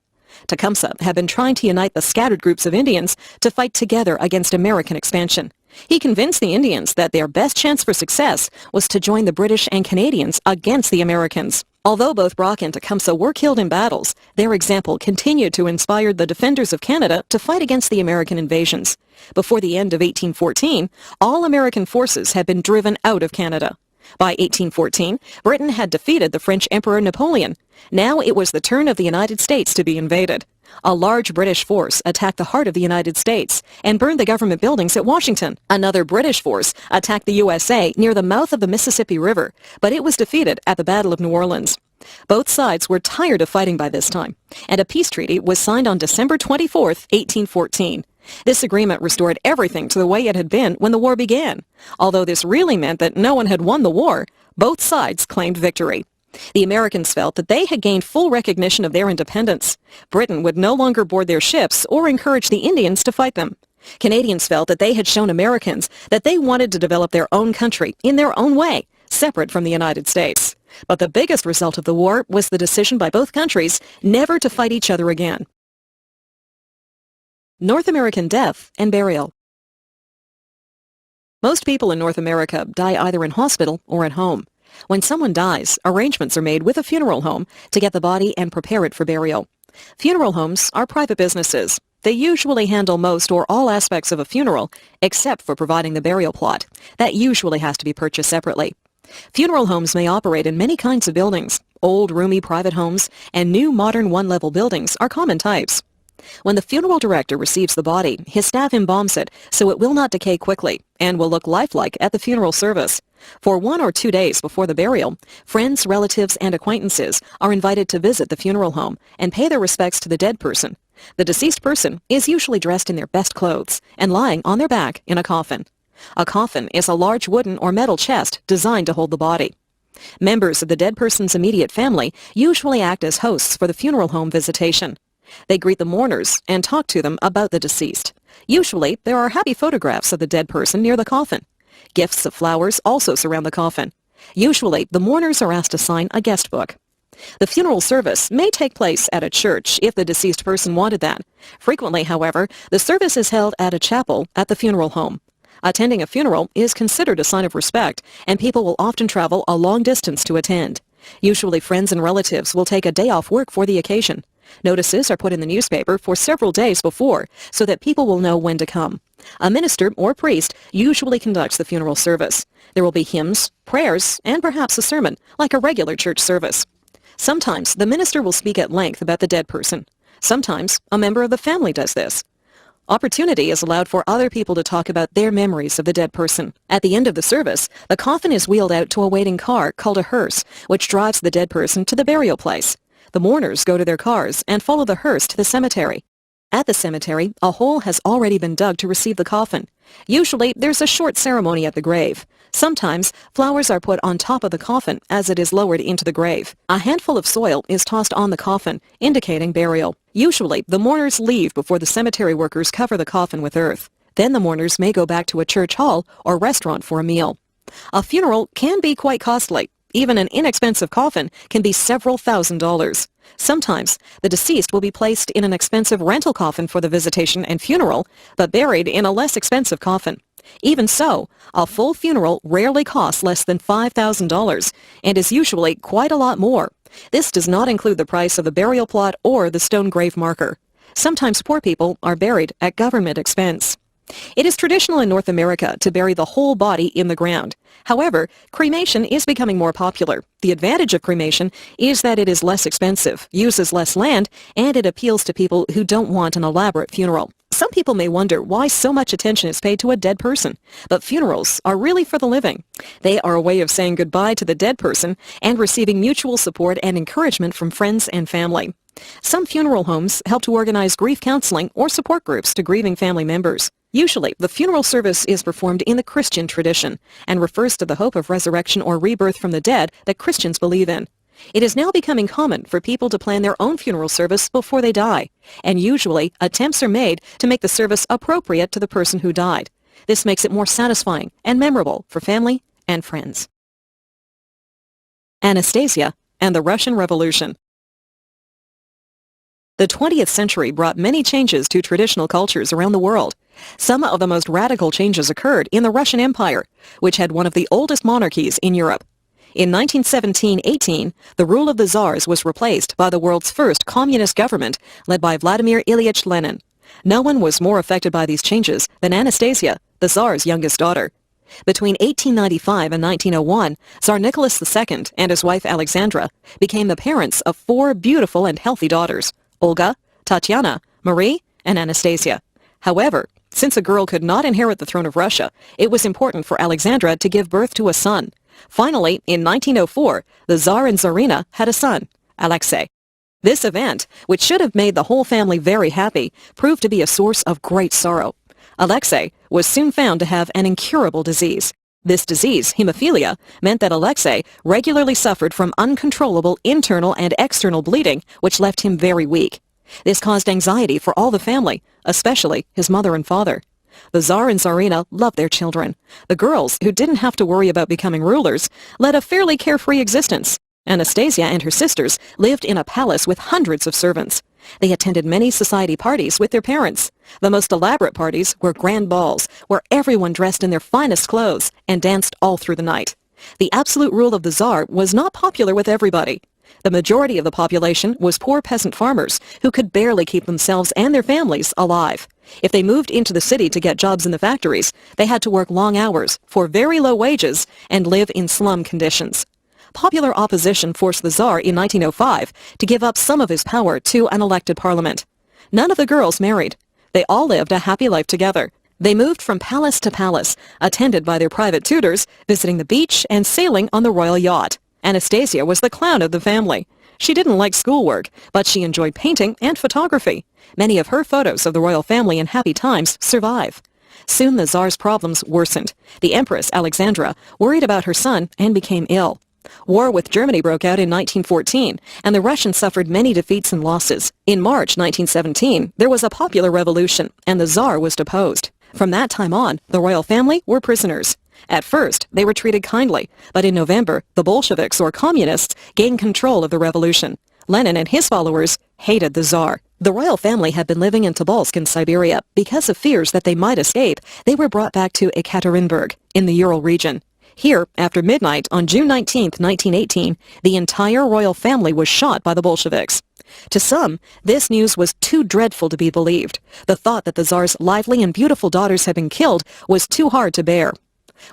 Tecumseh had been trying to unite the scattered groups of Indians to fight together against American expansion. He convinced the Indians that their best chance for success was to join the British and Canadians against the Americans. Although both Brock and Tecumseh were killed in battles, their example continued to inspire the defenders of Canada to fight against the American invasions. Before the end of 1814, all American forces had been driven out of Canada. By 1814, Britain had defeated the French Emperor Napoleon. Now it was the turn of the United States to be invaded. A large British force attacked the heart of the United States and burned the government buildings at Washington. Another British force attacked the USA near the mouth of the Mississippi River, but it was defeated at the Battle of New Orleans. Both sides were tired of fighting by this time, and a peace treaty was signed on December 24, 1814. This agreement restored everything to the way it had been when the war began. Although this really meant that no one had won the war, both sides claimed victory. The Americans felt that they had gained full recognition of their independence. Britain would no longer board their ships or encourage the Indians to fight them. Canadians felt that they had shown Americans that they wanted to develop their own country in their own way, separate from the United States. But the biggest result of the war was the decision by both countries never to fight each other again. North American death and burial. Most people in North America die either in hospital or at home. When someone dies, arrangements are made with a funeral home to get the body and prepare it for burial. Funeral homes are private businesses. They usually handle most or all aspects of a funeral, except for providing the burial plot. That usually has to be purchased separately. Funeral homes may operate in many kinds of buildings. Old, roomy private homes and new modern one-level buildings are common types. When the funeral director receives the body, his staff embalms it so it will not decay quickly and will look lifelike at the funeral service. For 1 or 2 days before the burial, friends, relatives, and acquaintances are invited to visit the funeral home and pay their respects to the dead person. The deceased person is usually dressed in their best clothes and lying on their back in a coffin. A coffin is a large wooden or metal chest designed to hold the body. Members of the dead person's immediate family usually act as hosts for the funeral home visitation. They greet the mourners and talk to them about the deceased. Usually, there are happy photographs of the dead person near the coffin. Gifts of flowers also surround the coffin. Usually, the mourners are asked to sign a guest book. The funeral service may take place at a church if the deceased person wanted that. Frequently, however, the service is held at a chapel at the funeral home. Attending a funeral is considered a sign of respect, and people will often travel a long distance to attend. Usually, friends and relatives will take a day off work for the occasion. Notices are put in the newspaper for several days before so that people will know when to come. A minister or priest usually conducts the funeral service. There will be hymns, prayers, and perhaps a sermon, like a regular church service. Sometimes the minister will speak at length about the dead person. Sometimes a member of the family does this. Opportunity is allowed for other people to talk about their memories of the dead person. At the end of the service, the coffin is wheeled out to a waiting car called a hearse, which drives the dead person to the burial place. The mourners go to their cars and follow the hearse to the cemetery. At the cemetery, a hole has already been dug to receive the coffin. Usually, there's a short ceremony at the grave. Sometimes, flowers are put on top of the coffin as it is lowered into the grave. A handful of soil is tossed on the coffin, indicating burial. Usually, the mourners leave before the cemetery workers cover the coffin with earth. Then the mourners may go back to a church hall or restaurant for a meal. A funeral can be quite costly. Even an inexpensive coffin can be several $1,000s. Sometimes, the deceased will be placed in an expensive rental coffin for the visitation and funeral, but buried in a less expensive coffin. Even so, a full funeral rarely costs less than $5,000 and is usually quite a lot more. This does not include the price of the burial plot or the stone grave marker. Sometimes poor people are buried at government expense. It is traditional in North America to bury the whole body in the ground. However, cremation is becoming more popular. The advantage of cremation is that it is less expensive, uses less land, and it appeals to people who don't want an elaborate funeral. Some people may wonder why so much attention is paid to a dead person, but funerals are really for the living. They are a way of saying goodbye to the dead person and receiving mutual support and encouragement from friends and family. Some funeral homes help to organize grief counseling or support groups to grieving family members. Usually, the funeral service is performed in the Christian tradition and refers to the hope of resurrection or rebirth from the dead that Christians believe in. It is now becoming common for people to plan their own funeral service before they die, and usually attempts are made to make the service appropriate to the person who died. This makes it more satisfying and memorable for family and friends. Anastasia and the Russian Revolution. The 20th century brought many changes to traditional cultures around the world. Some of the most radical changes occurred in the Russian Empire, which had one of the oldest monarchies in Europe. In 1917-18, the rule of the Tsars was replaced by the world's first communist government led by Vladimir Ilyich Lenin. No one was more affected by these changes than Anastasia, the Tsar's youngest daughter. Between 1895 and 1901, Tsar Nicholas II and his wife Alexandra became the parents of 4 beautiful and healthy daughters: Olga, Tatiana, Marie, and Anastasia. However, since a girl could not inherit the throne of Russia, it was important for Alexandra to give birth to a son. Finally, in 1904, the Tsar and Tsarina had a son, Alexei. This event, which should have made the whole family very happy, proved to be a source of great sorrow. Alexei was soon found to have an incurable disease. This disease, hemophilia, meant that Alexei regularly suffered from uncontrollable internal and external bleeding, which left him very weak. This caused anxiety for all the family, especially his mother and father. The Tsar and Tsarina loved their children. The girls, who didn't have to worry about becoming rulers, led a fairly carefree existence. Anastasia and her sisters lived in a palace with hundreds of servants. They attended many society parties with their parents. The most elaborate parties were grand balls, where everyone dressed in their finest clothes and danced all through the night. The absolute rule of the Tsar was not popular with everybody. The majority of the population was poor peasant farmers who could barely keep themselves and their families alive. If they moved into the city to get jobs in the factories, they had to work long hours for very low wages and live in slum conditions. Popular opposition forced the Tsar in 1905 to give up some of his power to an elected parliament. None of the girls married. They all lived a happy life together. They moved from palace to palace, attended by their private tutors, visiting the beach and sailing on the royal yacht. Anastasia was the clown of the family. She didn't like schoolwork, but she enjoyed painting and photography. Many of her photos of the royal family in happy times survive. Soon the Tsar's problems worsened. The Empress, Alexandra, worried about her son and became ill. War with Germany broke out in 1914, and the Russians suffered many defeats and losses. In March 1917, there was a popular revolution, and the Tsar was deposed. From that time on, the royal family were prisoners. At first, they were treated kindly, but in November, the Bolsheviks, or communists, gained control of the revolution. Lenin and his followers hated the Tsar. The royal family had been living in Tobolsk in Siberia. Because of fears that they might escape, they were brought back to Ekaterinburg, in the Ural region. Here, after midnight on June 19, 1918, the entire royal family was shot by the Bolsheviks. To some, this news was too dreadful to be believed. The thought that the Tsar's lively and beautiful daughters had been killed was too hard to bear.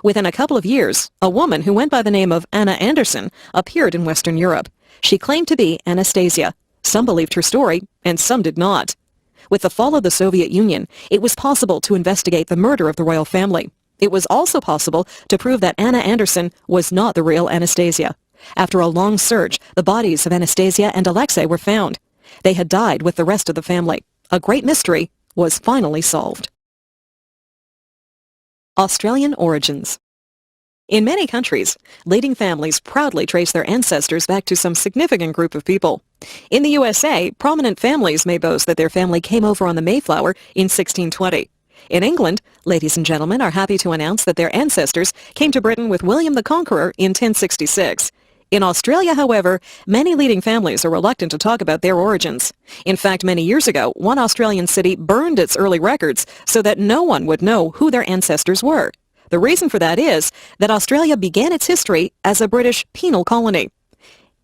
Within a couple of years, a woman who went by the name of Anna Anderson appeared in Western Europe. She claimed to be Anastasia. Some believed her story, and some did not. With the fall of the Soviet Union, it was possible to investigate the murder of the royal family. It was also possible to prove that Anna Anderson was not the real Anastasia. After a long search, the bodies of Anastasia and Alexei were found. They had died with the rest of the family. A great mystery was finally solved. Australian origins. In many countries, leading families proudly trace their ancestors back to some significant group of people. In the USA, prominent families may boast that their family came over on the Mayflower in 1620. In England, ladies and gentlemen are happy to announce that their ancestors came to Britain with William the Conqueror in 1066. In Australia, however, many leading families are reluctant to talk about their origins. In fact, many years ago, one Australian city burned its early records so that no one would know who their ancestors were. The reason for that is that Australia began its history as a British penal colony.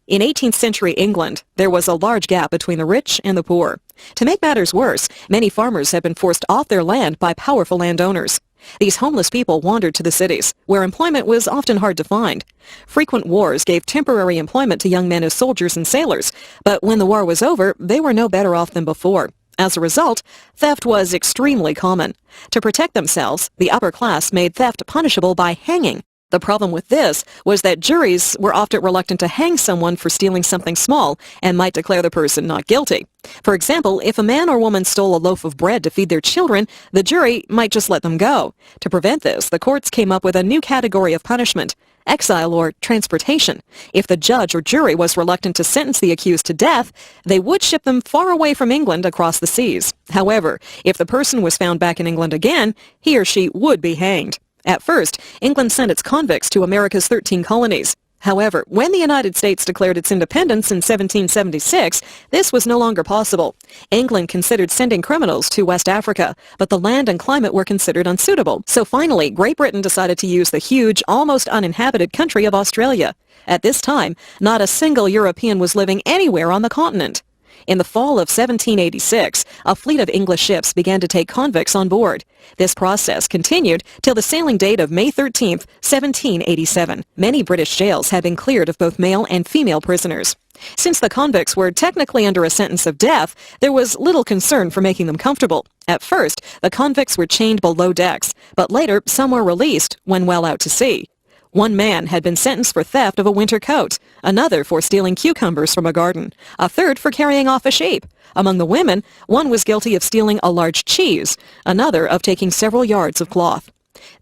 In 18th century England, there was a large gap between the rich and the poor. To make matters worse, many farmers had been forced off their land by powerful landowners. These homeless people wandered to the cities, where employment was often hard to find. Frequent wars gave temporary employment to young men as soldiers and sailors, but when the war was over, they were no better off than before. As a result, theft was extremely common. To protect themselves, the upper class made theft punishable by hanging. The problem with this was that juries were often reluctant to hang someone for stealing something small and might declare the person not guilty. For example, if a man or woman stole a loaf of bread to feed their children, the jury might just let them go. To prevent this, the courts came up with a new category of punishment: exile or transportation. If the judge or jury was reluctant to sentence the accused to death, they would ship them far away from England across the seas. However, if the person was found back in England again, he or she would be hanged. At first, England sent its convicts to America's 13 colonies. However, when the United States declared its independence in 1776, this was no longer possible. England considered sending criminals to West Africa, but the land and climate were considered unsuitable. So finally, Great Britain decided to use the huge, almost uninhabited country of Australia. At this time, not a single European was living anywhere on the continent. In the fall of 1786, a fleet of English ships began to take convicts on board. This process continued till the sailing date of May 13, 1787. Many British jails had been cleared of both male and female prisoners. Since the convicts were technically under a sentence of death, there was little concern for making them comfortable. At first, the convicts were chained below decks, but later some were released when well out to sea. One man had been sentenced for theft of a winter coat, another for stealing cucumbers from a garden, a third for carrying off a sheep. Among the women, one was guilty of stealing a large cheese, another of taking several yards of cloth.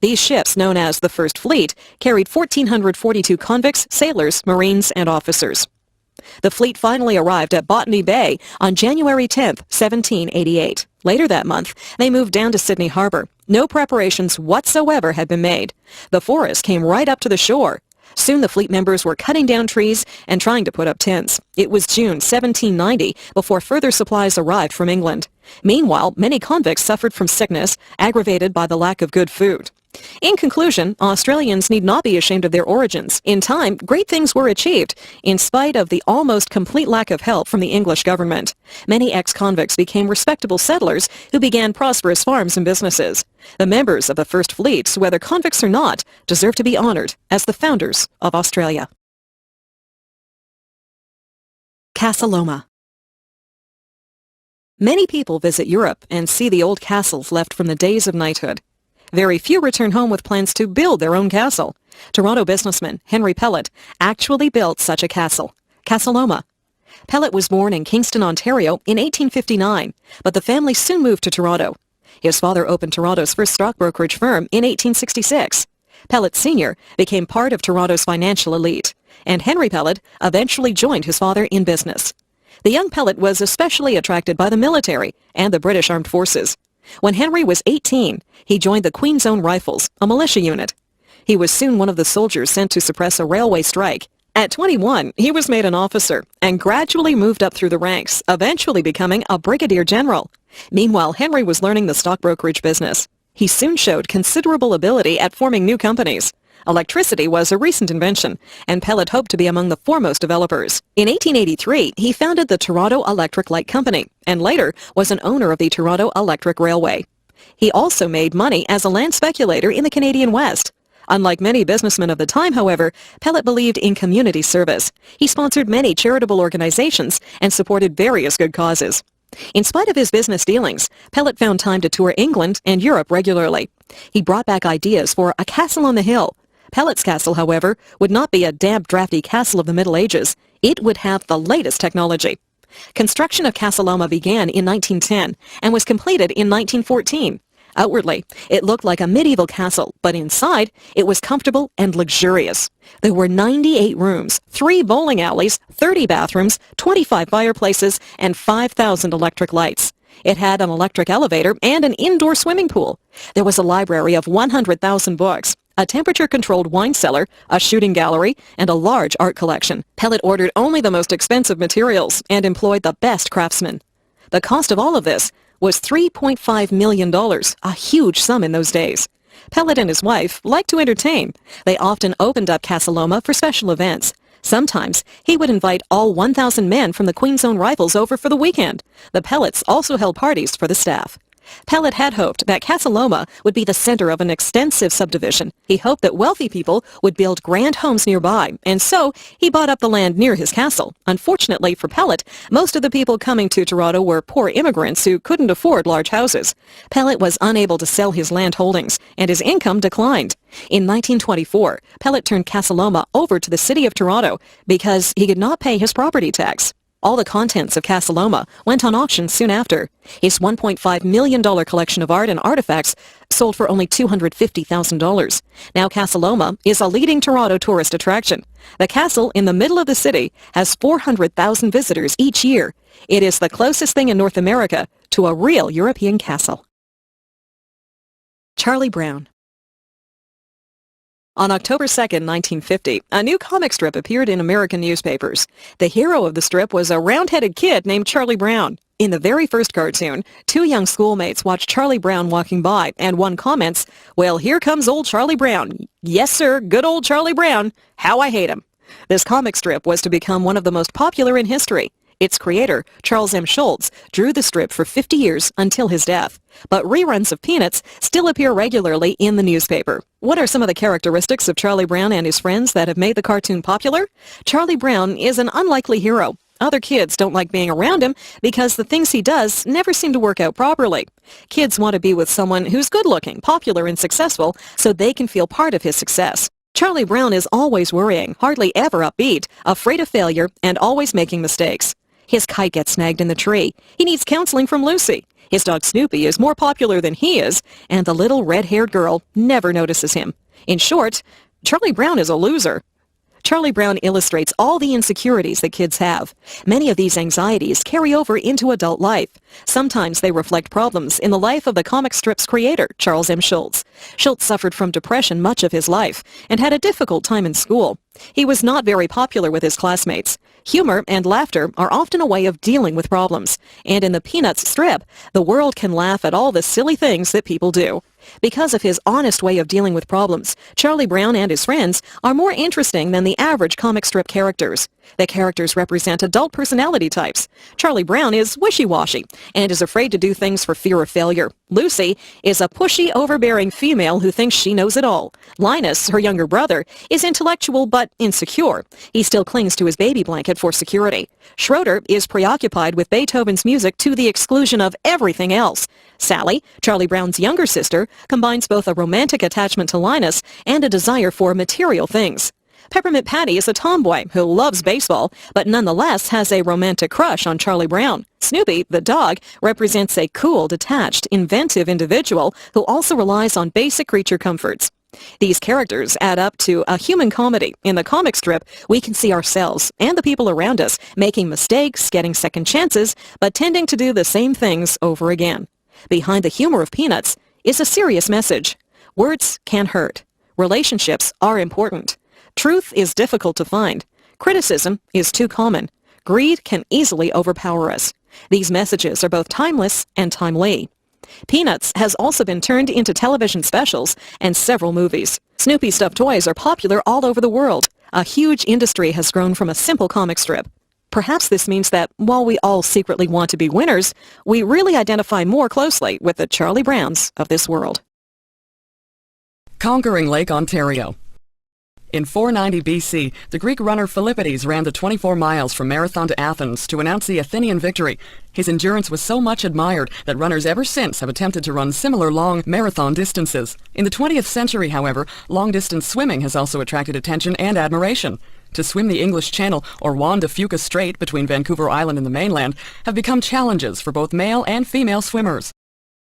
These ships, known as the First Fleet, carried 1,442 convicts, sailors, marines, and officers. The fleet finally arrived at Botany Bay on January 10, 1788. Later that month, they moved down to Sydney Harbor. No preparations whatsoever had been made. The forest came right up to the shore. Soon the fleet members were cutting down trees and trying to put up tents. It was June 1790 before further supplies arrived from England. Meanwhile, many convicts suffered from sickness, aggravated by the lack of good food. In conclusion, Australians need not be ashamed of their origins. In time, great things were achieved, in spite of the almost complete lack of help from the English government. Many ex-convicts became respectable settlers who began prosperous farms and businesses. The members of the First Fleet, whether convicts or not, deserve to be honoured as the founders of Australia. Casa Loma. Many people visit Europe and see the old castles left from the days of knighthood. Very few return home with plans to build their own castle. Toronto businessman Henry Pellet actually built such a castle, Casa Loma. Pellet was born in Kingston, Ontario in 1859, but the family soon moved to Toronto. His father opened Toronto's first stockbrokerage firm in 1866. Pellet Sr. became part of Toronto's financial elite, and Henry Pellet eventually joined his father in business. The young Pellet was especially attracted by the military and the British Armed Forces. When Henry was 18, he joined the Queen's Own Rifles, a militia unit. He was soon one of the soldiers sent to suppress a railway strike. At 21, he was made an officer and gradually moved up through the ranks, eventually becoming a brigadier general. Meanwhile, Henry was learning the stockbrokerage business. He soon showed considerable ability at forming new companies. Electricity was a recent invention, and Pellet hoped to be among the foremost developers. In 1883, he founded the Toronto Electric Light Company, and later was an owner of the Toronto Electric Railway. He also made money as a land speculator in the Canadian West. Unlike many businessmen of the time, however, Pellet believed in community service. He sponsored many charitable organizations and supported various good causes. In spite of his business dealings, Pellet found time to tour England and Europe regularly. He brought back ideas for a castle on the hill. Pellet's castle, however, would not be a damp, drafty castle of the Middle Ages. It would have the latest technology. Construction of Casa Loma began in 1910 and was completed in 1914. Outwardly, it looked like a medieval castle, but inside, it was comfortable and luxurious. There were 98 rooms, 3 bowling alleys, 30 bathrooms, 25 fireplaces, and 5,000 electric lights. It had an electric elevator and an indoor swimming pool. There was a library of 100,000 books, a temperature-controlled wine cellar, a shooting gallery, and a large art collection. Pellet ordered only the most expensive materials and employed the best craftsmen. The cost of all of this was $3.5 million, a huge sum in those days. Pellet and his wife liked to entertain. They often opened up Casa Loma for special events. Sometimes he would invite all 1,000 men from the Queen's Own Rifles over for the weekend. The Pellets also held parties for the staff. Pellet had hoped that Casa Loma would be the center of an extensive subdivision. He hoped that wealthy people would build grand homes nearby, and so he bought up the land near his castle. Unfortunately for Pellet, most of the people coming to Toronto were poor immigrants who couldn't afford large houses. Pellet was unable to sell his land holdings, and his income declined. In 1924, Pellet turned Casa Loma over to the City of Toronto because he could not pay his property tax. All the contents of Casa Loma went on auction soon after. His $1.5 million collection of art and artifacts sold for only $250,000. Now Casa Loma is a leading Toronto tourist attraction. The castle in the middle of the city has 400,000 visitors each year. It is the closest thing in North America to a real European castle. Charlie Brown. On October 2, 1950, a new comic strip appeared in American newspapers. The hero of the strip was a round-headed kid named Charlie Brown. In the very first cartoon, 2 young schoolmates watched Charlie Brown walking by, and one comments, "Well, here comes old Charlie Brown. Yes, sir, good old Charlie Brown. How I hate him." This comic strip was to become one of the most popular in history. Its creator, Charles M. Schulz, drew the strip for 50 years until his death. But reruns of Peanuts still appear regularly in the newspaper. What are some of the characteristics of Charlie Brown and his friends that have made the cartoon popular? Charlie Brown is an unlikely hero. Other kids don't like being around him because the things he does never seem to work out properly. Kids want to be with someone who's good-looking, popular, and successful so they can feel part of his success. Charlie Brown is always worrying, hardly ever upbeat, afraid of failure, and always making mistakes. His kite gets snagged in the tree. He needs counseling from Lucy. His dog Snoopy is more popular than he is, and the little red-haired girl never notices him. In short, Charlie Brown is a loser. Charlie Brown illustrates all the insecurities that kids have. Many of these anxieties carry over into adult life. Sometimes they reflect problems in the life of the comic strip's creator, Charles M. Schulz. Schulz suffered from depression much of his life and had a difficult time in school. He was not very popular with his classmates. Humor and laughter are often a way of dealing with problems. And in the Peanuts strip, the world can laugh at all the silly things that people do. Because of his honest way of dealing with problems, Charlie Brown and his friends are more interesting than the average comic strip characters. The characters represent adult personality types. Charlie Brown is wishy-washy and is afraid to do things for fear of failure. Lucy is a pushy, overbearing female who thinks she knows it all. Linus, her younger brother, is intellectual but insecure. He still clings to his baby blanket for security. Schroeder is preoccupied with Beethoven's music to the exclusion of everything else. Sally, Charlie Brown's younger sister, combines both a romantic attachment to Linus and a desire for material things. Peppermint Patty is a tomboy who loves baseball, but nonetheless has a romantic crush on Charlie Brown. Snoopy, the dog, represents a cool, detached, inventive individual who also relies on basic creature comforts. These characters add up to a human comedy. In the comic strip, we can see ourselves and the people around us making mistakes, getting second chances, but tending to do the same things over again. Behind the humor of Peanuts is a serious message. Words can hurt. Relationships are important. Truth is difficult to find. Criticism is too common. Greed can easily overpower us. These messages are both timeless and timely. Peanuts has also been turned into television specials and several movies. Snoopy stuffed toys are popular all over the world. A huge industry has grown from a simple comic strip. Perhaps this means that while we all secretly want to be winners, we really identify more closely with the Charlie Browns of this world. Conquering Lake Ontario. In 490 BC, the Greek runner Philippides ran the 24 miles from Marathon to Athens to announce the Athenian victory. His endurance was so much admired that runners ever since have attempted to run similar long marathon distances. In the 20th century, however, long-distance swimming has also attracted attention and admiration. To swim the English Channel or Juan de Fuca Strait between Vancouver Island and the mainland have become challenges for both male and female swimmers.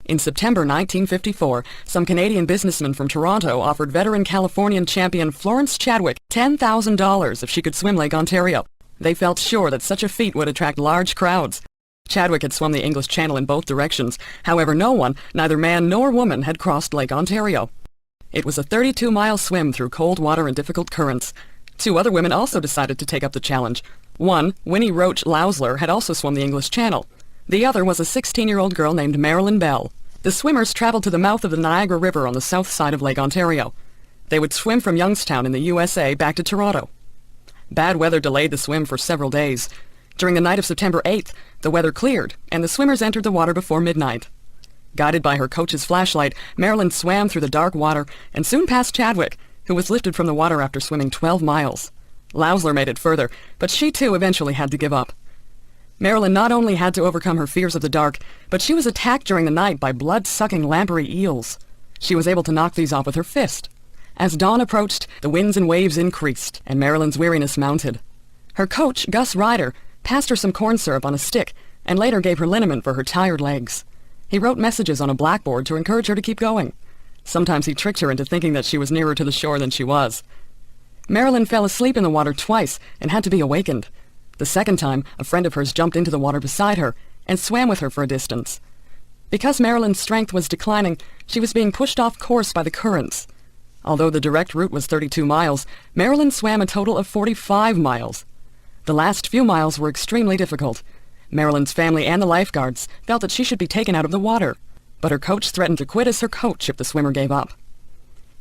In September 1954, some Canadian businessmen from Toronto offered veteran Californian champion Florence Chadwick $10,000 if she could swim Lake Ontario. They felt sure that such a feat would attract large crowds. Chadwick had swum the English Channel in both directions. However, no one, neither man nor woman, had crossed Lake Ontario. It was a 32-mile swim through cold water and difficult currents. Two other women also decided to take up the challenge. One, Winnie Roach Lausler, had also swum the English Channel. The other was a 16-year-old girl named Marilyn Bell. The swimmers traveled to the mouth of the Niagara River on the south side of Lake Ontario. They would swim from Youngstown in the USA back to Toronto. Bad weather delayed the swim for several days. During the night of September 8th, the weather cleared, and the swimmers entered the water before midnight. Guided by her coach's flashlight, Marilyn swam through the dark water and soon passed Chadwick, who was lifted from the water after swimming 12 miles. Lausler made it further, but she too eventually had to give up. Marilyn not only had to overcome her fears of the dark, but she was attacked during the night by blood-sucking lamprey eels. She was able to knock these off with her fist. As dawn approached, the winds and waves increased, and Marilyn's weariness mounted. Her coach, Gus Ryder, passed her some corn syrup on a stick, and later gave her liniment for her tired legs. He wrote messages on a blackboard to encourage her to keep going. Sometimes he tricked her into thinking that she was nearer to the shore than she was. Marilyn fell asleep in the water twice and had to be awakened. The second time, a friend of hers jumped into the water beside her and swam with her for a distance. Because Marilyn's strength was declining, she was being pushed off course by the currents. Although the direct route was 32 miles, Marilyn swam a total of 45 miles. The last few miles were extremely difficult. Marilyn's family and the lifeguards felt that she should be taken out of the water, but her coach threatened to quit as her coach if the swimmer gave up.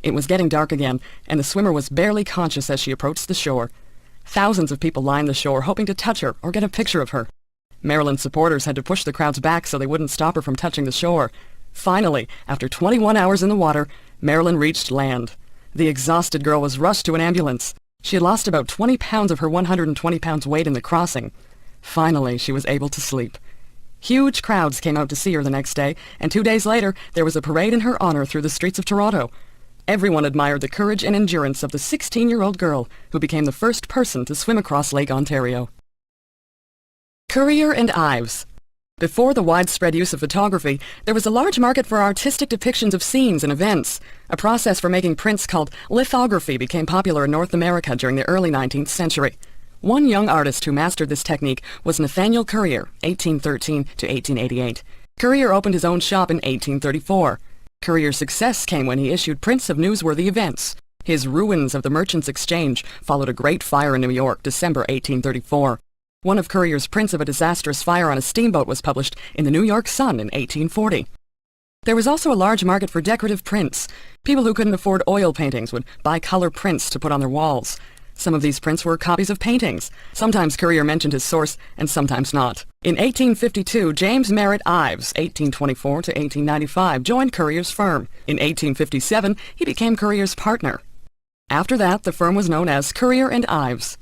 It was getting dark again, and the swimmer was barely conscious as she approached the shore. Thousands of people lined the shore hoping to touch her or get a picture of her. Marilyn's supporters had to push the crowds back so they wouldn't stop her from touching the shore. Finally, after 21 hours in the water, Marilyn reached land. The exhausted girl was rushed to an ambulance. She had lost about 20 pounds of her 120 pounds weight in the crossing. Finally, she was able to sleep. Huge crowds came out to see her the next day, and 2 days later, there was a parade in her honor through the streets of Toronto. Everyone admired the courage and endurance of the 16-year-old girl who became the first person to swim across Lake Ontario. Currier and Ives. Before the widespread use of photography, there was a large market for artistic depictions of scenes and events. A process for making prints called lithography became popular in North America during the early 19th century. One young artist who mastered this technique was Nathaniel Currier, 1813 to 1888. Currier opened his own shop in 1834. Currier's success came when he issued prints of newsworthy events. His Ruins of the Merchants' Exchange followed a great fire in New York, December 1834. One of Currier's prints of a disastrous fire on a steamboat was published in the New York Sun in 1840. There was also a large market for decorative prints. People who couldn't afford oil paintings would buy color prints to put on their walls. Some of these prints were copies of paintings. Sometimes Currier mentioned his source, and sometimes not. In 1852, James Merritt Ives, 1824 to 1895, joined Currier's firm. In 1857, he became Currier's partner. After that, the firm was known as Currier and Ives.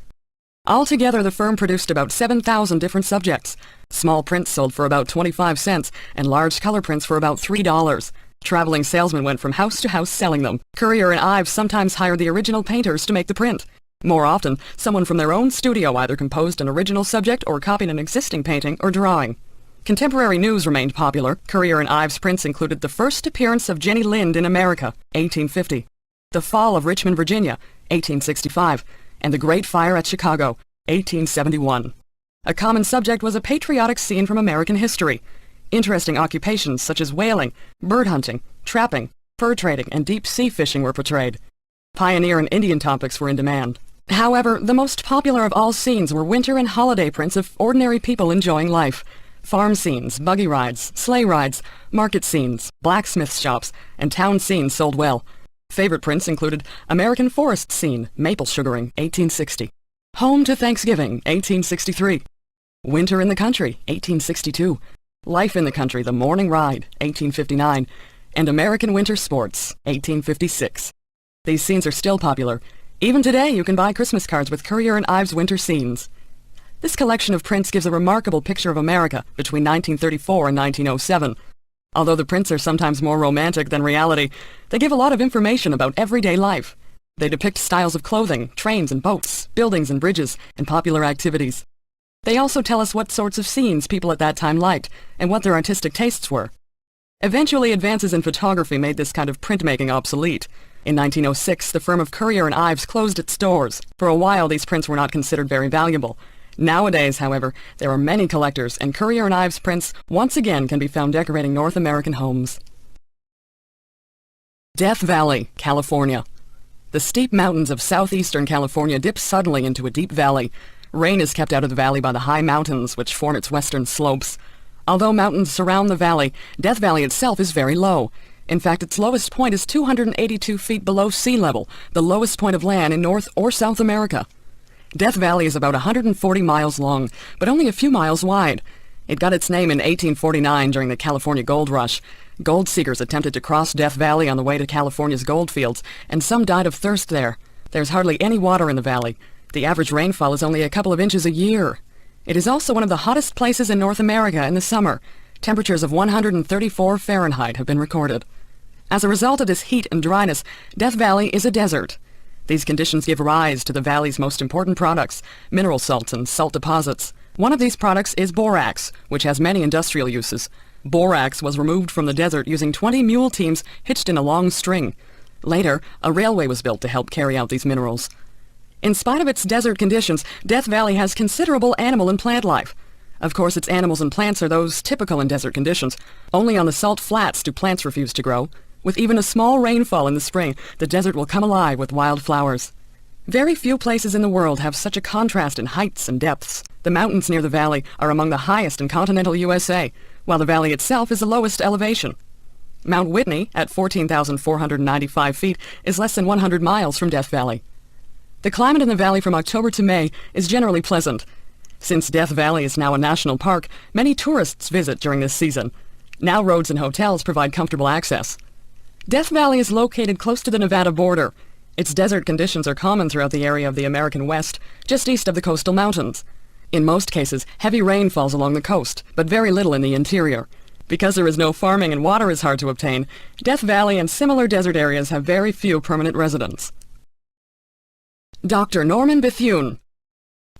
Altogether, the firm produced about 7,000 different subjects. Small prints sold for about 25 cents, and large color prints for about $3. Traveling salesmen went from house to house selling them. Currier and Ives sometimes hired the original painters to make the print. More often, someone from their own studio either composed an original subject or copied an existing painting or drawing. Contemporary news remained popular. Currier and Ives prints included the first appearance of Jenny Lind in America, 1850, the fall of Richmond, Virginia, 1865, and the Great Fire at Chicago, 1871. A common subject was a patriotic scene from American history. Interesting occupations such as whaling, bird hunting, trapping, fur trading, and deep-sea fishing were portrayed. Pioneer and Indian topics were in demand. However, the most popular of all scenes were winter and holiday prints of ordinary people enjoying life. Farm scenes, buggy rides, sleigh rides, market scenes, blacksmith shops, and town scenes sold well. Favorite prints included American Forest Scene, Maple Sugaring, 1860. Home to Thanksgiving, 1863. Winter in the Country, 1862. Life in the Country, The Morning Ride, 1859. And American Winter Sports, 1856. These scenes are still popular. Even today, you can buy Christmas cards with Currier and Ives winter scenes. This collection of prints gives a remarkable picture of America between 1934 and 1907. Although the prints are sometimes more romantic than reality, they give a lot of information about everyday life. They depict styles of clothing, trains and boats, buildings and bridges, and popular activities. They also tell us what sorts of scenes people at that time liked and what their artistic tastes were. Eventually, advances in photography made this kind of printmaking obsolete. In 1906, the firm of Currier and Ives closed its doors. For a while, these prints were not considered very valuable. Nowadays, however, there are many collectors, and Currier and Ives prints once again can be found decorating North American homes. Death Valley, California. The steep mountains of southeastern California dip suddenly into a deep valley. Rain is kept out of the valley by the high mountains which form its western slopes. Although mountains surround the valley, Death Valley itself is very low. In fact, its lowest point is 282 feet below sea level, the lowest point of land in North or South America. Death Valley is about 140 miles long, but only a few miles wide. It got its name in 1849 during the California Gold Rush. Gold seekers attempted to cross Death Valley on the way to California's gold fields, and some died of thirst there. There's hardly any water in the valley. The average rainfall is only a couple of inches a year. It is also one of the hottest places in North America in the summer. Temperatures of 134 Fahrenheit have been recorded. As a result of this heat and dryness, Death Valley is a desert. These conditions give rise to the valley's most important products, mineral salts and salt deposits. One of these products is borax, which has many industrial uses. Borax was removed from the desert using 20 mule teams hitched in a long string. Later, a railway was built to help carry out these minerals. In spite of its desert conditions, Death Valley has considerable animal and plant life. Of course, its animals and plants are those typical in desert conditions. Only on the salt flats do plants refuse to grow. With even a small rainfall in the spring, the desert will come alive with wild flowers. Very few places in the world have such a contrast in heights and depths. The mountains near the valley are among the highest in continental USA, while the valley itself is the lowest elevation. Mount Whitney, at 14,495 feet, is less than 100 miles from Death Valley. The climate in the valley from October to May is generally pleasant. Since Death Valley is now a national park, many tourists visit during this season. Now roads and hotels provide comfortable access. Death Valley is located close to the Nevada border. Its desert conditions are common throughout the area of the American West, just east of the coastal mountains. In most cases, heavy rain falls along the coast, but very little in the interior. Because there is no farming and water is hard to obtain, Death Valley and similar desert areas have very few permanent residents. Dr. Norman Bethune.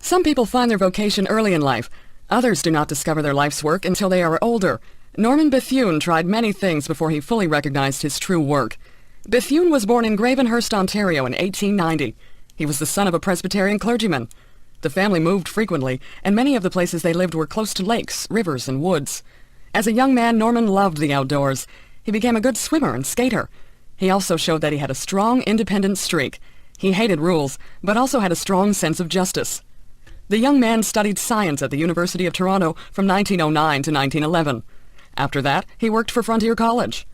Some people find their vocation early in life. Others do not discover their life's work until they are older. Norman Bethune tried many things before he fully recognized his true work. Bethune was born in Gravenhurst, Ontario in 1890. He was the son of a Presbyterian clergyman. The family moved frequently, and many of the places they lived were close to lakes, rivers, and woods. As a young man, Norman loved the outdoors. He became a good swimmer and skater. He also showed that he had a strong, independent streak. He hated rules, but also had a strong sense of justice. The young man studied science at the University of Toronto from 1909 to 1911. After that, he worked for Frontier College.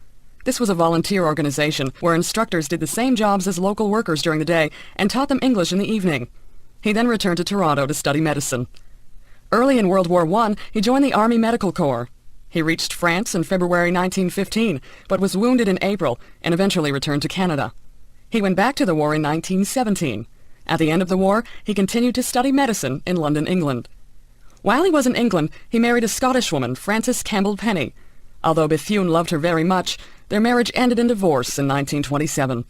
This was a volunteer organization where instructors did the same jobs as local workers during the day and taught them English in the evening. He then returned to Toronto to study medicine. Early in World War I, he joined the Army Medical Corps. He reached France in February 1915, but was wounded in April and eventually returned to Canada. He went back to the war in 1917. At the end of the war, he continued to study medicine in London, England. While he was in England, he married a Scottish woman, Frances Campbell Penny. Although Bethune loved her very much, their marriage ended in divorce in 1927.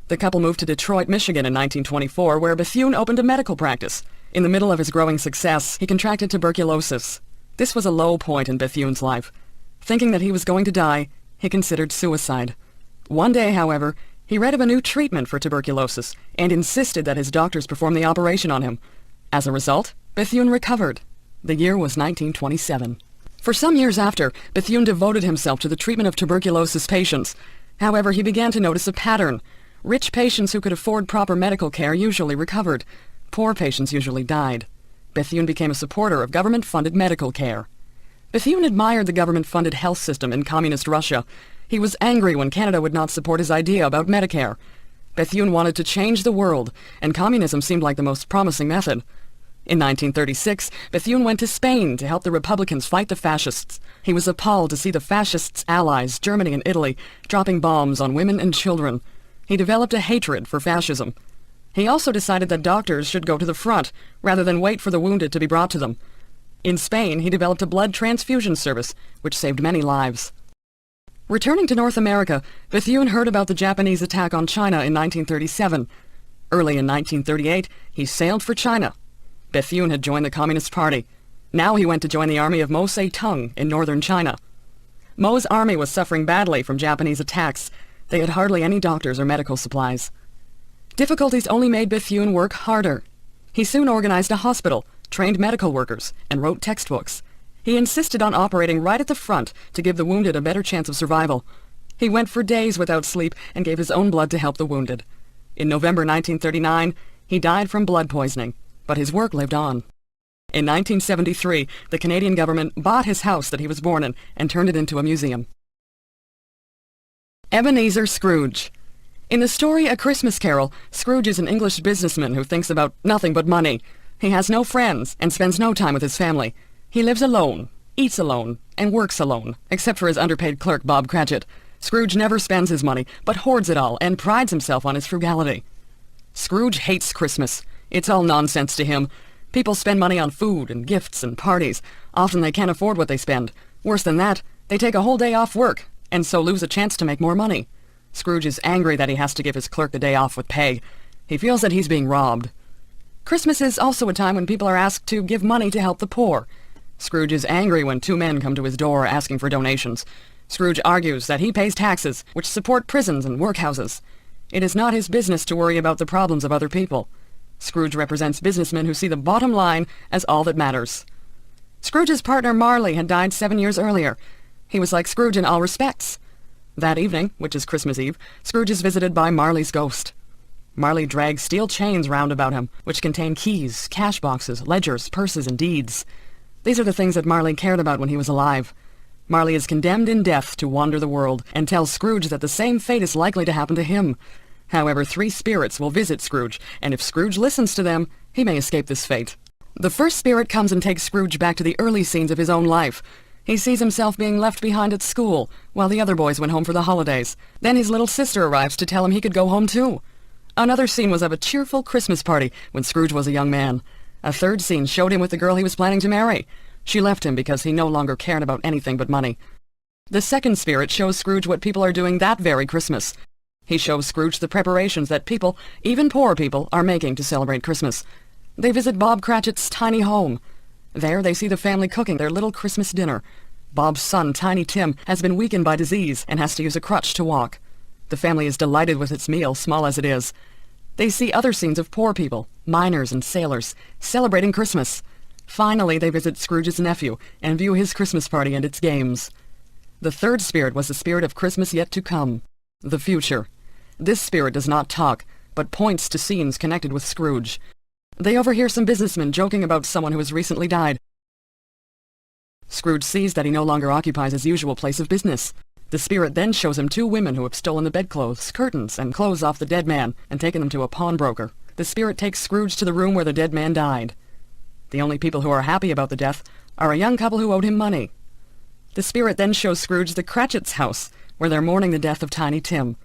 The couple moved to Detroit, Michigan in 1924, where Bethune opened a medical practice. In the middle of his growing success, he contracted tuberculosis. This was a low point in Bethune's life. Thinking that he was going to die, he considered suicide. One day, however, he read of a new treatment for tuberculosis and insisted that his doctors perform the operation on him. As a result, Bethune recovered. The year was 1927. For some years after, Bethune devoted himself to the treatment of tuberculosis patients. However, he began to notice a pattern. Rich patients who could afford proper medical care usually recovered. Poor patients usually died. Bethune became a supporter of government-funded medical care. Bethune admired the government-funded health system in communist Russia. He was angry when Canada would not support his idea about Medicare. Bethune wanted to change the world, and communism seemed like the most promising method. In 1936, Bethune went to Spain to help the Republicans fight the fascists. He was appalled to see the fascists' allies, Germany and Italy, dropping bombs on women and children. He developed a hatred for fascism. He also decided that doctors should go to the front, rather than wait for the wounded to be brought to them. In Spain, he developed a blood transfusion service, which saved many lives. Returning to North America, Bethune heard about the Japanese attack on China in 1937. Early in 1938, he sailed for China. Bethune had joined the Communist Party. Now he went to join the army of Mao Zedong in northern China. Mao's army was suffering badly from Japanese attacks. They had hardly any doctors or medical supplies. Difficulties only made Bethune work harder. He soon organized a hospital, trained medical workers, and wrote textbooks. He insisted on operating right at the front to give the wounded a better chance of survival. He went for days without sleep and gave his own blood to help the wounded. In November 1939, he died from blood poisoning, but his work lived on. In 1973, the Canadian government bought his house that he was born in and turned it into a museum. Ebenezer Scrooge. In the story A Christmas Carol, Scrooge is an English businessman who thinks about nothing but money. He has no friends and spends no time with his family. He lives alone, eats alone, and works alone, except for his underpaid clerk, Bob Cratchit. Scrooge never spends his money, but hoards it all and prides himself on his frugality. Scrooge hates Christmas. It's all nonsense to him. People spend money on food and gifts and parties. Often they can't afford what they spend. Worse than that, they take a whole day off work, and so lose a chance to make more money. Scrooge is angry that he has to give his clerk the day off with pay. He feels that he's being robbed. Christmas is also a time when people are asked to give money to help the poor. Scrooge is angry when two men come to his door asking for donations. Scrooge argues that he pays taxes, which support prisons and workhouses. It is not his business to worry about the problems of other people. Scrooge represents businessmen who see the bottom line as all that matters. Scrooge's partner Marley had died 7 years earlier. He was like Scrooge in all respects. That evening, which is Christmas Eve, Scrooge is visited by Marley's ghost. Marley drags steel chains round about him, which contain keys, cash boxes, ledgers, purses, and deeds. These are the things that Marley cared about when he was alive. Marley is condemned in death to wander the world, and tells Scrooge that the same fate is likely to happen to him. However, 3 spirits will visit Scrooge, and if Scrooge listens to them, he may escape this fate. The first spirit comes and takes Scrooge back to the early scenes of his own life. He sees himself being left behind at school, while the other boys went home for the holidays. Then his little sister arrives to tell him he could go home too. Another scene was of a cheerful Christmas party when Scrooge was a young man. A third scene showed him with the girl he was planning to marry. She left him because he no longer cared about anything but money. The second spirit shows Scrooge what people are doing that very Christmas. He shows Scrooge the preparations that people, even poor people, are making to celebrate Christmas. They visit Bob Cratchit's tiny home. There they see the family cooking their little Christmas dinner. Bob's son, Tiny Tim, has been weakened by disease and has to use a crutch to walk. The family is delighted with its meal, small as it is. They see other scenes of poor people, miners and sailors, celebrating Christmas. Finally, they visit Scrooge's nephew and view his Christmas party and its games. The third spirit was the spirit of Christmas yet to come, the future. This spirit does not talk, but points to scenes connected with Scrooge. They overhear some businessmen joking about someone who has recently died. Scrooge sees that he no longer occupies his usual place of business. The spirit then shows him two women who have stolen the bedclothes, curtains, and clothes off the dead man and taken them to a pawnbroker. The spirit takes Scrooge to the room where the dead man died. The only people who are happy about the death are a young couple who owed him money. The spirit then shows Scrooge the Cratchits' house, where they're mourning the death of Tiny Tim.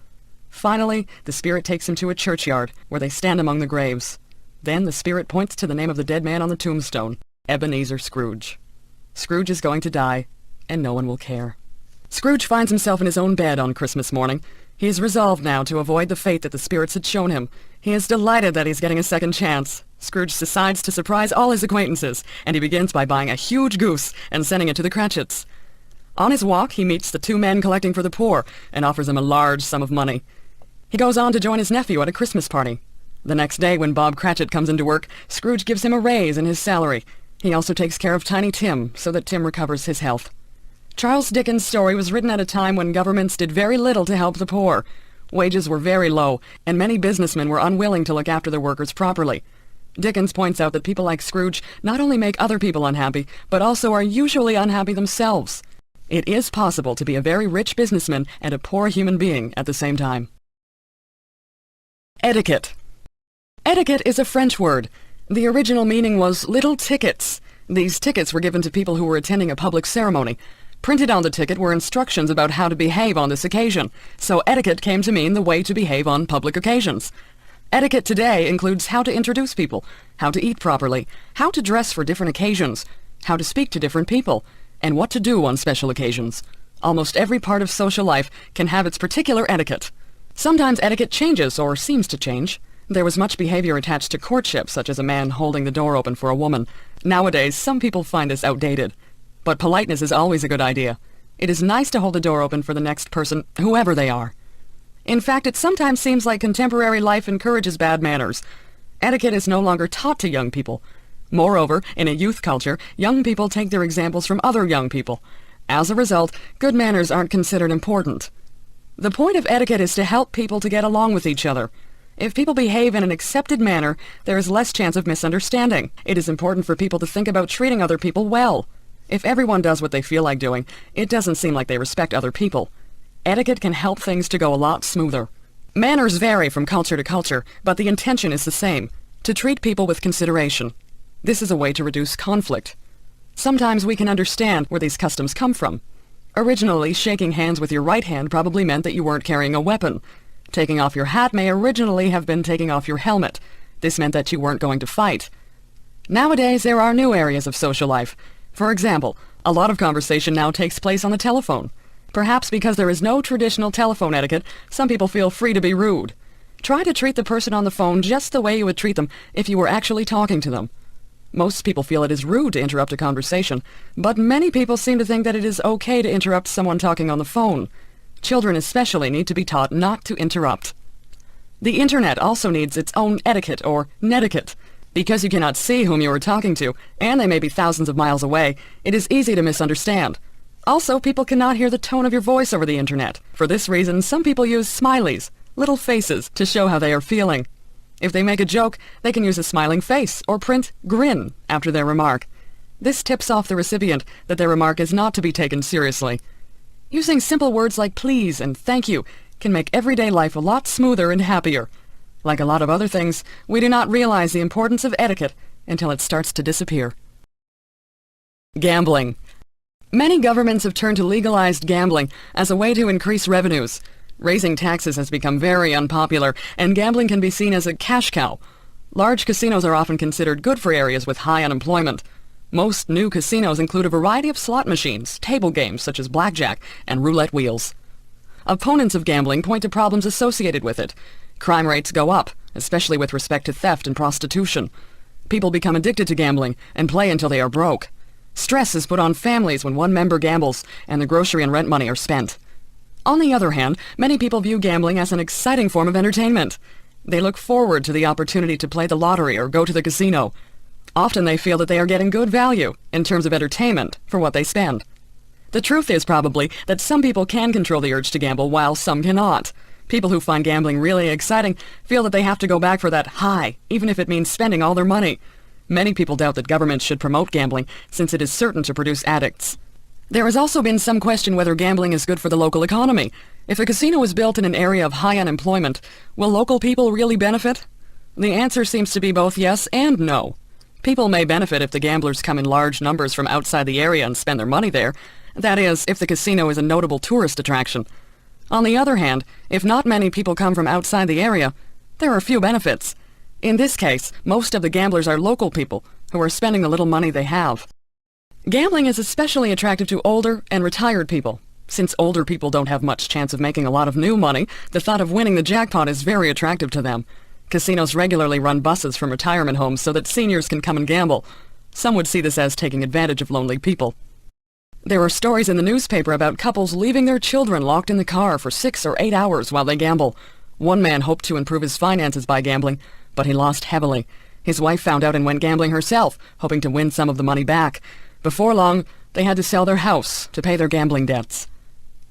Finally, the spirit takes him to a churchyard, where they stand among the graves. Then the spirit points to the name of the dead man on the tombstone, Ebenezer Scrooge. Scrooge is going to die, and no one will care. Scrooge finds himself in his own bed on Christmas morning. He is resolved now to avoid the fate that the spirits had shown him. He is delighted that he's getting a second chance. Scrooge decides to surprise all his acquaintances, and he begins by buying a huge goose and sending it to the Cratchits. On his walk, he meets the two men collecting for the poor and offers them a large sum of money. He goes on to join his nephew at a Christmas party. The next day, when Bob Cratchit comes into work, Scrooge gives him a raise in his salary. He also takes care of Tiny Tim so that Tim recovers his health. Charles Dickens' story was written at a time when governments did very little to help the poor. Wages were very low, and many businessmen were unwilling to look after their workers properly. Dickens points out that people like Scrooge not only make other people unhappy, but also are usually unhappy themselves. It is possible to be a very rich businessman and a poor human being at the same time. Etiquette. Etiquette is a French word. The original meaning was little tickets. These tickets were given to people who were attending a public ceremony. Printed on the ticket were instructions about how to behave on this occasion, so etiquette came to mean the way to behave on public occasions. Etiquette today includes how to introduce people, how to eat properly, how to dress for different occasions, how to speak to different people, and what to do on special occasions. Almost every part of social life can have its particular etiquette. Sometimes etiquette changes or seems to change. There was much behavior attached to courtship, such as a man holding the door open for a woman. Nowadays, some people find this outdated. But politeness is always a good idea. It is nice to hold the door open for the next person, whoever they are. In fact, it sometimes seems like contemporary life encourages bad manners. Etiquette is no longer taught to young people. Moreover, in a youth culture, young people take their examples from other young people. As a result, good manners aren't considered important. The point of etiquette is to help people to get along with each other. If people behave in an accepted manner, there is less chance of misunderstanding. It is important for people to think about treating other people well. If everyone does what they feel like doing, it doesn't seem like they respect other people. Etiquette can help things to go a lot smoother. Manners vary from culture to culture, but the intention is the same, to treat people with consideration. This is a way to reduce conflict. Sometimes we can understand where these customs come from. Originally, shaking hands with your right hand probably meant that you weren't carrying a weapon. Taking off your hat may originally have been taking off your helmet. This meant that you weren't going to fight. Nowadays, there are new areas of social life. For example, a lot of conversation now takes place on the telephone. Perhaps because there is no traditional telephone etiquette, some people feel free to be rude. Try to treat the person on the phone just the way you would treat them if you were actually talking to them. Most people feel it is rude to interrupt a conversation, but many people seem to think that it is okay to interrupt someone talking on the phone. Children especially need to be taught not to interrupt. The Internet also needs its own etiquette or netiquette. Because you cannot see whom you are talking to, and they may be thousands of miles away, it is easy to misunderstand. Also, people cannot hear the tone of your voice over the Internet. For this reason, some people use smileys, little faces, to show how they are feeling. If they make a joke, they can use a smiling face or print grin after their remark. This tips off the recipient that their remark is not to be taken seriously. Using simple words like please and thank you can make everyday life a lot smoother and happier. Like a lot of other things, we do not realize the importance of etiquette until it starts to disappear. Gambling. Many governments have turned to legalized gambling as a way to increase revenues. Raising taxes has become very unpopular, and gambling can be seen as a cash cow. Large casinos are often considered good for areas with high unemployment. Most new casinos include a variety of slot machines, table games such as blackjack, and roulette wheels. Opponents of gambling point to problems associated with it. Crime rates go up, especially with respect to theft and prostitution. People become addicted to gambling and play until they are broke. Stress is put on families when one member gambles and the grocery and rent money are spent. On the other hand, many people view gambling as an exciting form of entertainment. They look forward to the opportunity to play the lottery or go to the casino. Often they feel that they are getting good value in terms of entertainment for what they spend. The truth is probably that some people can control the urge to gamble while some cannot. People who find gambling really exciting feel that they have to go back for that high, even if it means spending all their money. Many people doubt that governments should promote gambling since it is certain to produce addicts. There has also been some question whether gambling is good for the local economy. If a casino is built in an area of high unemployment, will local people really benefit? The answer seems to be both yes and no. People may benefit if the gamblers come in large numbers from outside the area and spend their money there. That is, if the casino is a notable tourist attraction. On the other hand, if not many people come from outside the area, there are few benefits. In this case, most of the gamblers are local people who are spending the little money they have. Gambling is especially attractive to older and retired people. Since older people don't have much chance of making a lot of new money, the thought of winning the jackpot is very attractive to them. Casinos regularly run buses from retirement homes so that seniors can come and gamble. Some would see this as taking advantage of lonely people. There are stories in the newspaper about couples leaving their children locked in the car for 6 or 8 hours while they gamble. One man hoped to improve his finances by gambling, but he lost heavily. His wife found out and went gambling herself, hoping to win some of the money back. Before long, they had to sell their house to pay their gambling debts.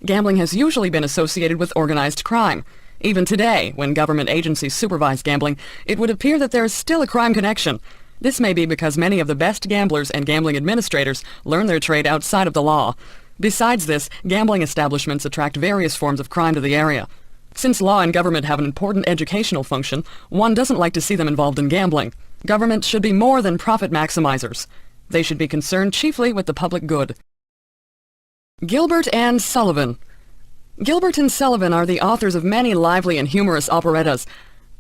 Gambling has usually been associated with organized crime. Even today, when government agencies supervise gambling, it would appear that there is still a crime connection. This may be because many of the best gamblers and gambling administrators learn their trade outside of the law. Besides this, gambling establishments attract various forms of crime to the area. Since law and government have an important educational function, one doesn't like to see them involved in gambling. Governments should be more than profit maximizers. They should be concerned chiefly with the public good. Gilbert and Sullivan. Gilbert and Sullivan are the authors of many lively and humorous operettas.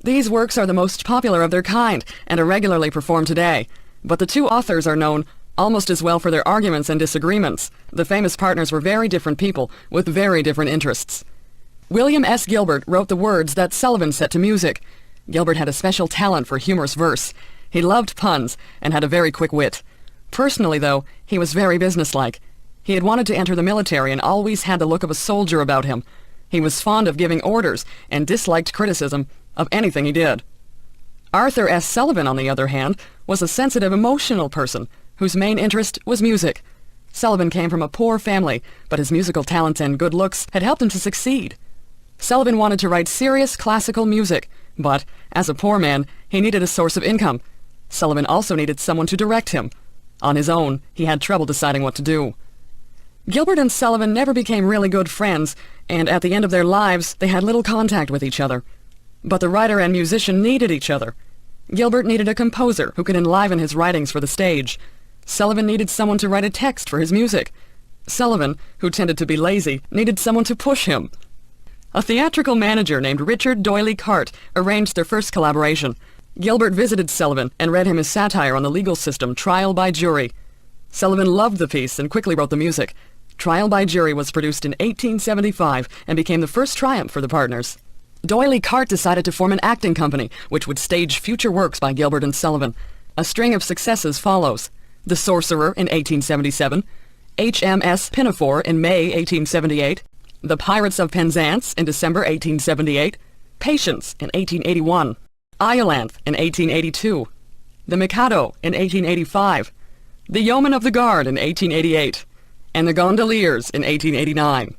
These works are the most popular of their kind and are regularly performed today. But the two authors are known almost as well for their arguments and disagreements. The famous partners were very different people with very different interests. William S. Gilbert wrote the words that Sullivan set to music. Gilbert had a special talent for humorous verse. He loved puns and had a very quick wit. Personally, though, he was very businesslike. He had wanted to enter the military and always had the look of a soldier about him. He was fond of giving orders and disliked criticism of anything he did. Arthur S. Sullivan, on the other hand, was a sensitive, emotional person whose main interest was music. Sullivan came from a poor family, but his musical talents and good looks had helped him to succeed. Sullivan wanted to write serious classical music, but, as a poor man, he needed a source of income. Sullivan also needed someone to direct him. On his own, he had trouble deciding what to do. Gilbert and Sullivan never became really good friends, and at the end of their lives, they had little contact with each other. But the writer and musician needed each other. Gilbert needed a composer who could enliven his writings for the stage. Sullivan needed someone to write a text for his music. Sullivan, who tended to be lazy, needed someone to push him. A theatrical manager named Richard Doyley Cart arranged their first collaboration. Gilbert visited Sullivan and read him his satire on the legal system, Trial by Jury. Sullivan loved the piece and quickly wrote the music. Trial by Jury was produced in 1875 and became the first triumph for the partners. Doyley Cart decided to form an acting company, which would stage future works by Gilbert and Sullivan. A string of successes follows. The Sorcerer in 1877, HMS Pinafore in May 1878, The Pirates of Penzance in December 1878, Patience in 1881, Iolanthe in 1882, The Mikado in 1885, The Yeoman of the Guard in 1888, and The Gondoliers in 1889.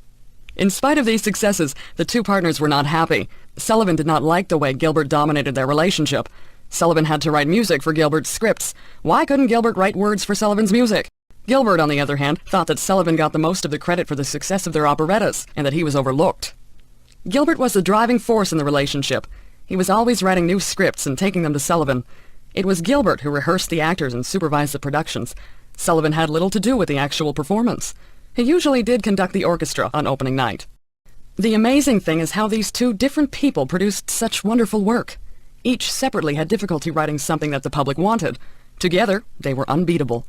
In spite of these successes, the two partners were not happy. Sullivan did not like the way Gilbert dominated their relationship. Sullivan had to write music for Gilbert's scripts. Why couldn't Gilbert write words for Sullivan's music? Gilbert, on the other hand, thought that Sullivan got the most of the credit for the success of their operettas, and that he was overlooked. Gilbert was the driving force in the relationship. He was always writing new scripts and taking them to Sullivan. It was Gilbert who rehearsed the actors and supervised the productions. Sullivan had little to do with the actual performance. He usually did conduct the orchestra on opening night. The amazing thing is how these two different people produced such wonderful work. Each separately had difficulty writing something that the public wanted. Together, they were unbeatable.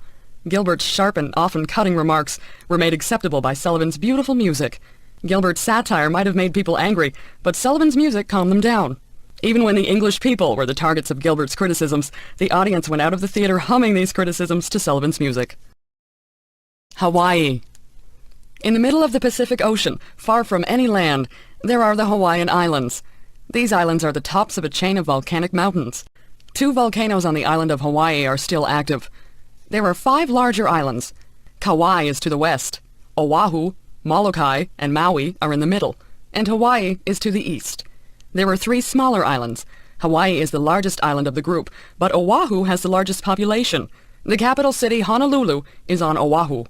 Gilbert's sharp and often cutting remarks were made acceptable by Sullivan's beautiful music. Gilbert's satire might have made people angry, but Sullivan's music calmed them down. Even when the English people were the targets of Gilbert's criticisms, the audience went out of the theater humming these criticisms to Sullivan's music. Hawaii. In the middle of the Pacific Ocean, far from any land, there are the Hawaiian Islands. These islands are the tops of a chain of volcanic mountains. 2 volcanoes on the island of Hawaii are still active. There are 5 larger islands. Kauai is to the west. Oahu, Molokai, and Maui are in the middle, and Hawaii is to the east. There are 3 smaller islands. Hawaii is the largest island of the group, but Oahu has the largest population. The capital city, Honolulu, is on Oahu.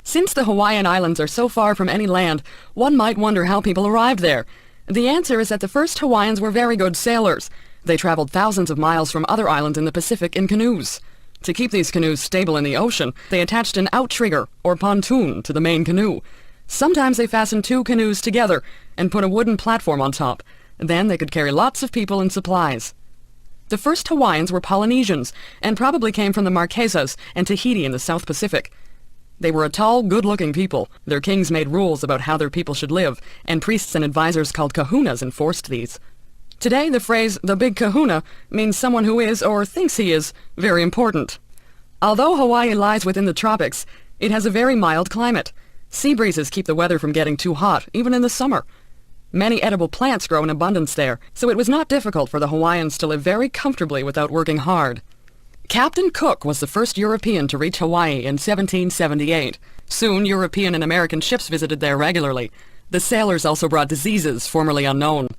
Since the Hawaiian Islands are so far from any land, one might wonder how people arrived there. The answer is that the first Hawaiians were very good sailors. They traveled thousands of miles from other islands in the Pacific in canoes. To keep these canoes stable in the ocean, they attached an outrigger, or pontoon, to the main canoe. Sometimes they fastened 2 canoes together and put a wooden platform on top. Then they could carry lots of people and supplies. The first Hawaiians were Polynesians, and probably came from the Marquesas and Tahiti in the South Pacific. They were a tall, good-looking people. Their kings made rules about how their people should live, and priests and advisors called kahunas enforced these. Today, the phrase, the big kahuna, means someone who is, or thinks he is, very important. Although Hawaii lies within the tropics, it has a very mild climate. Sea breezes keep the weather from getting too hot, even in the summer. Many edible plants grow in abundance there, so it was not difficult for the Hawaiians to live very comfortably without working hard. Captain Cook was the first European to reach Hawaii in 1778. Soon, European and American ships visited there regularly. The sailors also brought diseases formerly unknown.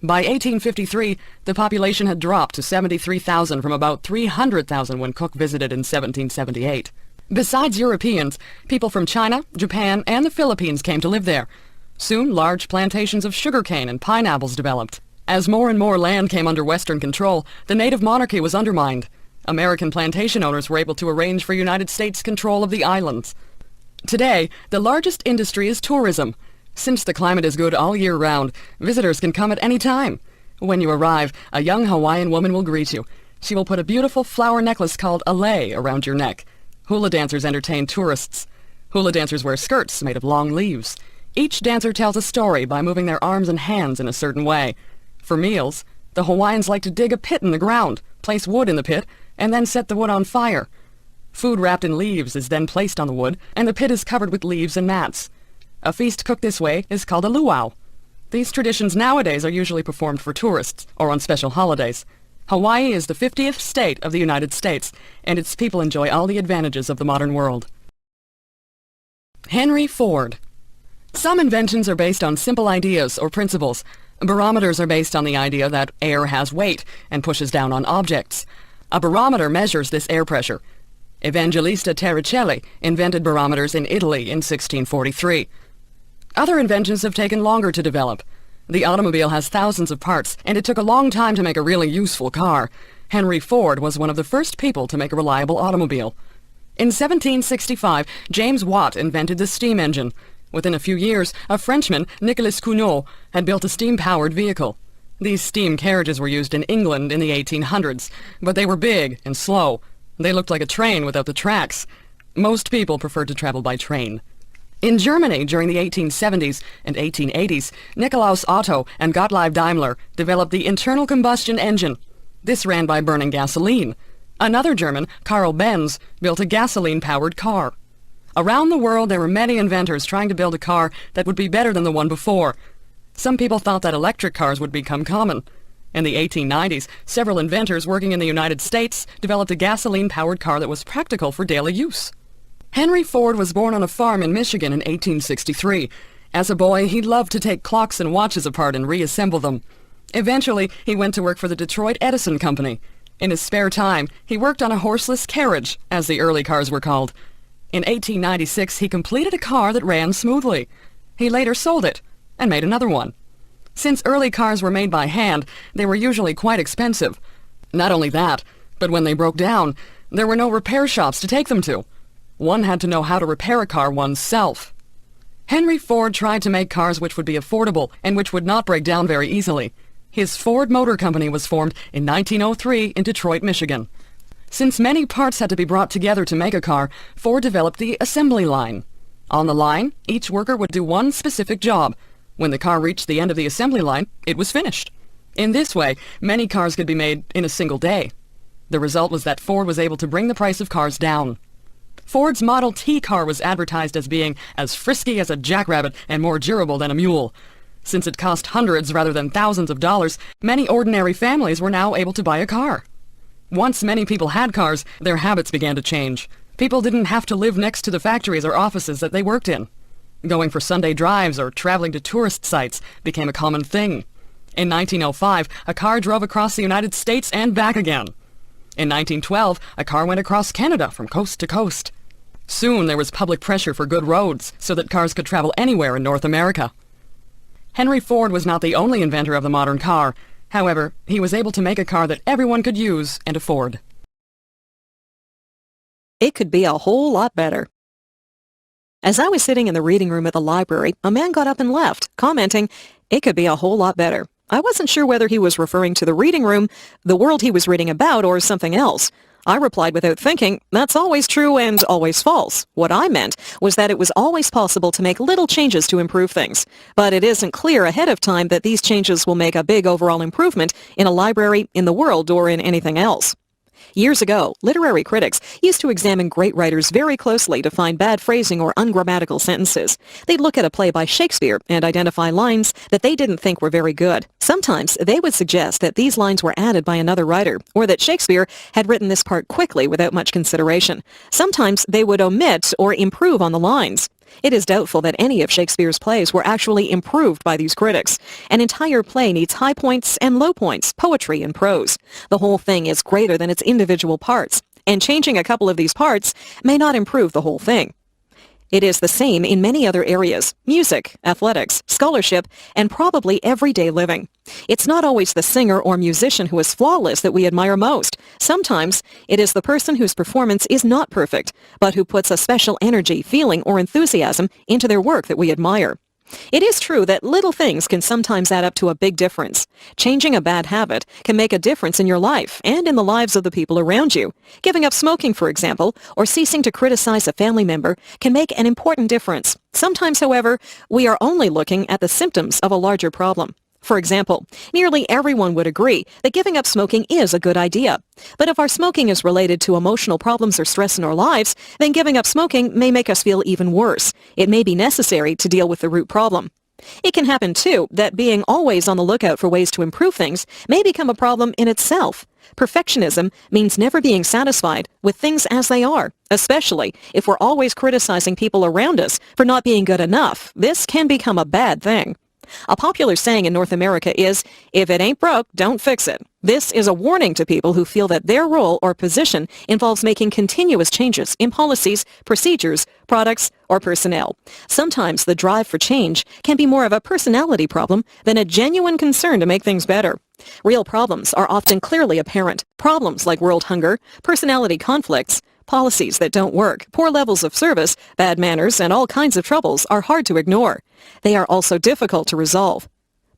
By 1853, the population had dropped to 73,000 from about 300,000 when Cook visited in 1778. Besides Europeans, people from China, Japan, and the Philippines came to live there. Soon, large plantations of sugarcane and pineapples developed. As more and more land came under Western control, the native monarchy was undermined. American plantation owners were able to arrange for United States control of the islands. Today, the largest industry is tourism. Since the climate is good all year round, visitors can come at any time. When you arrive, a young Hawaiian woman will greet you. She will put a beautiful flower necklace called a lei around your neck. Hula dancers entertain tourists. Hula dancers wear skirts made of long leaves. Each dancer tells a story by moving their arms and hands in a certain way. For meals, the Hawaiians like to dig a pit in the ground, place wood in the pit, and then set the wood on fire. Food wrapped in leaves is then placed on the wood, and the pit is covered with leaves and mats. A feast cooked this way is called a luau. These traditions nowadays are usually performed for tourists or on special holidays. Hawaii is the 50th state of the United States, and its people enjoy all the advantages of the modern world. Henry Ford. Some inventions are based on simple ideas or principles. Barometers are based on the idea that air has weight and pushes down on objects. A barometer measures this air pressure. Evangelista Torricelli invented barometers in Italy in 1643. Other inventions have taken longer to develop. The automobile has thousands of parts, and it took a long time to make a really useful car. Henry Ford was one of the first people to make a reliable automobile. In 1765, James Watt invented the steam engine. Within a few years, a Frenchman, Nicolas Cugnot, had built a steam-powered vehicle. These steam carriages were used in England in the 1800s, but they were big and slow. They looked like a train without the tracks. Most people preferred to travel by train. In Germany, during the 1870s and 1880s, Nikolaus Otto and Gottlieb Daimler developed the internal combustion engine. This ran by burning gasoline. Another German, Karl Benz, built a gasoline-powered car. Around the world, there were many inventors trying to build a car that would be better than the one before. Some people thought that electric cars would become common. In the 1890s, several inventors working in the United States developed a gasoline-powered car that was practical for daily use. Henry Ford was born on a farm in Michigan in 1863. As a boy, he loved to take clocks and watches apart and reassemble them. Eventually, he went to work for the Detroit Edison Company. In his spare time, he worked on a horseless carriage, as the early cars were called. In 1896, he completed a car that ran smoothly. He later sold it and made another one. Since early cars were made by hand, they were usually quite expensive. Not only that, But when they broke down, there were no repair shops to take them to. One had to know how to repair a car oneself. Henry Ford tried to make cars which would be affordable and which would not break down very easily. His Ford Motor Company was formed in 1903 in Detroit, Michigan. Since many parts had to be brought together to make a car, Ford developed the assembly line. On the line, each worker would do one specific job. When the car reached the end of the assembly line, it was finished. In this way, many cars could be made in a single day. The result was that Ford was able to bring the price of cars down. Ford's Model T car was advertised as being as frisky as a jackrabbit and more durable than a mule. Since it cost hundreds rather than thousands of dollars, many ordinary families were now able to buy a car. Once many people had cars, their habits began to change. People didn't have to live next to the factories or offices that they worked in. Going for Sunday drives or traveling to tourist sites became a common thing. In 1905, a car drove across the United States and back again. In 1912, a car went across Canada from coast to coast. Soon there was public pressure for good roads so that cars could travel anywhere in North America. Henry Ford was not the only inventor of the modern car. However, he was able to make a car that everyone could use and afford. It could be a whole lot better. As I was sitting in the reading room at the library, a man got up and left, commenting, "It could be a whole lot better." I wasn't sure whether he was referring to the reading room, the world he was reading about, or something else. I replied without thinking, "That's always true and always false." What I meant was that it was always possible to make little changes to improve things, but it isn't clear ahead of time that these changes will make a big overall improvement in a library, in the world, or in anything else. Years ago, literary critics used to examine great writers very closely to find bad phrasing or ungrammatical sentences. They'd look at a play by Shakespeare and identify lines that they didn't think were very good. Sometimes they would suggest that these lines were added by another writer, or that Shakespeare had written this part quickly without much consideration. Sometimes they would omit or improve on the lines. It is doubtful that any of Shakespeare's plays were actually improved by these critics. An entire play needs high points and low points, poetry and prose. The whole thing is greater than its individual parts, and changing a couple of these parts may not improve the whole thing. It is the same in many other areas: music, athletics, scholarship, and probably everyday living. It's not always the singer or musician who is flawless that we admire most. Sometimes it is the person whose performance is not perfect, but who puts a special energy, feeling, or enthusiasm into their work that we admire. It is true that little things can sometimes add up to a big difference. Changing a bad habit can make a difference in your life and in the lives of the people around you. Giving up smoking, for example, or ceasing to criticize a family member can make an important difference. Sometimes, however, we are only looking at the symptoms of a larger problem. For example, nearly everyone would agree that giving up smoking is a good idea. But if our smoking is related to emotional problems or stress in our lives, then giving up smoking may make us feel even worse. It may be necessary to deal with the root problem. It can happen, too, that being always on the lookout for ways to improve things may become a problem in itself. Perfectionism means never being satisfied with things as they are, especially if we're always criticizing people around us for not being good enough. This can become a bad thing. A popular saying in North America is, "If it ain't broke, don't fix it." This is a warning to people who feel that their role or position involves making continuous changes in policies, procedures, products, or personnel. Sometimes the drive for change can be more of a personality problem than a genuine concern to make things better. Real problems are often clearly apparent. Problems like world hunger, personality conflicts, policies that don't work, poor levels of service, bad manners, and all kinds of troubles are hard to ignore. They are also difficult to resolve.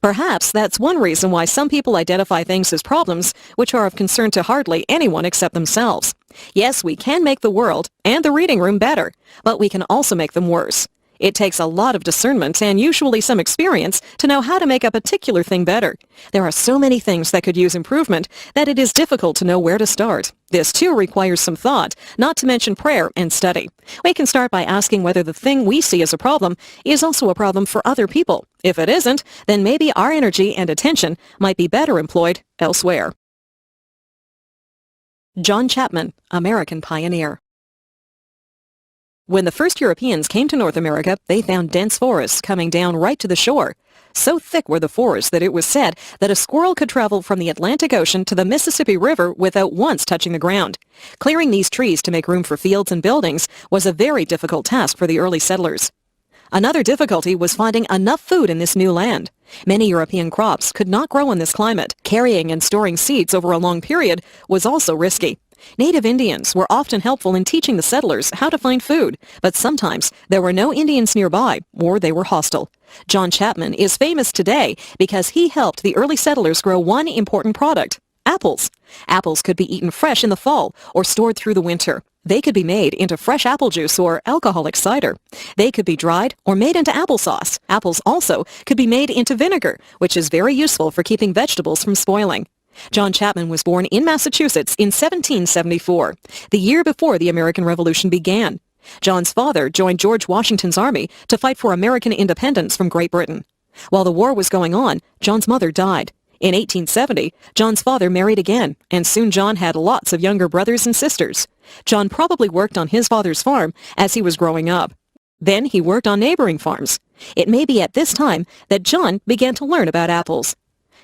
Perhaps that's one reason why some people identify things as problems which are of concern to hardly anyone except themselves. Yes, we can make the world and the reading room better, but we can also make them worse. It takes a lot of discernment and usually some experience to know how to make a particular thing better. There are so many things that could use improvement that it is difficult to know where to start. This too requires some thought, not to mention prayer and study. We can start by asking whether the thing we see as a problem is also a problem for other people. If it isn't, then maybe our energy and attention might be better employed elsewhere. John Chapman, American pioneer. When the first Europeans came to North America, they found dense forests coming down right to the shore. So thick were the forests that it was said that a squirrel could travel from the Atlantic Ocean to the Mississippi River without once touching the ground. Clearing these trees to make room for fields and buildings was a very difficult task for the early settlers. Another difficulty was finding enough food in this new land. Many European crops could not grow in this climate. Carrying and storing seeds over a long period was also risky. Native Indians were often helpful in teaching the settlers how to find food, but sometimes there were no Indians nearby, or they were hostile. John Chapman is famous today because he helped the early settlers grow one important product: apples. Apples could be eaten fresh in the fall or stored through the winter. They could be made into fresh apple juice or alcoholic cider. They could be dried or made into applesauce. Apples also could be made into vinegar, which is very useful for keeping vegetables from spoiling. John Chapman was born in Massachusetts in 1774, the year before the American Revolution began. John's father joined George Washington's army to fight for American independence from Great Britain. While the war was going on, John's mother died. In 1870, John's father married again, and soon John had lots of younger brothers and sisters. John probably worked on his father's farm as he was growing up. Then he worked on neighboring farms. It may be at this time that John began to learn about apples.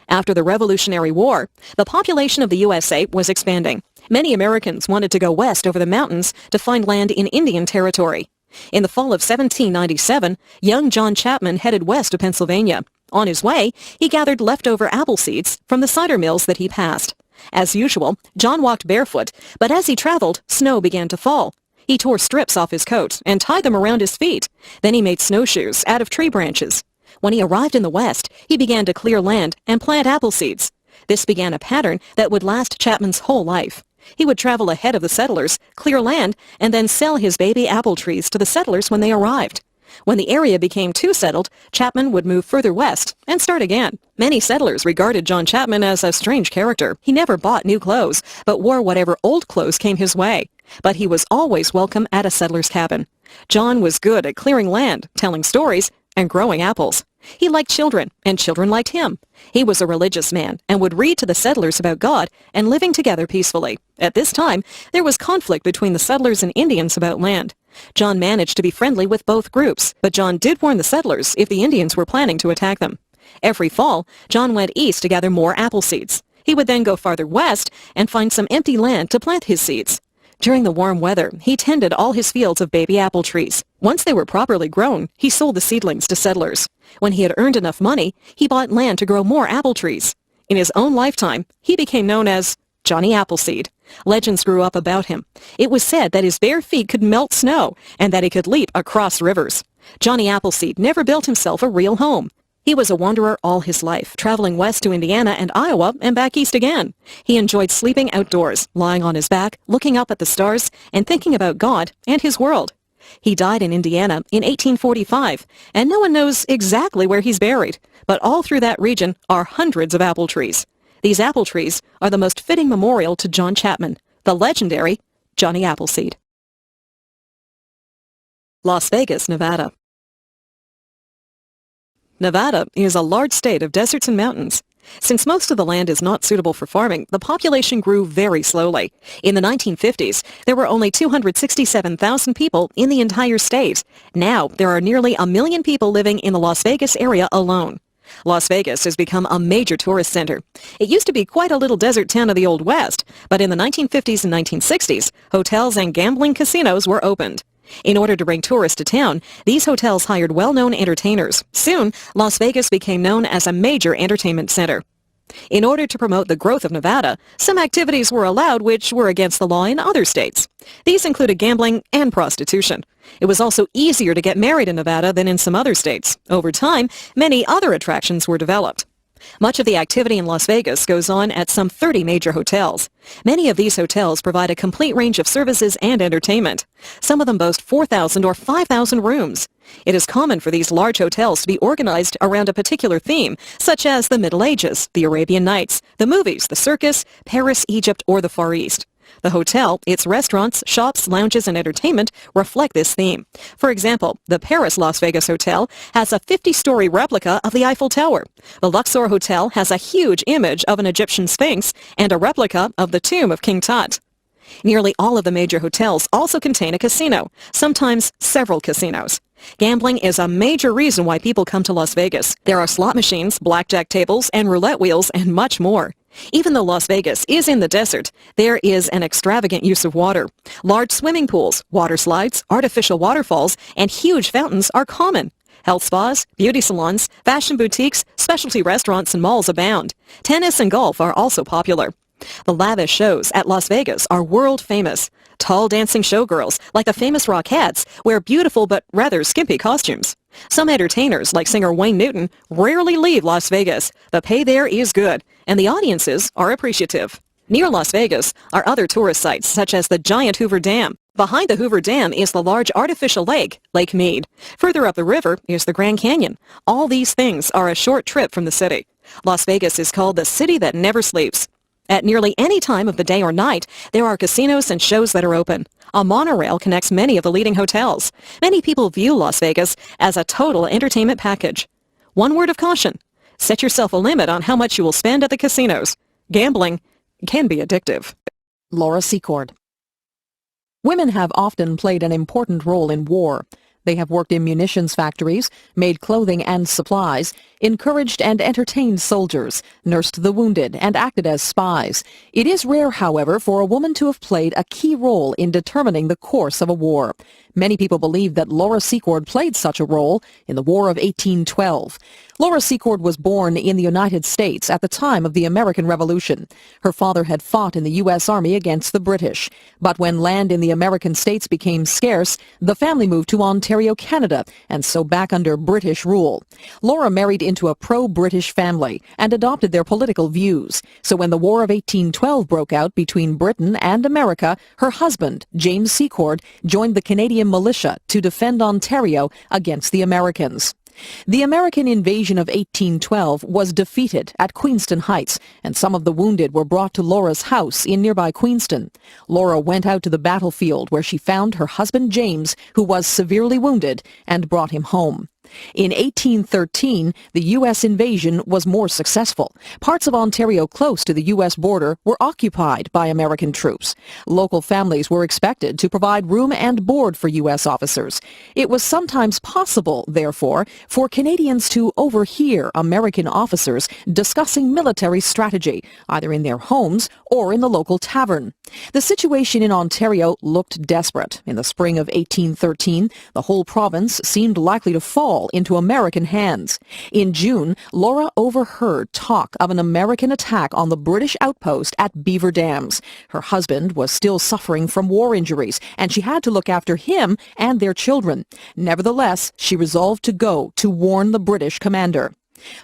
After the Revolutionary War, the population of the USA was expanding. Many Americans wanted to go west over the mountains to find land in Indian Territory. In the fall of 1797, young John Chapman headed west to Pennsylvania. On his way, he gathered leftover apple seeds from the cider mills that he passed. As usual, John walked barefoot, but as he traveled, snow began to fall. He tore strips off his coat and tied them around his feet. Then he made snowshoes out of tree branches. When he arrived in the West, he began to clear land and plant apple seeds. This began a pattern that would last Chapman's whole life. He would travel ahead of the settlers, clear land, and then sell his baby apple trees to the settlers when they arrived. When the area became too settled, Chapman would move further west and start again. Many settlers regarded John Chapman as a strange character. He never bought new clothes, but wore whatever old clothes came his way. But he was always welcome at a settler's cabin. John was good at clearing land, telling stories, and growing apples. He liked children, and children liked him. He was a religious man and would read to the settlers about God and living together peacefully. At this time, there was conflict between the settlers and Indians about land. John managed to be friendly with both groups, but John did warn the settlers if the Indians were planning to attack them. Every fall, John went east to gather more apple seeds. He would then go farther west and find some empty land to plant his seeds. During the warm weather, he tended all his fields of baby apple trees. Once they were properly grown, he sold the seedlings to settlers. When he had earned enough money, he bought land to grow more apple trees. In his own lifetime, he became known as Johnny Appleseed. Legends grew up about him. It was said that his bare feet could melt snow and that he could leap across rivers. Johnny Appleseed never built himself a real home. He was a wanderer all his life, traveling west to Indiana and Iowa and back east again. He enjoyed sleeping outdoors, lying on his back, looking up at the stars, and thinking about God and his world. He died in Indiana in 1845, and no one knows exactly where he's buried, but all through that region are hundreds of apple trees. These apple trees are the most fitting memorial to John Chapman, the legendary Johnny Appleseed. Las Vegas, Nevada. Nevada is a large state of deserts and mountains. Since most of the land is not suitable for farming, the population grew very slowly. In the 1950s, there were only 267,000 people in the entire state. Now, there are nearly 1 million people living in the Las Vegas area alone. Las Vegas has become a major tourist center. It used to be quite a little desert town of the Old West, but in the 1950s and 1960s, hotels and gambling casinos were opened. In order to bring tourists to town, these hotels hired well-known entertainers. Soon, Las Vegas became known as a major entertainment center. In order to promote the growth of Nevada, some activities were allowed which were against the law in other states. These included gambling and prostitution. It was also easier to get married in Nevada than in some other states. Over time, many other attractions were developed. Much of the activity in Las Vegas goes on at some 30 major hotels. Many of these hotels provide a complete range of services and entertainment. Some of them boast 4,000 or 5,000 rooms. It is common for these large hotels to be organized around a particular theme, such as the Middle Ages, the Arabian Nights, the movies, the circus, Paris, Egypt, or the Far East. The hotel, its restaurants, shops, lounges, and entertainment reflect this theme. For example, the Paris Las Vegas Hotel has a 50-story replica of the Eiffel Tower. The Luxor Hotel has a huge image of an Egyptian Sphinx and a replica of the tomb of King Tut. Nearly all of the major hotels also contain a casino, sometimes several casinos. Gambling is a major reason why people come to Las Vegas. There are slot machines, blackjack tables, and roulette wheels, and much more. Even though Las Vegas is in the desert, there is an extravagant use of water. Large swimming pools, water slides, artificial waterfalls, and huge fountains are common. Health spas, beauty salons, fashion boutiques, specialty restaurants, and malls abound. Tennis and golf are also popular. The lavish shows at Las Vegas are world famous. Tall dancing showgirls, like the famous Rockettes, wear beautiful but rather skimpy costumes. Some entertainers, like singer Wayne Newton, rarely leave Las Vegas. The pay there is good, and the audiences are appreciative. Near Las Vegas are other tourist sites, such as the giant Hoover Dam. Behind the Hoover Dam is the large artificial lake, Lake Mead. Further up the river is the Grand Canyon. All these things are a short trip from the city. Las Vegas is called the city that never sleeps. At nearly any time of the day or night, there are casinos and shows that are open. A monorail connects many of the leading hotels. Many people view Las Vegas as a total entertainment package. One word of caution: set yourself a limit on how much you will spend at the casinos. Gambling can be addictive. Laura Secord. Women have often played an important role in war. They have worked in munitions factories, made clothing and supplies, encouraged and entertained soldiers, nursed the wounded, and acted as spies. It is rare, however, for a woman to have played a key role in determining the course of a war. Many people believe that Laura Secord played such a role in the War of 1812. Laura Secord was born in the United States at the time of the American Revolution. Her father had fought in the U.S. Army against the British. But when land in the American states became scarce, the family moved to Ontario, Canada, and so back under British rule. Laura married into a pro-British family and adopted their political views. So when the War of 1812 broke out between Britain and America, her husband, James Secord, joined the Canadian militia to defend Ontario against the Americans. The American invasion of 1812 was defeated at Queenston Heights, and some of the wounded were brought to Laura's house in nearby Queenston. Laura went out to the battlefield where she found her husband James, who was severely wounded, and brought him home. In 1813, the U.S. invasion was more successful. Parts of Ontario close to the U.S. border were occupied by American troops. Local families were expected to provide room and board for U.S. officers. It was sometimes possible, therefore, for Canadians to overhear American officers discussing military strategy, either in their homes or in the local tavern. The situation in Ontario looked desperate. In the spring of 1813, the whole province seemed likely to fall into American hands. In June, Laura overheard talk of an American attack on the British outpost at Beaver Dams. Her husband was still suffering from war injuries, and she had to look after him and their children. Nevertheless, she resolved to go to warn the British commander.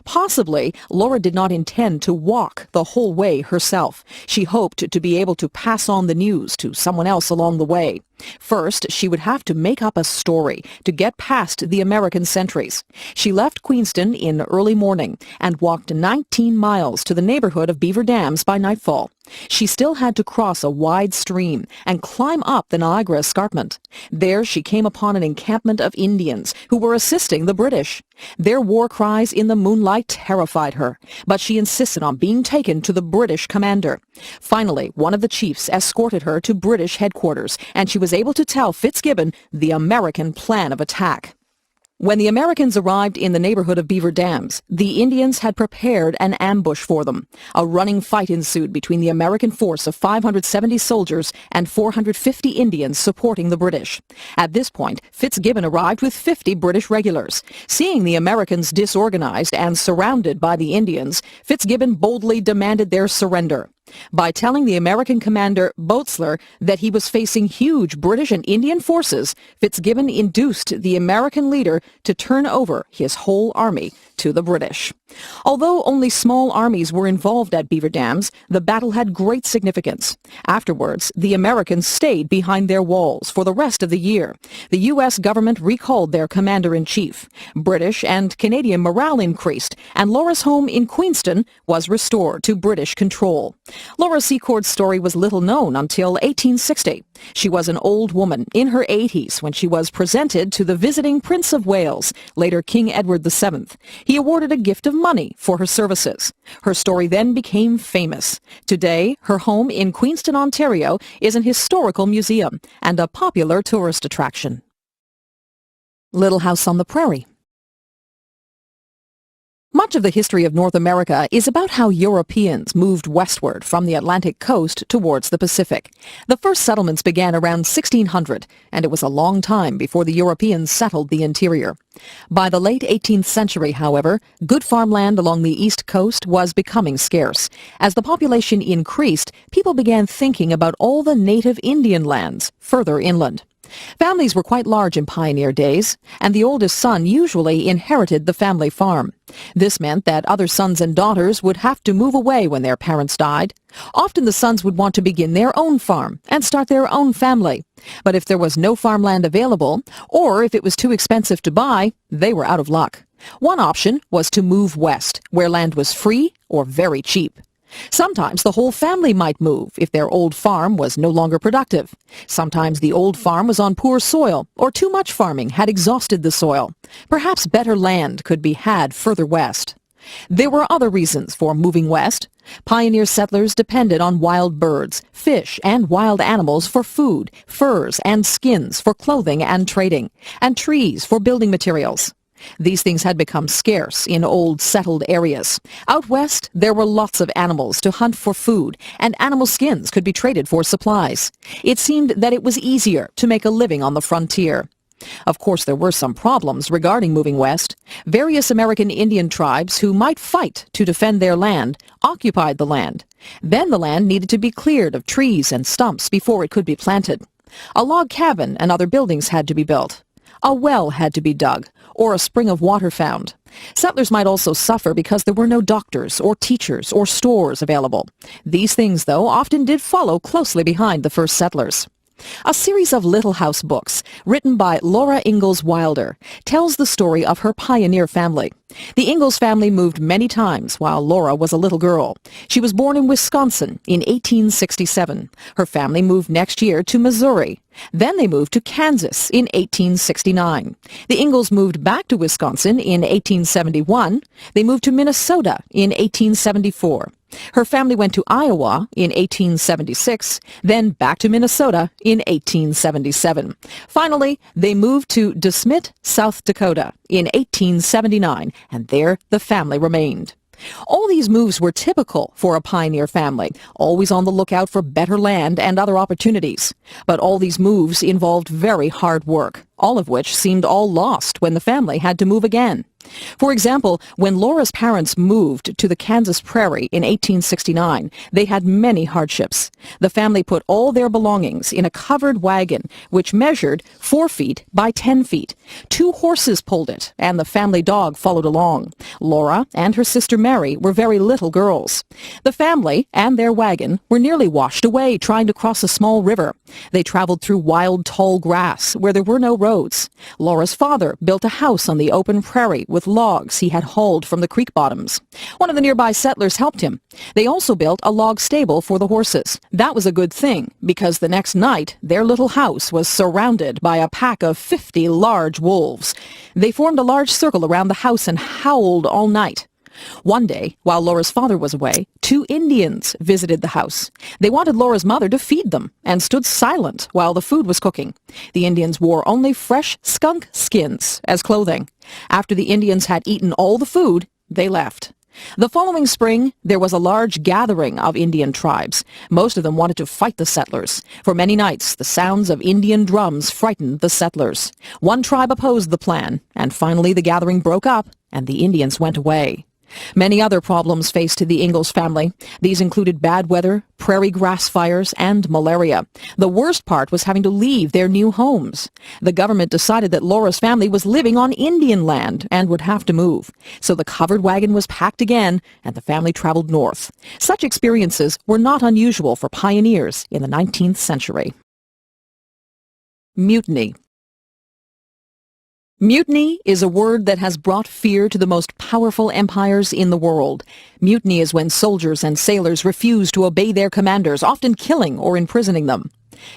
Possibly, Laura did not intend to walk the whole way herself. She hoped to be able to pass on the news to someone else along the way. First, she would have to make up a story to get past the American sentries. She left Queenston in early morning and walked 19 miles to the neighborhood of Beaver Dams by nightfall. She still had to cross a wide stream and climb up the Niagara Escarpment. There she came upon an encampment of Indians who were assisting the British. Their war cries in the moonlight terrified her, but she insisted on being taken to the British commander. Finally, one of the chiefs escorted her to British headquarters, and she was able to tell Fitzgibbon the American plan of attack. When the Americans arrived in the neighborhood of Beaver Dams, the Indians had prepared an ambush for them. A running fight ensued between the American force of 570 soldiers and 450 Indians supporting the British. At this point, Fitzgibbon arrived with 50 British regulars. Seeing the Americans disorganized and surrounded by the Indians, Fitzgibbon boldly demanded their surrender. By telling the American commander, Botzler, that he was facing huge British and Indian forces, Fitzgibbon induced the American leader to turn over his whole army to the British. Although only small armies were involved at Beaver Dams, the battle had great significance. Afterwards, the Americans stayed behind their walls for the rest of the year. The U.S. government recalled their commander-in-chief. British and Canadian morale increased, and Laura's home in Queenston was restored to British control. Laura Secord's story was little known until 1860. She was an old woman in her 80s when she was presented to the visiting Prince of Wales, later King Edward VII. He awarded a gift of money for her services. Her story then became famous. Today, her home in Queenston, Ontario, is an historical museum and a popular tourist attraction. Little House on the Prairie. Much Much of the history of North America is about how Europeans moved westward from the Atlantic coast towards the Pacific. The first settlements began around 1600, and it was a long time before the Europeans settled the interior. By the late 18th century, however, good farmland along the east coast was becoming scarce. As the population increased, people began thinking about all the native Indian lands further inland. Families were quite large in pioneer days, and the oldest son usually inherited the family farm. This meant that other sons and daughters would have to move away when their parents died. Often the sons would want to begin their own farm and start their own family. But if there was no farmland available, or if it was too expensive to buy, they were out of luck. One option was to move west, where land was free or very cheap. Sometimes the whole family might move if their old farm was no longer productive. Sometimes the old farm was on poor soil, or too much farming had exhausted the soil. Perhaps better land could be had further west. There were other reasons for moving west. Pioneer settlers depended on wild birds, fish, and wild animals for food, furs and skins for clothing and trading, and trees for building materials. These things had become scarce in old settled areas. Out west, there were lots of animals to hunt for food, and animal skins could be traded for supplies. It seemed that it was easier to make a living on the frontier. Of course, there were some problems regarding moving west. Various American Indian tribes who might fight to defend their land occupied the land. Then the land needed to be cleared of trees and stumps before it could be planted. A log cabin and other buildings had to be built. A well had to be dug, or a spring of water found. Settlers might also suffer because there were no doctors or teachers or stores available. These things, though, often did follow closely behind the first settlers. A series of Little House books, written by Laura Ingalls Wilder, tells the story of her pioneer family. The Ingalls family moved many times while Laura was a little girl. She was born in Wisconsin in 1867. Her family moved next year to Missouri. Then they moved to Kansas in 1869. The Ingalls moved back to Wisconsin in 1871. They moved to Minnesota in 1874. Her family went to Iowa in 1876, then back to Minnesota in 1877. Finally, they moved to DeSmet, South Dakota in 1879, and there the family remained. All these moves were typical for a pioneer family, always on the lookout for better land and other opportunities. But all these moves involved very hard work, all of which seemed all lost when the family had to move again. For example, when Laura's parents moved to the Kansas prairie in 1869, they had many hardships. The family put all their belongings in a covered wagon, which measured 4 feet by 10 feet. 2 horses pulled it, and the family dog followed along. Laura and her sister Mary were very little girls. The family and their wagon were nearly washed away trying to cross a small river. They traveled through wild, tall grass where there were no roads. Laura's father built a house on the open prairie with logs he had hauled from the creek bottoms. One of the nearby settlers helped him. They also built a log stable for the horses. That was a good thing, because the next night their little house was surrounded by a pack of 50 large wolves. They formed a large circle around the house and howled all night. One day, while Laura's father was away, 2 Indians visited the house. They wanted Laura's mother to feed them and stood silent while the food was cooking. The Indians wore only fresh skunk skins as clothing. After the Indians had eaten all the food, they left. The following spring, there was a large gathering of Indian tribes. Most of them wanted to fight the settlers. For many nights, the sounds of Indian drums frightened the settlers. One tribe opposed the plan, and finally the gathering broke up and the Indians went away. Many other problems faced the Ingalls family. These included bad weather, prairie grass fires, and malaria. The worst part was having to leave their new homes. The government decided that Laura's family was living on Indian land and would have to move. So the covered wagon was packed again, and the family traveled north. Such experiences were not unusual for pioneers in the 19th century. Mutiny. Mutiny is a word that has brought fear to the most powerful empires in the world. Mutiny is when soldiers and sailors refuse to obey their commanders, often killing or imprisoning them.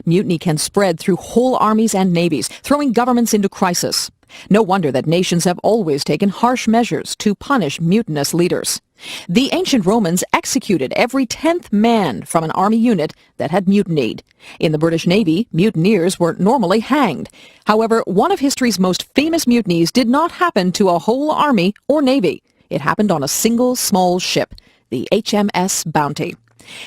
Mutiny can spread through whole armies and navies, throwing governments into crisis. No wonder that nations have always taken harsh measures to punish mutinous leaders. The ancient Romans executed every 10th man from an army unit that had mutinied. In the British Navy, mutineers were normally hanged. However, one of history's most famous mutinies did not happen to a whole army or navy. It happened on a single small ship, the HMS Bounty.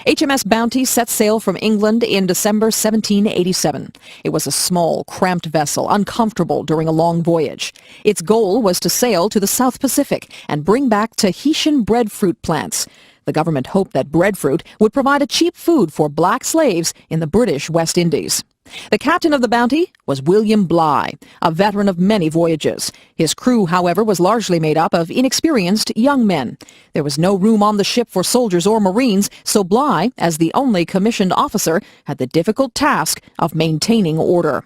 HMS Bounty set sail from England in December 1787. It was a small, cramped vessel, uncomfortable during a long voyage. Its goal was to sail to the South Pacific and bring back Tahitian breadfruit plants. The government hoped that breadfruit would provide a cheap food for black slaves in the British West Indies. The captain of the Bounty was William Bligh, a veteran of many voyages. His crew, however, was largely made up of inexperienced young men. There was no room on the ship for soldiers or Marines, so Bligh, as the only commissioned officer, had the difficult task of maintaining order.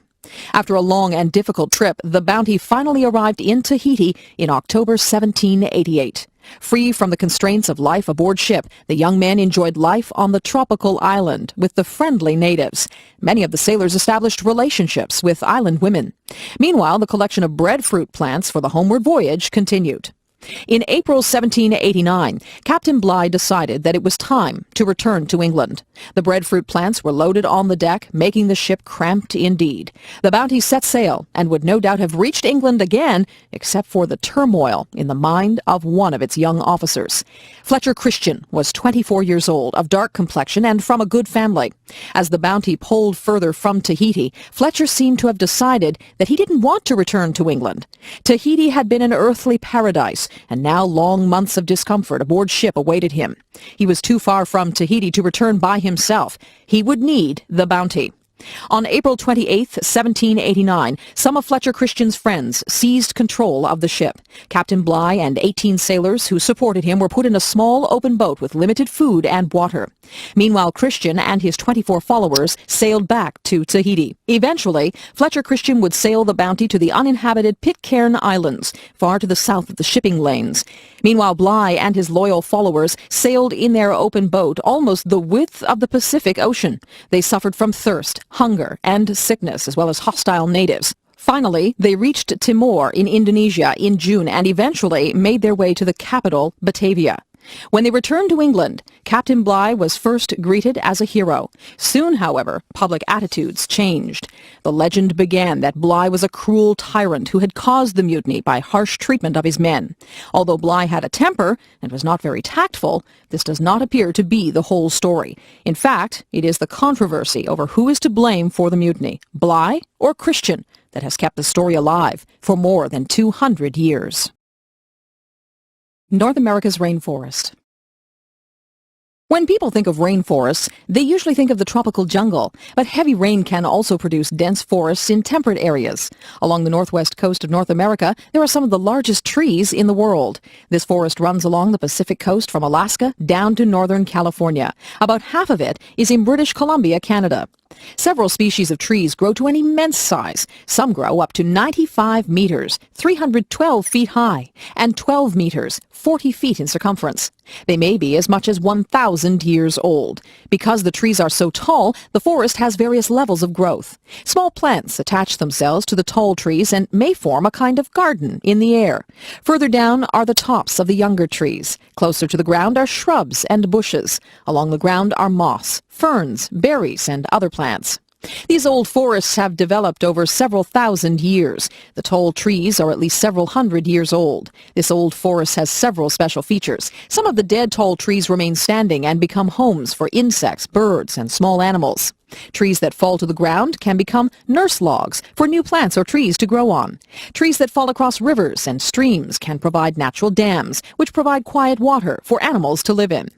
After a long and difficult trip, the Bounty finally arrived in Tahiti in October 1788. Free from the constraints of life aboard ship, the young men enjoyed life on the tropical island with the friendly natives. Many of the sailors established relationships with island women. Meanwhile, the collection of breadfruit plants for the homeward voyage continued. In April 1789, Captain Bligh decided that it was time to return to England. The breadfruit plants were loaded on the deck, making the ship cramped indeed. The Bounty set sail and would no doubt have reached England again, except for the turmoil in the mind of one of its young officers. Fletcher Christian was 24 years old, of dark complexion, and from a good family. As the Bounty pulled further from Tahiti, Fletcher seemed to have decided that he didn't want to return to England. Tahiti had been an earthly paradise, and now long months of discomfort aboard ship awaited him. He was too far from Tahiti to return by himself. He would need the Bounty. On April 28, 1789, some of Fletcher Christian's friends seized control of the ship. Captain Bligh and 18 sailors who supported him were put in a small open boat with limited food and water. Meanwhile, Christian and his 24 followers sailed back to Tahiti. Eventually, Fletcher Christian would sail the Bounty to the uninhabited Pitcairn Islands, far to the south of the shipping lanes. Meanwhile, Bligh and his loyal followers sailed in their open boat almost the width of the Pacific Ocean. They suffered from thirst, hunger, and sickness, as well as hostile natives. Finally, they reached Timor in Indonesia in June and eventually made their way to the capital, Batavia. When they returned to England, Captain Bligh was first greeted as a hero. Soon, however, public attitudes changed. The legend began that Bligh was a cruel tyrant who had caused the mutiny by harsh treatment of his men. Although Bligh had a temper and was not very tactful, this does not appear to be the whole story. In fact, it is the controversy over who is to blame for the mutiny, Bligh or Christian, that has kept the story alive for more than 200 years. North America's rainforest. When people think of rainforests, they usually think of the tropical jungle, but heavy rain can also produce dense forests in temperate areas. Along the northwest coast of North America, there are some of the largest trees in the world. This forest runs along the Pacific coast from Alaska down to northern California. About half of it is in British Columbia, Canada. Several species of trees grow to an immense size. Some grow up to 95 meters, 312 feet high, and 12 meters, 40 feet in circumference. They may be as much as 1,000 years old. Because the trees are so tall, the forest has various levels of growth. Small plants attach themselves to the tall trees and may form a kind of garden in the air. Further down are the tops of the younger trees. Closer to the ground are shrubs and bushes. Along the ground are moss, ferns, berries, and other plants. These old forests have developed over several thousand years. The tall trees are at least several hundred years old. This old forest has several special features. Some of the dead tall trees remain standing and become homes for insects, birds, and small animals. Trees that fall to the ground can become nurse logs for new plants or trees to grow on. Trees that fall across rivers and streams can provide natural dams, which provide quiet water for animals to live in.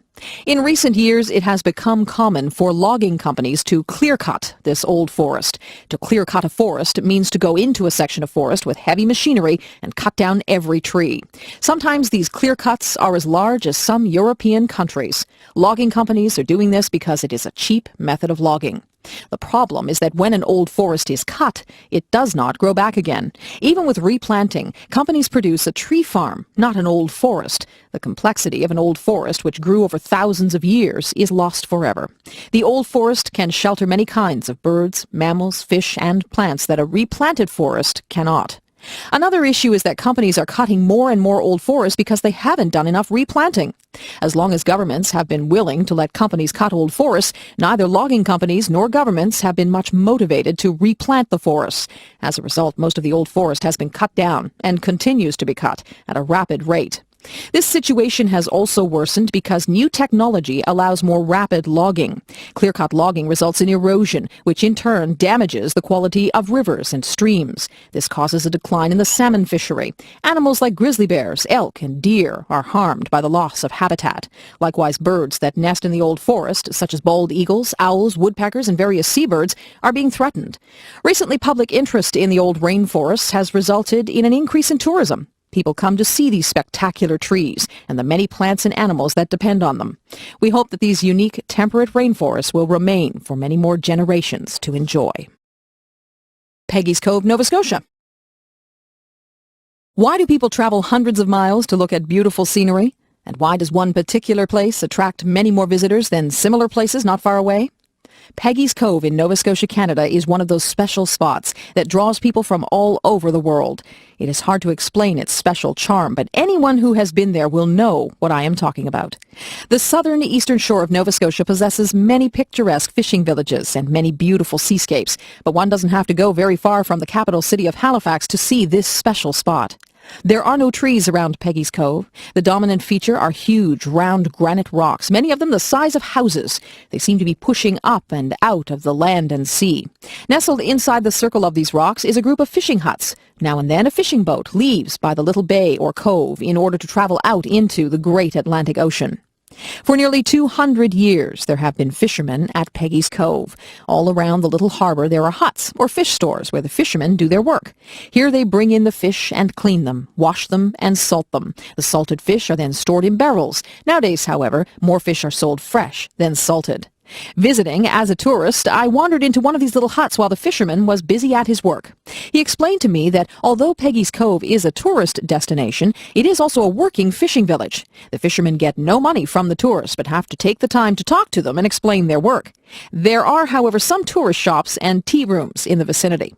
In recent years, it has become common for logging companies to clear-cut this old forest. To clear-cut a forest means to go into a section of forest with heavy machinery and cut down every tree. Sometimes these clear-cuts are as large as some European countries. Logging companies are doing this because it is a cheap method of logging. The problem is that when an old forest is cut, it does not grow back again. Even with replanting, companies produce a tree farm, not an old forest. The complexity of an old forest, which grew over thousands of years, is lost forever. The old forest can shelter many kinds of birds, mammals, fish, and plants that a replanted forest cannot. Another issue is that companies are cutting more and more old forests because they haven't done enough replanting. As long as governments have been willing to let companies cut old forests, neither logging companies nor governments have been much motivated to replant the forests. As a result, most of the old forest has been cut down and continues to be cut at a rapid rate. This situation has also worsened because new technology allows more rapid logging. Clear-cut logging results in erosion, which in turn damages the quality of rivers and streams. This causes a decline in the salmon fishery. Animals like grizzly bears, elk, and deer are harmed by the loss of habitat. Likewise, birds that nest in the old forest, such as bald eagles, owls, woodpeckers, and various seabirds, are being threatened. Recently, public interest in the old rainforests has resulted in an increase in tourism. People come to see these spectacular trees and the many plants and animals that depend on them. We hope that these unique temperate rainforests will remain for many more generations to enjoy. Peggy's Cove, Nova Scotia. Why do people travel hundreds of miles to look at beautiful scenery? And why does one particular place attract many more visitors than similar places not far away? Peggy's Cove in Nova Scotia, Canada is one of those special spots that draws people from all over the world. It is hard to explain its special charm, but anyone who has been there will know what I am talking about. The southern eastern shore of Nova Scotia possesses many picturesque fishing villages and many beautiful seascapes, but one doesn't have to go very far from the capital city of Halifax to see this special spot. There are no trees around Peggy's Cove. The dominant feature are huge, round granite rocks, many of them the size of houses. They seem to be pushing up and out of the land and sea. Nestled inside the circle of these rocks is a group of fishing huts. Now and then a fishing boat leaves by the little bay or cove in order to travel out into the great Atlantic Ocean. For nearly 200 years, there have been fishermen at Peggy's Cove. All around the little harbor, there are huts or fish stores where the fishermen do their work. Here they bring in the fish and clean them, wash them, and salt them. The salted fish are then stored in barrels. Nowadays, however, more fish are sold fresh than salted. Visiting as a tourist, I wandered into one of these little huts while the fisherman was busy at his work. He explained to me that although Peggy's Cove is a tourist destination, it is also a working fishing village. The fishermen get no money from the tourists, but have to take the time to talk to them and explain their work. There are, however, some tourist shops and tea rooms in the vicinity.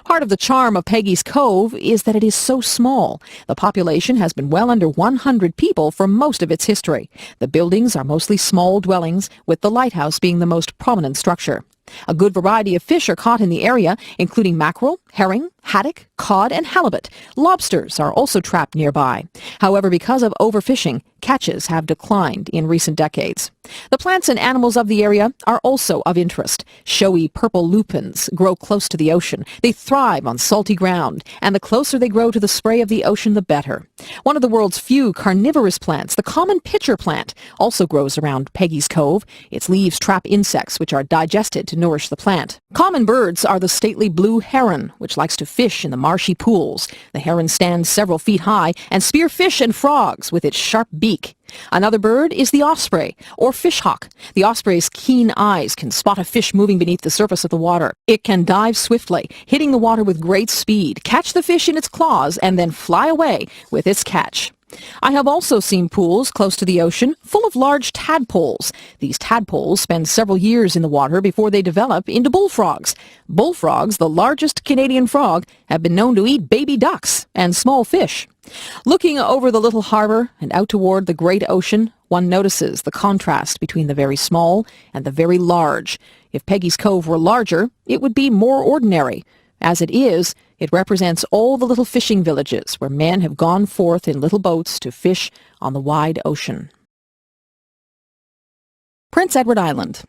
Part of the charm of Peggy's Cove is that it is so small. The population has been well under 100 people for most of its history. The buildings are mostly small dwellings, with the lighthouse being the most prominent structure. A good variety of fish are caught in the area, including mackerel, herring, haddock, cod, and halibut. Lobsters are also trapped nearby. However, because of overfishing, catches have declined in recent decades. The plants and animals of the area are also of interest. Showy purple lupins grow close to the ocean. They thrive on salty ground, and the closer they grow to the spray of the ocean, the better. One of the world's few carnivorous plants, the common pitcher plant, also grows around Peggy's Cove. Its leaves trap insects, which are digested to nourish the plant. Common birds are the stately blue heron, which likes to fish in the marshy pools. The heron stands several feet high and spears fish and frogs with its sharp beak. Another bird is the osprey, or fishhawk. The osprey's keen eyes can spot a fish moving beneath the surface of the water. It can dive swiftly, hitting the water with great speed, catch the fish in its claws, and then fly away with its catch. I have also seen pools close to the ocean full of large tadpoles. These tadpoles spend several years in the water before they develop into bullfrogs. Bullfrogs, the largest Canadian frog, have been known to eat baby ducks and small fish. Looking over the little harbor and out toward the great ocean, one notices the contrast between the very small and the very large. If Peggy's Cove were larger, it would be more ordinary. As it is, it represents all the little fishing villages where men have gone forth in little boats to fish on the wide ocean. Prince Edward Island.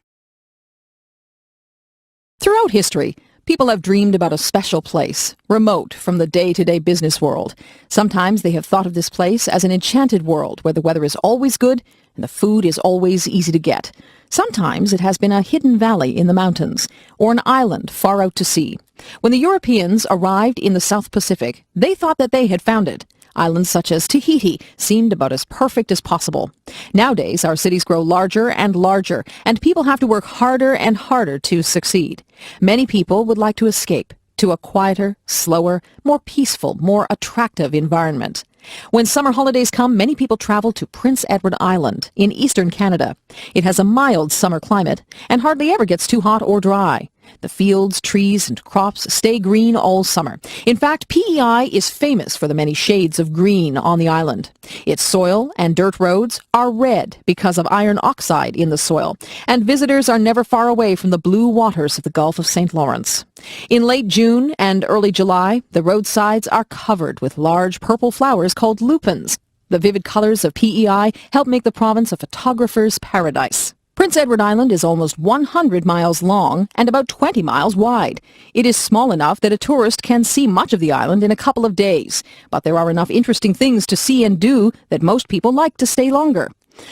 Throughout history, people have dreamed about a special place, remote from the day-to-day business world. Sometimes they have thought of this place as an enchanted world where the weather is always good and the food is always easy to get. Sometimes it has been a hidden valley in the mountains, or an island far out to sea. When the Europeans arrived in the South Pacific, they thought that they had found it. Islands such as Tahiti seemed about as perfect as possible. Nowadays, our cities grow larger and larger, and people have to work harder and harder to succeed. Many people would like to escape to a quieter, slower, more peaceful, more attractive environment. When summer holidays come, many people travel to Prince Edward Island in eastern Canada. It has a mild summer climate and hardly ever gets too hot or dry. The fields, trees, and crops stay green all summer. In fact, PEI is famous for the many shades of green on the island. Its soil and dirt roads are red because of iron oxide in the soil, and visitors are never far away from the blue waters of the Gulf of St. Lawrence. In late June and early July, the roadsides are covered with large purple flowers called lupins. The vivid colors of PEI help make the province a photographer's paradise. Prince Edward Island is almost 100 miles long and about 20 miles wide. It is small enough that a tourist can see much of the island in a couple of days, but there are enough interesting things to see and do that most people like to stay longer.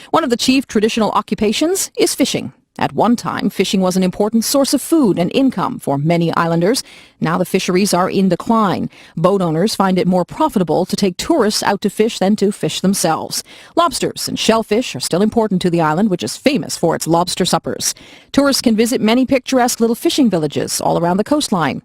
One of the chief traditional occupations is fishing. At one time, fishing was an important source of food and income for many islanders. Now the fisheries are in decline. Boat owners find it more profitable to take tourists out to fish than to fish themselves. Lobsters and shellfish are still important to the island, which is famous for its lobster suppers. Tourists can visit many picturesque little fishing villages all around the coastline.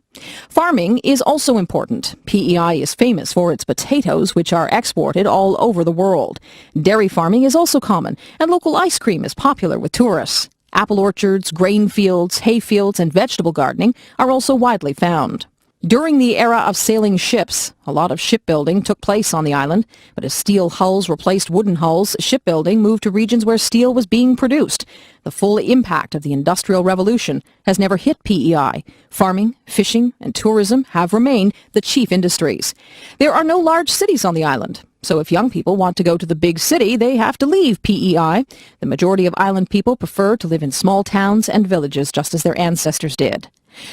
Farming is also important. PEI is famous for its potatoes, which are exported all over the world. Dairy farming is also common, and local ice cream is popular with tourists. Apple orchards, grain fields, hay fields, and vegetable gardening are also widely found. During the era of sailing ships, a lot of shipbuilding took place on the island, but as steel hulls replaced wooden hulls, shipbuilding moved to regions where steel was being produced. The full impact of the Industrial Revolution has never hit PEI. Farming, fishing, and tourism have remained the chief industries. There are no large cities on the island, so if young people want to go to the big city, they have to leave PEI. The majority of island people prefer to live in small towns and villages, just as their ancestors did.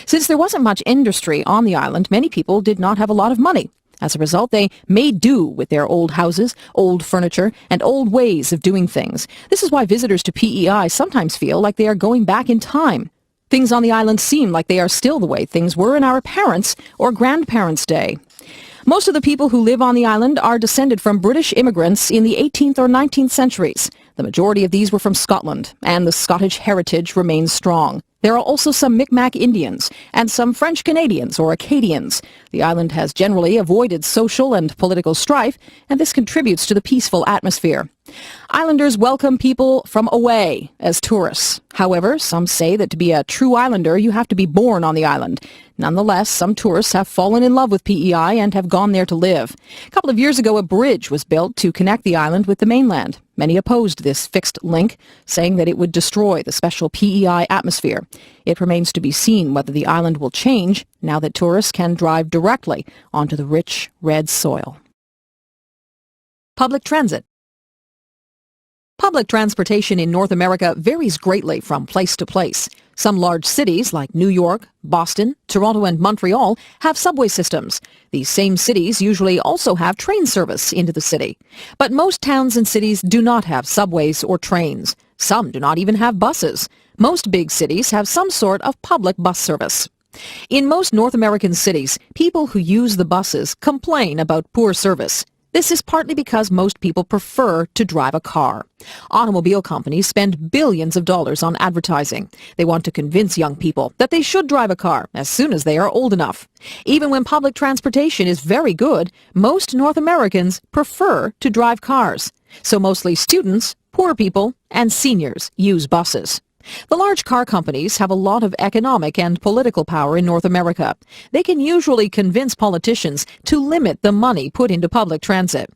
Since there wasn't much industry on the island, many people did not have a lot of money. As a result, they made do with their old houses, old furniture, and old ways of doing things. This is why visitors to PEI sometimes feel like they are going back in time. Things on the island seem like they are still the way things were in our parents' or grandparents' day. Most of the people who live on the island are descended from British immigrants in the 18th or 19th centuries. The majority of these were from Scotland, and the Scottish heritage remains strong. There are also some Mi'kmaq Indians and some French Canadians or Acadians. The island has generally avoided social and political strife, and this contributes to the peaceful atmosphere. Islanders welcome people from away as tourists. However, some say that to be a true islander, you have to be born on the island. Nonetheless, some tourists have fallen in love with PEI and have gone there to live. A couple of years ago, a bridge was built to connect the island with the mainland. Many opposed this fixed link, saying that it would destroy the special PEI atmosphere. It remains to be seen whether the island will change now that tourists can drive directly onto the rich red soil. Public transit. Public transportation in North America varies greatly from place to place. Some large cities like New York, Boston, Toronto, and Montreal have subway systems. These same cities usually also have train service into the city. But most towns and cities do not have subways or trains. Some do not even have buses. Most big cities have some sort of public bus service. In most North American cities, people who use the buses complain about poor service. This is partly because most people prefer to drive a car. Automobile companies spend billions of dollars on advertising. They want to convince young people that they should drive a car as soon as they are old enough. Even when public transportation is very good, most North Americans prefer to drive cars. So mostly students, poor people, and seniors use buses. The large car companies have a lot of economic and political power in North America. They can usually convince politicians to limit the money put into public transit.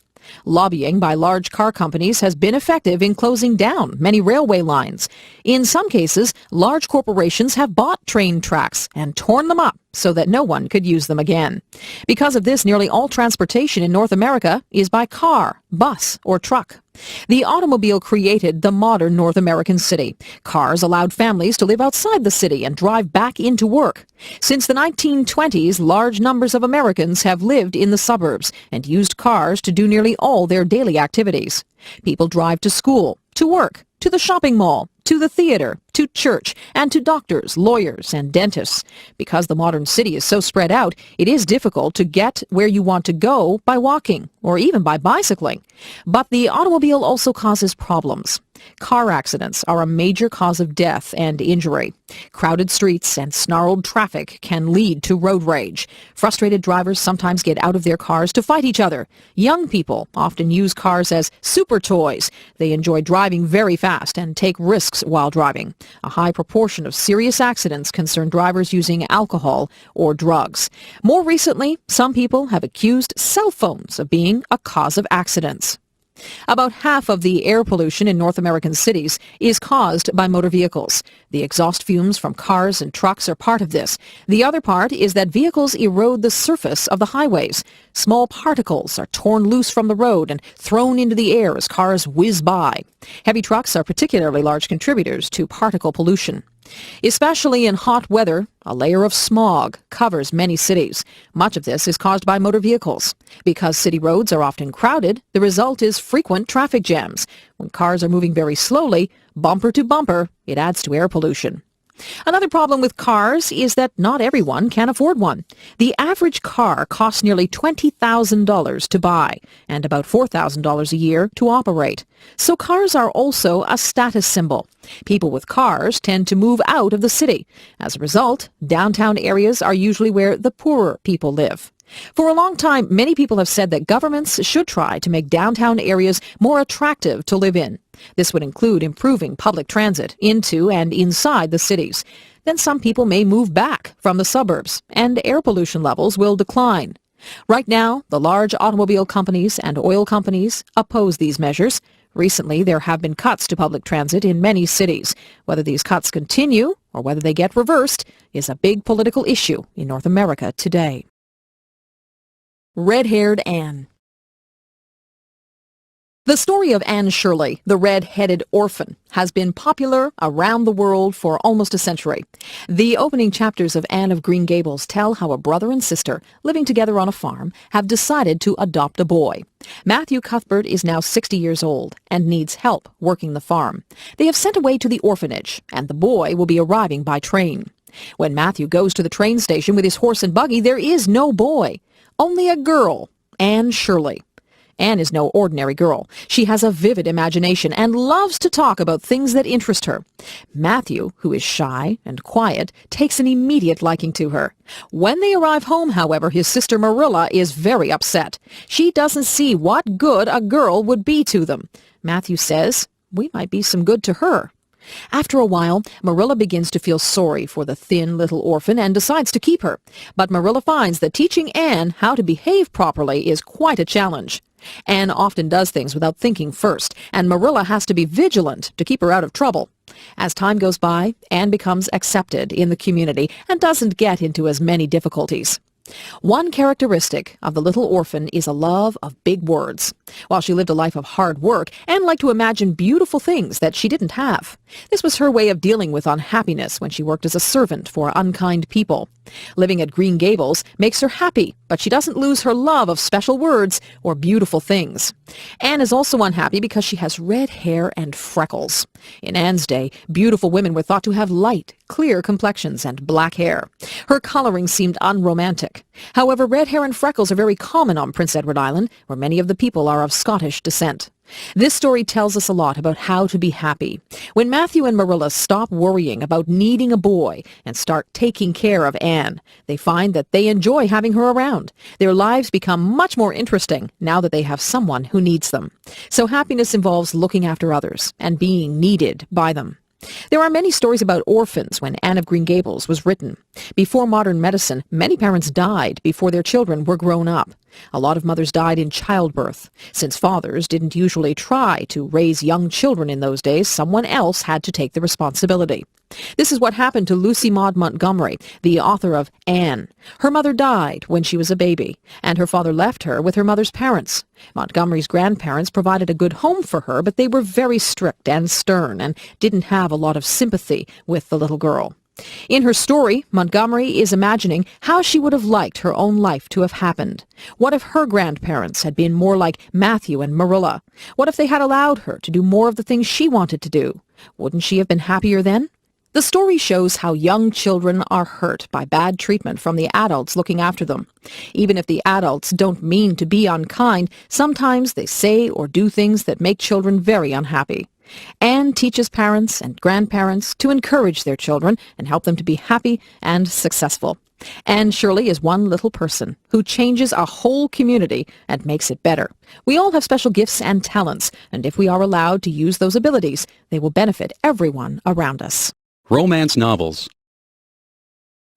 Lobbying by large car companies has been effective in closing down many railway lines. In some cases, large corporations have bought train tracks and torn them up so that no one could use them again. Because of this, nearly all transportation in North America is by car, bus, or truck. The automobile created the modern North American city. Cars allowed families to live outside the city and drive back into work. Since the 1920s, large numbers of Americans have lived in the suburbs and used cars to do nearly all their daily activities. People drive to school, to work, to the shopping mall, to the theater, to church, and to doctors, lawyers, and dentists. Because the modern city is so spread out, it is difficult to get where you want to go by walking or even by bicycling. But the automobile also causes problems. Car accidents are a major cause of death and injury. Crowded streets and snarled traffic can lead to road rage. Frustrated drivers sometimes get out of their cars to fight each other. Young people often use cars as super toys. They enjoy driving very fast and take risks while driving. A high proportion of serious accidents concern drivers using alcohol or drugs. More recently, some people have accused cell phones of being a cause of accidents. About half of the air pollution in North American cities is caused by motor vehicles. The exhaust fumes from cars and trucks are part of this. The other part is that vehicles erode the surface of the highways. Small particles are torn loose from the road and thrown into the air as cars whiz by. Heavy trucks are particularly large contributors to particle pollution. Especially in hot weather, a layer of smog covers many cities. Much of this is caused by motor vehicles. Because city roads are often crowded, the result is frequent traffic jams. When cars are moving very slowly, bumper to bumper, it adds to air pollution. Another problem with cars is that not everyone can afford one. The average car costs nearly $20,000 to buy and about $4,000 a year to operate. So cars are also a status symbol. People with cars tend to move out of the city. As a result, downtown areas are usually where the poorer people live. For a long time, many people have said that governments should try to make downtown areas more attractive to live in. This would include improving public transit into and inside the cities. Then some people may move back from the suburbs, and air pollution levels will decline. Right now, the large automobile companies and oil companies oppose these measures. Recently, there have been cuts to public transit in many cities. Whether these cuts continue or whether they get reversed is a big political issue in North America today. Red-haired Anne. The story of Anne Shirley, the red-headed orphan, has been popular around the world for almost a century. The opening chapters of Anne of Green Gables tell how a brother and sister, living together on a farm, have decided to adopt a boy. Matthew Cuthbert is now 60 years old and needs help working the farm. They have sent away to the orphanage, and the boy will be arriving by train. When Matthew goes to the train station with his horse and buggy, there is no boy. Only a girl, Anne Shirley. Anne is no ordinary girl. She has a vivid imagination and loves to talk about things that interest her. Matthew, who is shy and quiet, takes an immediate liking to her. When they arrive home, however, his sister Marilla is very upset. She doesn't see what good a girl would be to them. Matthew says, "We might be some good to her." After a while, Marilla begins to feel sorry for the thin little orphan and decides to keep her. But Marilla finds that teaching Anne how to behave properly is quite a challenge. Anne often does things without thinking first, and Marilla has to be vigilant to keep her out of trouble. As time goes by, Anne becomes accepted in the community and doesn't get into as many difficulties. One characteristic of the little orphan is a love of big words. While she lived a life of hard work, Anne liked to imagine beautiful things that she didn't have. This was her way of dealing with unhappiness when she worked as a servant for unkind people. Living at Green Gables makes her happy, but she doesn't lose her love of special words or beautiful things. Anne is also unhappy because she has red hair and freckles. In Anne's day, beautiful women were thought to have light, clear complexions and black hair. Her coloring seemed unromantic. However, red hair and freckles are very common on Prince Edward Island, where many of the people are of Scottish descent. This story tells us a lot about how to be happy. When Matthew and Marilla stop worrying about needing a boy and start taking care of Anne, they find that they enjoy having her around. Their lives become much more interesting now that they have someone who needs them. So happiness involves looking after others and being needed by them. There are many stories about orphans when Anne of Green Gables was written. Before modern medicine, many parents died before their children were grown up. A lot of mothers died in childbirth. Since fathers didn't usually try to raise young children in those days, someone else had to take the responsibility. This is what happened to Lucy Maud Montgomery, the author of Anne. Her mother died when she was a baby, and her father left her with her mother's parents. Montgomery's grandparents provided a good home for her, but they were very strict and stern and didn't have a lot of sympathy with the little girl. In her story, Montgomery is imagining how she would have liked her own life to have happened. What if her grandparents had been more like Matthew and Marilla? What if they had allowed her to do more of the things she wanted to do? Wouldn't she have been happier then? The story shows how young children are hurt by bad treatment from the adults looking after them. Even if the adults don't mean to be unkind, sometimes they say or do things that make children very unhappy. Anne teaches parents and grandparents to encourage their children and help them to be happy and successful. Anne Shirley is one little person who changes a whole community and makes it better. We all have special gifts and talents, and if we are allowed to use those abilities, they will benefit everyone around us. Romance novels.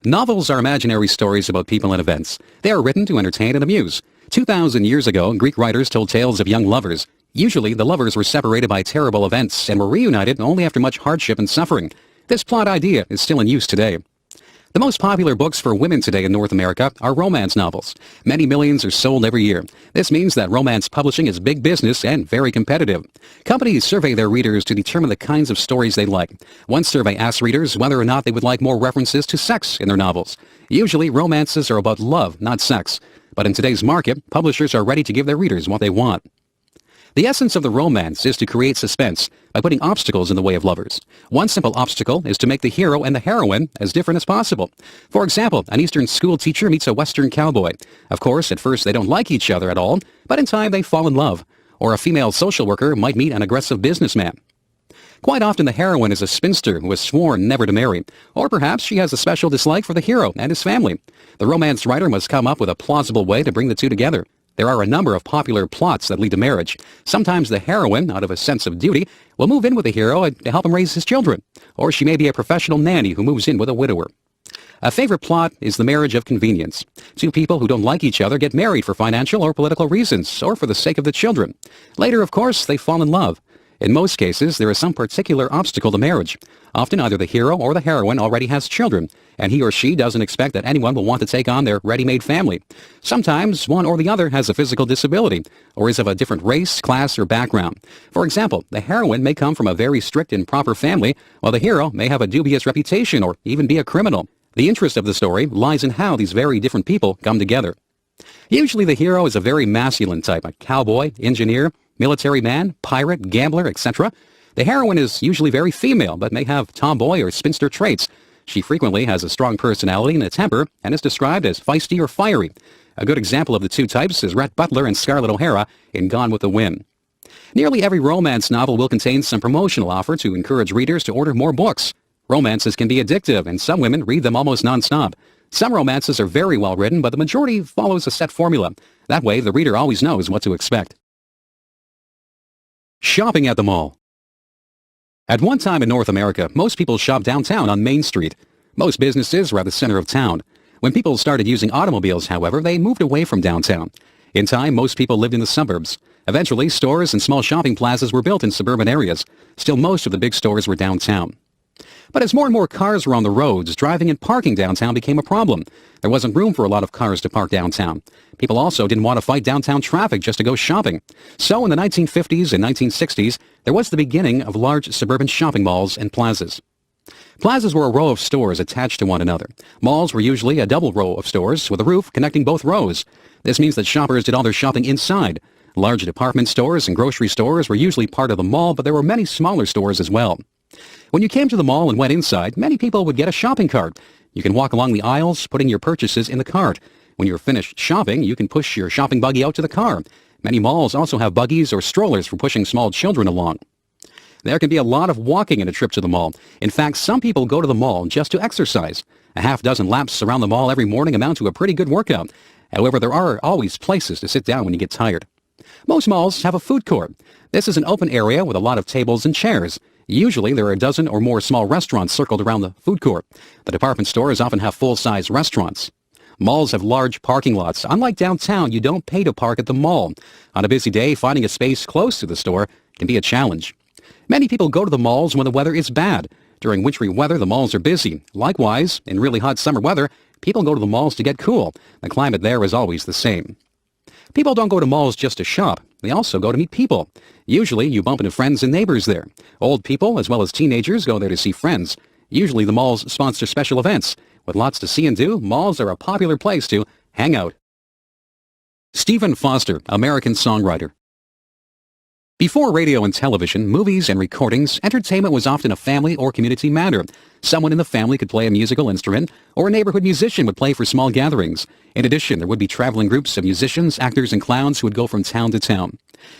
Novels are imaginary stories about people and events. They are written to entertain and amuse. 2,000 years ago, Greek writers told tales of young lovers. Usually, the lovers were separated by terrible events and were reunited only after much hardship and suffering. This plot idea is still in use today. The most popular books for women today in North America are romance novels. Many millions are sold every year. This means that romance publishing is big business and very competitive. Companies survey their readers to determine the kinds of stories they like. One survey asks readers whether or not they would like more references to sex in their novels. Usually, romances are about love, not sex. But in today's market, publishers are ready to give their readers what they want. The essence of the romance is to create suspense by putting obstacles in the way of lovers. One simple obstacle is to make the hero and the heroine as different as possible. For example, an Eastern school teacher meets a Western cowboy. Of course, at first they don't like each other at all, but in time they fall in love. Or a female social worker might meet an aggressive businessman. Quite often the heroine is a spinster who has sworn never to marry, or perhaps she has a special dislike for the hero and his family. The romance writer must come up with a plausible way to bring the two together. There are a number of popular plots that lead to marriage. Sometimes the heroine, out of a sense of duty, will move in with the hero to help him raise his children. Or she may be a professional nanny who moves in with a widower. A favorite plot is the marriage of convenience. Two people who don't like each other get married for financial or political reasons, or for the sake of the children. Later, of course, they fall in love. In most cases, there is some particular obstacle to marriage. Often either the hero or the heroine already has children, and he or she doesn't expect that anyone will want to take on their ready-made family. Sometimes one or the other has a physical disability, or is of a different race, class, or background. For example, the heroine may come from a very strict and proper family, while the hero may have a dubious reputation or even be a criminal. The interest of the story lies in how these very different people come together. Usually the hero is a very masculine type, a cowboy, engineer, military man, pirate, gambler, etc. The heroine is usually very female, but may have tomboy or spinster traits. She frequently has a strong personality and a temper, and is described as feisty or fiery. A good example of the two types is Rhett Butler and Scarlett O'Hara in Gone with the Wind. Nearly every romance novel will contain some promotional offer to encourage readers to order more books. Romances can be addictive, and some women read them almost nonstop. Some romances are very well written, but the majority follows a set formula. That way, the reader always knows what to expect. Shopping at the mall. At one time in North America, most people shopped downtown on Main Street. Most businesses were at the center of town. When people started using automobiles, however, they moved away from downtown. In time, most people lived in the suburbs. Eventually, stores and small shopping plazas were built in suburban areas. Still, most of the big stores were downtown. But as more and more cars were on the roads, driving and parking downtown became a problem. There wasn't room for a lot of cars to park downtown. People also didn't want to fight downtown traffic just to go shopping. So in the 1950s and 1960s, there was the beginning of large suburban shopping malls and plazas. Plazas were a row of stores attached to one another. Malls were usually a double row of stores with a roof connecting both rows. This means that shoppers did all their shopping inside. Large department stores and grocery stores were usually part of the mall, but there were many smaller stores as well. When you came to the mall and went inside, many people would get a shopping cart. You can walk along the aisles, putting your purchases in the cart. When you're finished shopping, you can push your shopping buggy out to the car. Many malls also have buggies or strollers for pushing small children along. There can be a lot of walking in a trip to the mall. In fact, some people go to the mall just to exercise. A half dozen laps around the mall every morning amount to a pretty good workout. However, there are always places to sit down when you get tired. Most malls have a food court. This is an open area with a lot of tables and chairs. Usually, there are a dozen or more small restaurants circled around the food court. The department stores often have full-size restaurants. Malls have large parking lots. Unlike downtown, you don't pay to park at the mall. On a busy day, finding a space close to the store can be a challenge. Many people go to the malls when the weather is bad. During wintry weather, the malls are busy. Likewise, in really hot summer weather, people go to the malls to get cool. The climate there is always the same. People don't go to malls just to shop. They also go to meet people. Usually, you bump into friends and neighbors there. Old people, as well as teenagers, go there to see friends. Usually, the malls sponsor special events. With lots to see and do, malls are a popular place to hang out. Stephen Foster, American songwriter. Before radio and television, movies and recordings, entertainment was often a family or community matter. Someone in the family could play a musical instrument, or a neighborhood musician would play for small gatherings. In addition, there would be traveling groups of musicians, actors, and clowns who would go from town to town.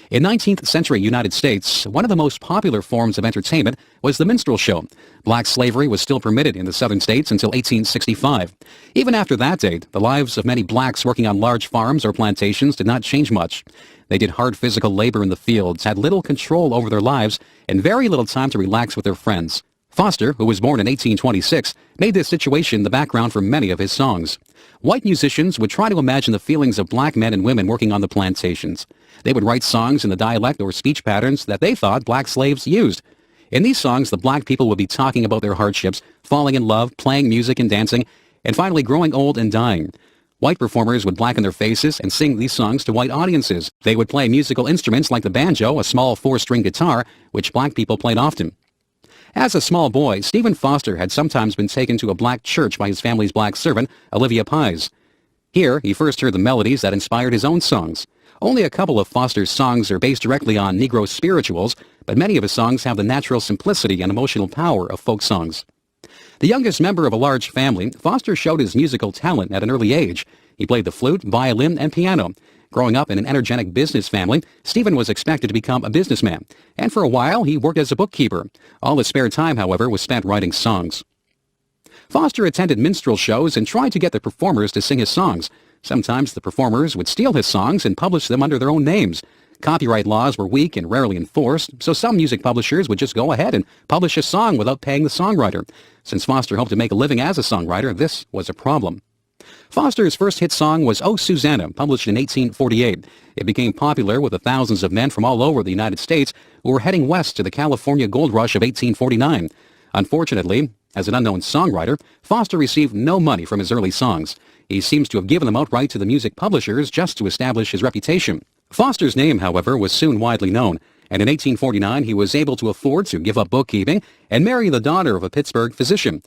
In 19th century United States, one of the most popular forms of entertainment was the minstrel show. Black slavery was still permitted in the southern states until 1865. Even after that date, the lives of many blacks working on large farms or plantations did not change much. They did hard physical labor in the fields, had little control over their lives, and very little time to relax with their friends. Foster, who was born in 1826, made this situation the background for many of his songs. White musicians would try to imagine the feelings of black men and women working on the plantations. They would write songs in the dialect or speech patterns that they thought black slaves used. In these songs, the black people would be talking about their hardships, falling in love, playing music and dancing, and finally growing old and dying. White performers would blacken their faces and sing these songs to white audiences. They would play musical instruments like the banjo, a small four-string guitar, which black people played often. As a small boy, Stephen Foster had sometimes been taken to a black church by his family's black servant, Olivia Pies. Here, he first heard the melodies that inspired his own songs. Only a couple of Foster's songs are based directly on Negro spirituals, but many of his songs have the natural simplicity and emotional power of folk songs. The youngest member of a large family, Foster showed his musical talent at an early age. He played the flute, violin, and piano. Growing up in an energetic business family, Stephen was expected to become a businessman, and for a while he worked as a bookkeeper. All his spare time, however, was spent writing songs. Foster attended minstrel shows and tried to get the performers to sing his songs. Sometimes the performers would steal his songs and publish them under their own names. Copyright laws were weak and rarely enforced, so some music publishers would just go ahead and publish a song without paying the songwriter. Since Foster hoped to make a living as a songwriter, this was a problem. Foster's first hit song was "Oh Susanna," published in 1848. It became popular with the thousands of men from all over the United States who were heading west to the California gold rush of 1849. Unfortunately, as an unknown songwriter, Foster received no money from his early songs. He seems to have given them outright to the music publishers just to establish his reputation. Foster's name, however, was soon widely known, and in 1849 he was able to afford to give up bookkeeping and marry the daughter of a Pittsburgh physician.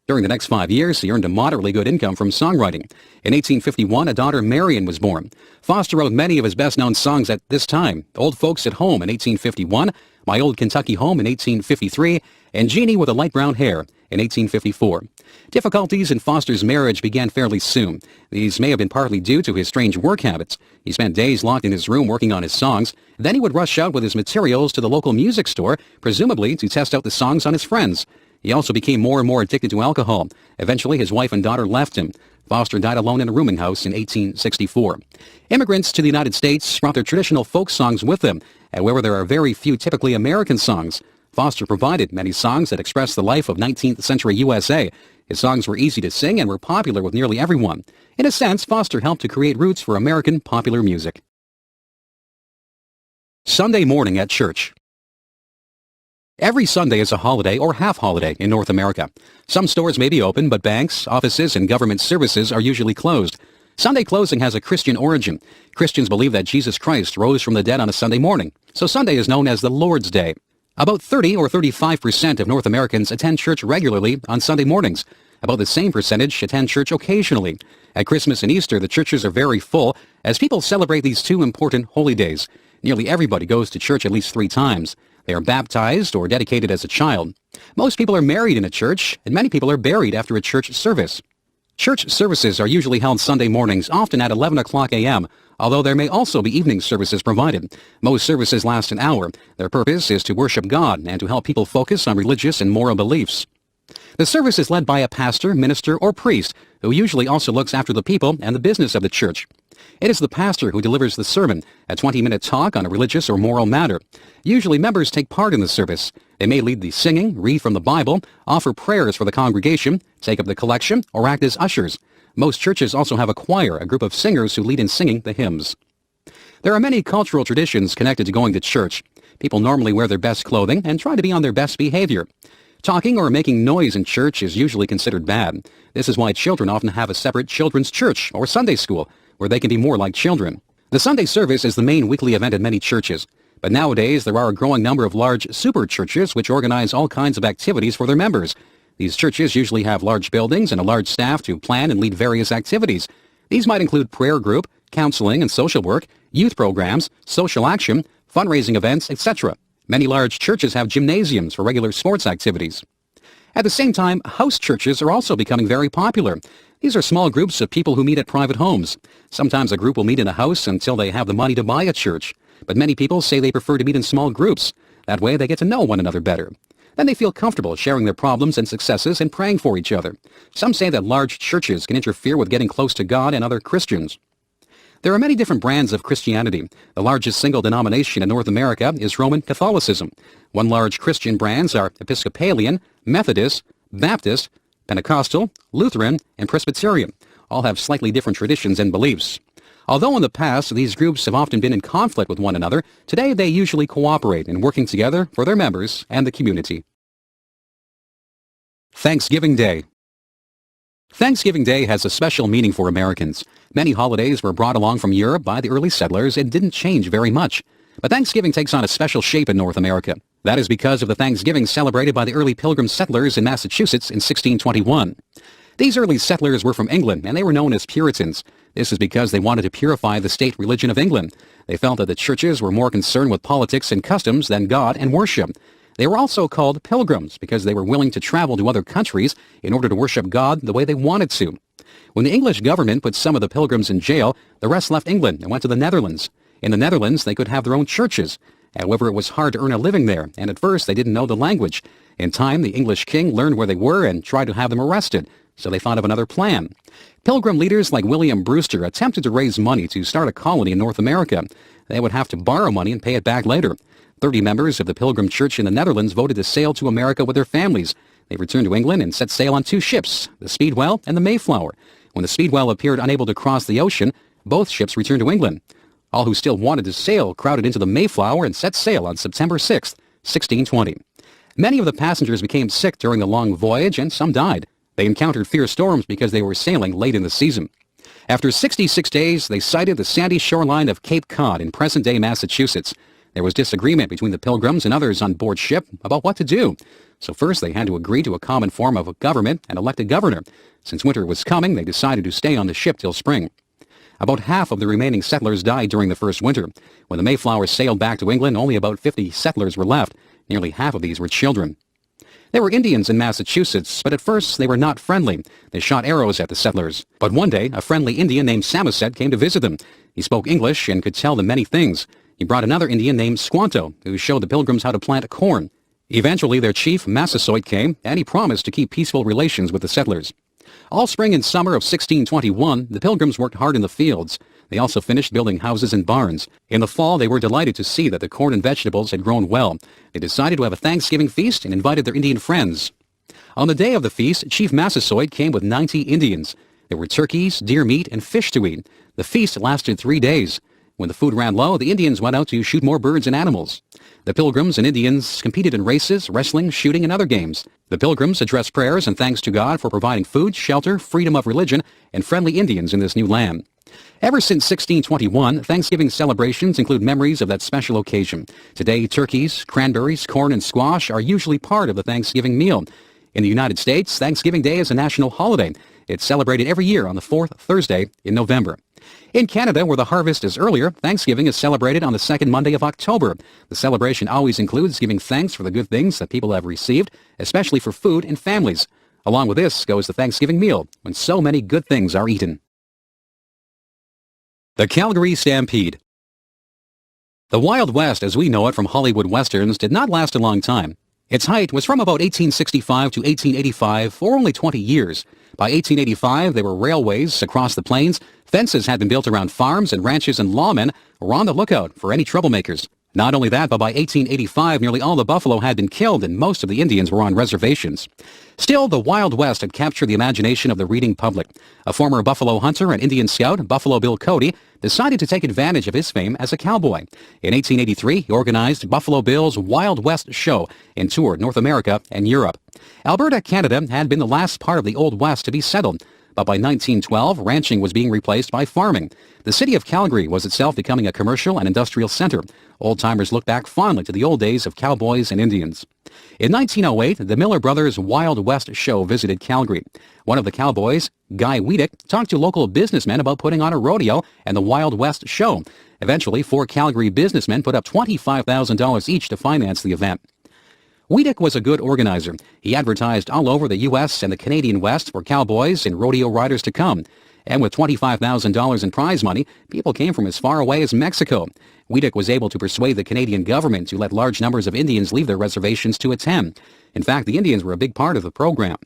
During the next 5 years, he earned a moderately good income from songwriting. In 1851, a daughter, Marion, was born. Foster wrote many of his best-known songs at this time: Old Folks at Home in 1851, My Old Kentucky Home in 1853, and Jeannie with a Light Brown Hair in 1854. Difficulties in Foster's marriage began fairly soon. These may have been partly due to his strange work habits. He spent days locked in his room working on his songs. Then he would rush out with his materials to the local music store, presumably to test out the songs on his friends. He also became more and more addicted to alcohol. Eventually, his wife and daughter left him. Foster died alone in a rooming house in 1864. Immigrants to the United States brought their traditional folk songs with them. However, there are very few typically American songs. Foster provided many songs that expressed the life of 19th century USA. His songs were easy to sing and were popular with nearly everyone. In a sense, Foster helped to create roots for American popular music. Sunday morning at church. Every Sunday is a holiday or half-holiday in North America. Some stores may be open, but banks, offices, and government services are usually closed. Sunday closing has a Christian origin. Christians believe that Jesus Christ rose from the dead on a Sunday morning, so Sunday is known as the Lord's Day. About 30 or 35% of North Americans attend church regularly on Sunday mornings. About the same percentage attend church occasionally. At Christmas and Easter, the churches are very full as people celebrate these two important holy days. Nearly everybody goes to church at least 3 times. They are baptized or dedicated as a child. Most people are married in a church, and many people are buried after a church service. Church services are usually held Sunday mornings, often at 11 o'clock a.m., although there may also be evening services provided. Most services last an hour. Their purpose is to worship God and to help people focus on religious and moral beliefs. The service is led by a pastor, minister, or priest, who usually also looks after the people and the business of the church. It is the pastor who delivers the sermon, a 20-minute talk on a religious or moral matter. Usually members take part in the service. They may lead the singing, read from the Bible, offer prayers for the congregation, take up the collection, or act as ushers. Most churches also have a choir, a group of singers who lead in singing the hymns. There are many cultural traditions connected to going to church. People normally wear their best clothing and try to be on their best behavior. Talking or making noise in church is usually considered bad. This is why children often have a separate children's church or Sunday school, where they can be more like children. The Sunday service is the main weekly event in many churches, but nowadays there are a growing number of large super churches which organize all kinds of activities for their members. These churches usually have large buildings and a large staff to plan and lead various activities. These might include prayer group, counseling and social work, youth programs, social action, fundraising events, etc. Many large churches have gymnasiums for regular sports activities. At the same time, house churches are also becoming very popular. These are small groups of people who meet at private homes. Sometimes a group will meet in a house until they have the money to buy a church. But many people say they prefer to meet in small groups. That way they get to know one another better. Then they feel comfortable sharing their problems and successes and praying for each other. Some say that large churches can interfere with getting close to God and other Christians. There are many different brands of Christianity. The largest single denomination in North America is Roman Catholicism. One large Christian brands are Episcopalian, Methodist, Baptist, Pentecostal, Lutheran, and Presbyterian. All have slightly different traditions and beliefs. Although in the past these groups have often been in conflict with one another, today they usually cooperate in working together for their members and the community. Thanksgiving Day. Thanksgiving Day has a special meaning for Americans. Many holidays were brought along from Europe by the early settlers and didn't change very much. But Thanksgiving takes on a special shape in North America. That is because of the Thanksgiving celebrated by the early Pilgrim settlers in Massachusetts in 1621. These early settlers were from England, and they were known as Puritans. This is because they wanted to purify the state religion of England. They felt that the churches were more concerned with politics and customs than God and worship. They were also called pilgrims because they were willing to travel to other countries in order to worship God the way they wanted to. When the English government put some of the pilgrims in jail, the rest left England and went to the Netherlands. In the Netherlands, they could have their own churches. However, it was hard to earn a living there, and at first they didn't know the language. In time, the English king learned where they were and tried to have them arrested, so they thought of another plan. Pilgrim leaders like William Brewster attempted to raise money to start a colony in North America. They would have to borrow money and pay it back later. 30 members of the Pilgrim Church in the Netherlands voted to sail to America with their families. They returned to England and set sail on two ships, the Speedwell and the Mayflower. When the Speedwell appeared unable to cross the ocean, both ships returned to England. All who still wanted to sail crowded into the Mayflower and set sail on September 6, 1620. Many of the passengers became sick during the long voyage, and some died. They encountered fierce storms because they were sailing late in the season. After 66 days, they sighted the sandy shoreline of Cape Cod in present-day Massachusetts. There was disagreement between the Pilgrims and others on board ship about what to do. So first they had to agree to a common form of government and elect a governor. Since winter was coming, they decided to stay on the ship till spring. About half of the remaining settlers died during the first winter. When the Mayflower sailed back to England, only about 50 settlers were left. Nearly half of these were children. There were Indians in Massachusetts, but at first they were not friendly. They shot arrows at the settlers. But one day, a friendly Indian named Samoset came to visit them. He spoke English and could tell them many things. He brought another Indian named Squanto, who showed the Pilgrims how to plant corn. Eventually, their chief, Massasoit, came, and he promised to keep peaceful relations with the settlers. All spring and summer of 1621, the Pilgrims worked hard in the fields. They also finished building houses and barns. In the fall, they were delighted to see that the corn and vegetables had grown well. They decided to have a Thanksgiving feast and invited their Indian friends. On the day of the feast, Chief Massasoit came with 90 Indians. There were turkeys, deer meat, and fish to eat. The feast lasted 3 days. When the food ran low, the Indians went out to shoot more birds and animals. The Pilgrims and Indians competed in races, wrestling, shooting, and other games. The Pilgrims addressed prayers and thanks to God for providing food, shelter, freedom of religion, and friendly Indians in this new land. Ever since 1621, Thanksgiving celebrations include memories of that special occasion. Today, turkeys, cranberries, corn, and squash are usually part of the Thanksgiving meal. In the United States, Thanksgiving Day is a national holiday. It's celebrated every year on the fourth Thursday in November. In Canada, where the harvest is earlier, Thanksgiving is celebrated on the second Monday of October. The celebration always includes giving thanks for the good things that people have received, especially for food and families. Along with this goes the Thanksgiving meal, when so many good things are eaten. The Calgary Stampede. The Wild West, as we know it from Hollywood westerns, did not last a long time. Its height was from about 1865 to 1885, for only 20 years. By 1885, there were railways across the plains, fences had been built around farms, and ranches and lawmen were on the lookout for any troublemakers. Not only that, but by 1885, nearly all the buffalo had been killed and most of the Indians were on reservations. Still, the Wild West had captured the imagination of the reading public. A former buffalo hunter and Indian scout, Buffalo Bill Cody, decided to take advantage of his fame as a cowboy. In 1883, he organized Buffalo Bill's Wild West Show and toured North America and Europe. Alberta, Canada had been the last part of the Old West to be settled. But by 1912, ranching was being replaced by farming. The city of Calgary was itself becoming a commercial and industrial center. Old-timers look back fondly to the old days of cowboys and Indians. In 1908, the Miller Brothers Wild West Show visited Calgary. One of the cowboys, Guy Wiedeck, talked to local businessmen about putting on a rodeo and the Wild West Show. Eventually, 4 Calgary businessmen put up $25,000 each to finance the event. Wiedeck was a good organizer. He advertised all over the U.S. and the Canadian West for cowboys and rodeo riders to come. And with $25,000 in prize money, people came from as far away as Mexico. Wiedeck was able to persuade the Canadian government to let large numbers of Indians leave their reservations to attend. In fact, the Indians were a big part of the program.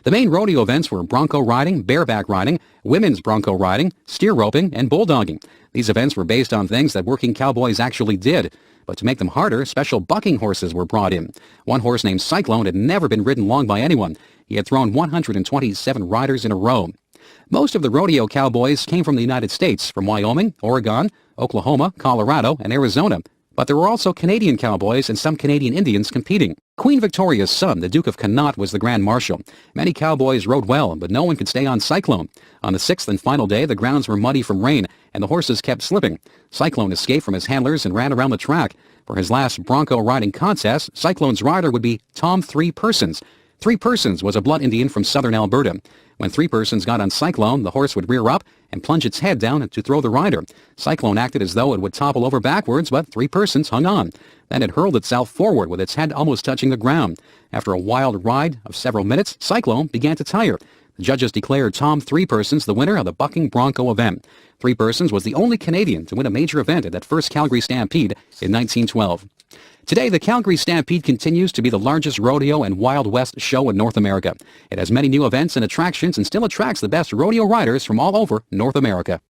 The main rodeo events were bronco riding, bareback riding, women's bronco riding, steer roping, and bulldogging. These events were based on things that working cowboys actually did. But to make them harder, special bucking horses were brought in. One horse named Cyclone had never been ridden long by anyone. He had thrown 127 riders in a row. Most of the rodeo cowboys came from the United States, from Wyoming, Oregon, Oklahoma, Colorado, and Arizona. But there were also Canadian cowboys and some Canadian Indians competing. Queen Victoria's son, the Duke of Connaught, was the Grand Marshal. Many cowboys rode well, but no one could stay on Cyclone. On the sixth and final day, the grounds were muddy from rain, and the horses kept slipping. Cyclone escaped from his handlers and ran around the track. For his last bronco riding contest, Cyclone's rider would be Tom Three Persons. Three Persons was a blood Indian from southern Alberta. When Three Persons got on Cyclone, the horse would rear up and plunge its head down to throw the rider. Cyclone acted as though it would topple over backwards, but Three Persons hung on. Then it hurled itself forward with its head almost touching the ground. After a wild ride of several minutes, Cyclone began to tire. The judges declared Tom Three Persons the winner of the bucking bronco event. Three Persons was the only Canadian to win a major event at that first Calgary Stampede in 1912. Today, the Calgary Stampede continues to be the largest rodeo and Wild West show in North America. It has many new events and attractions and still attracts the best rodeo riders from all over North America.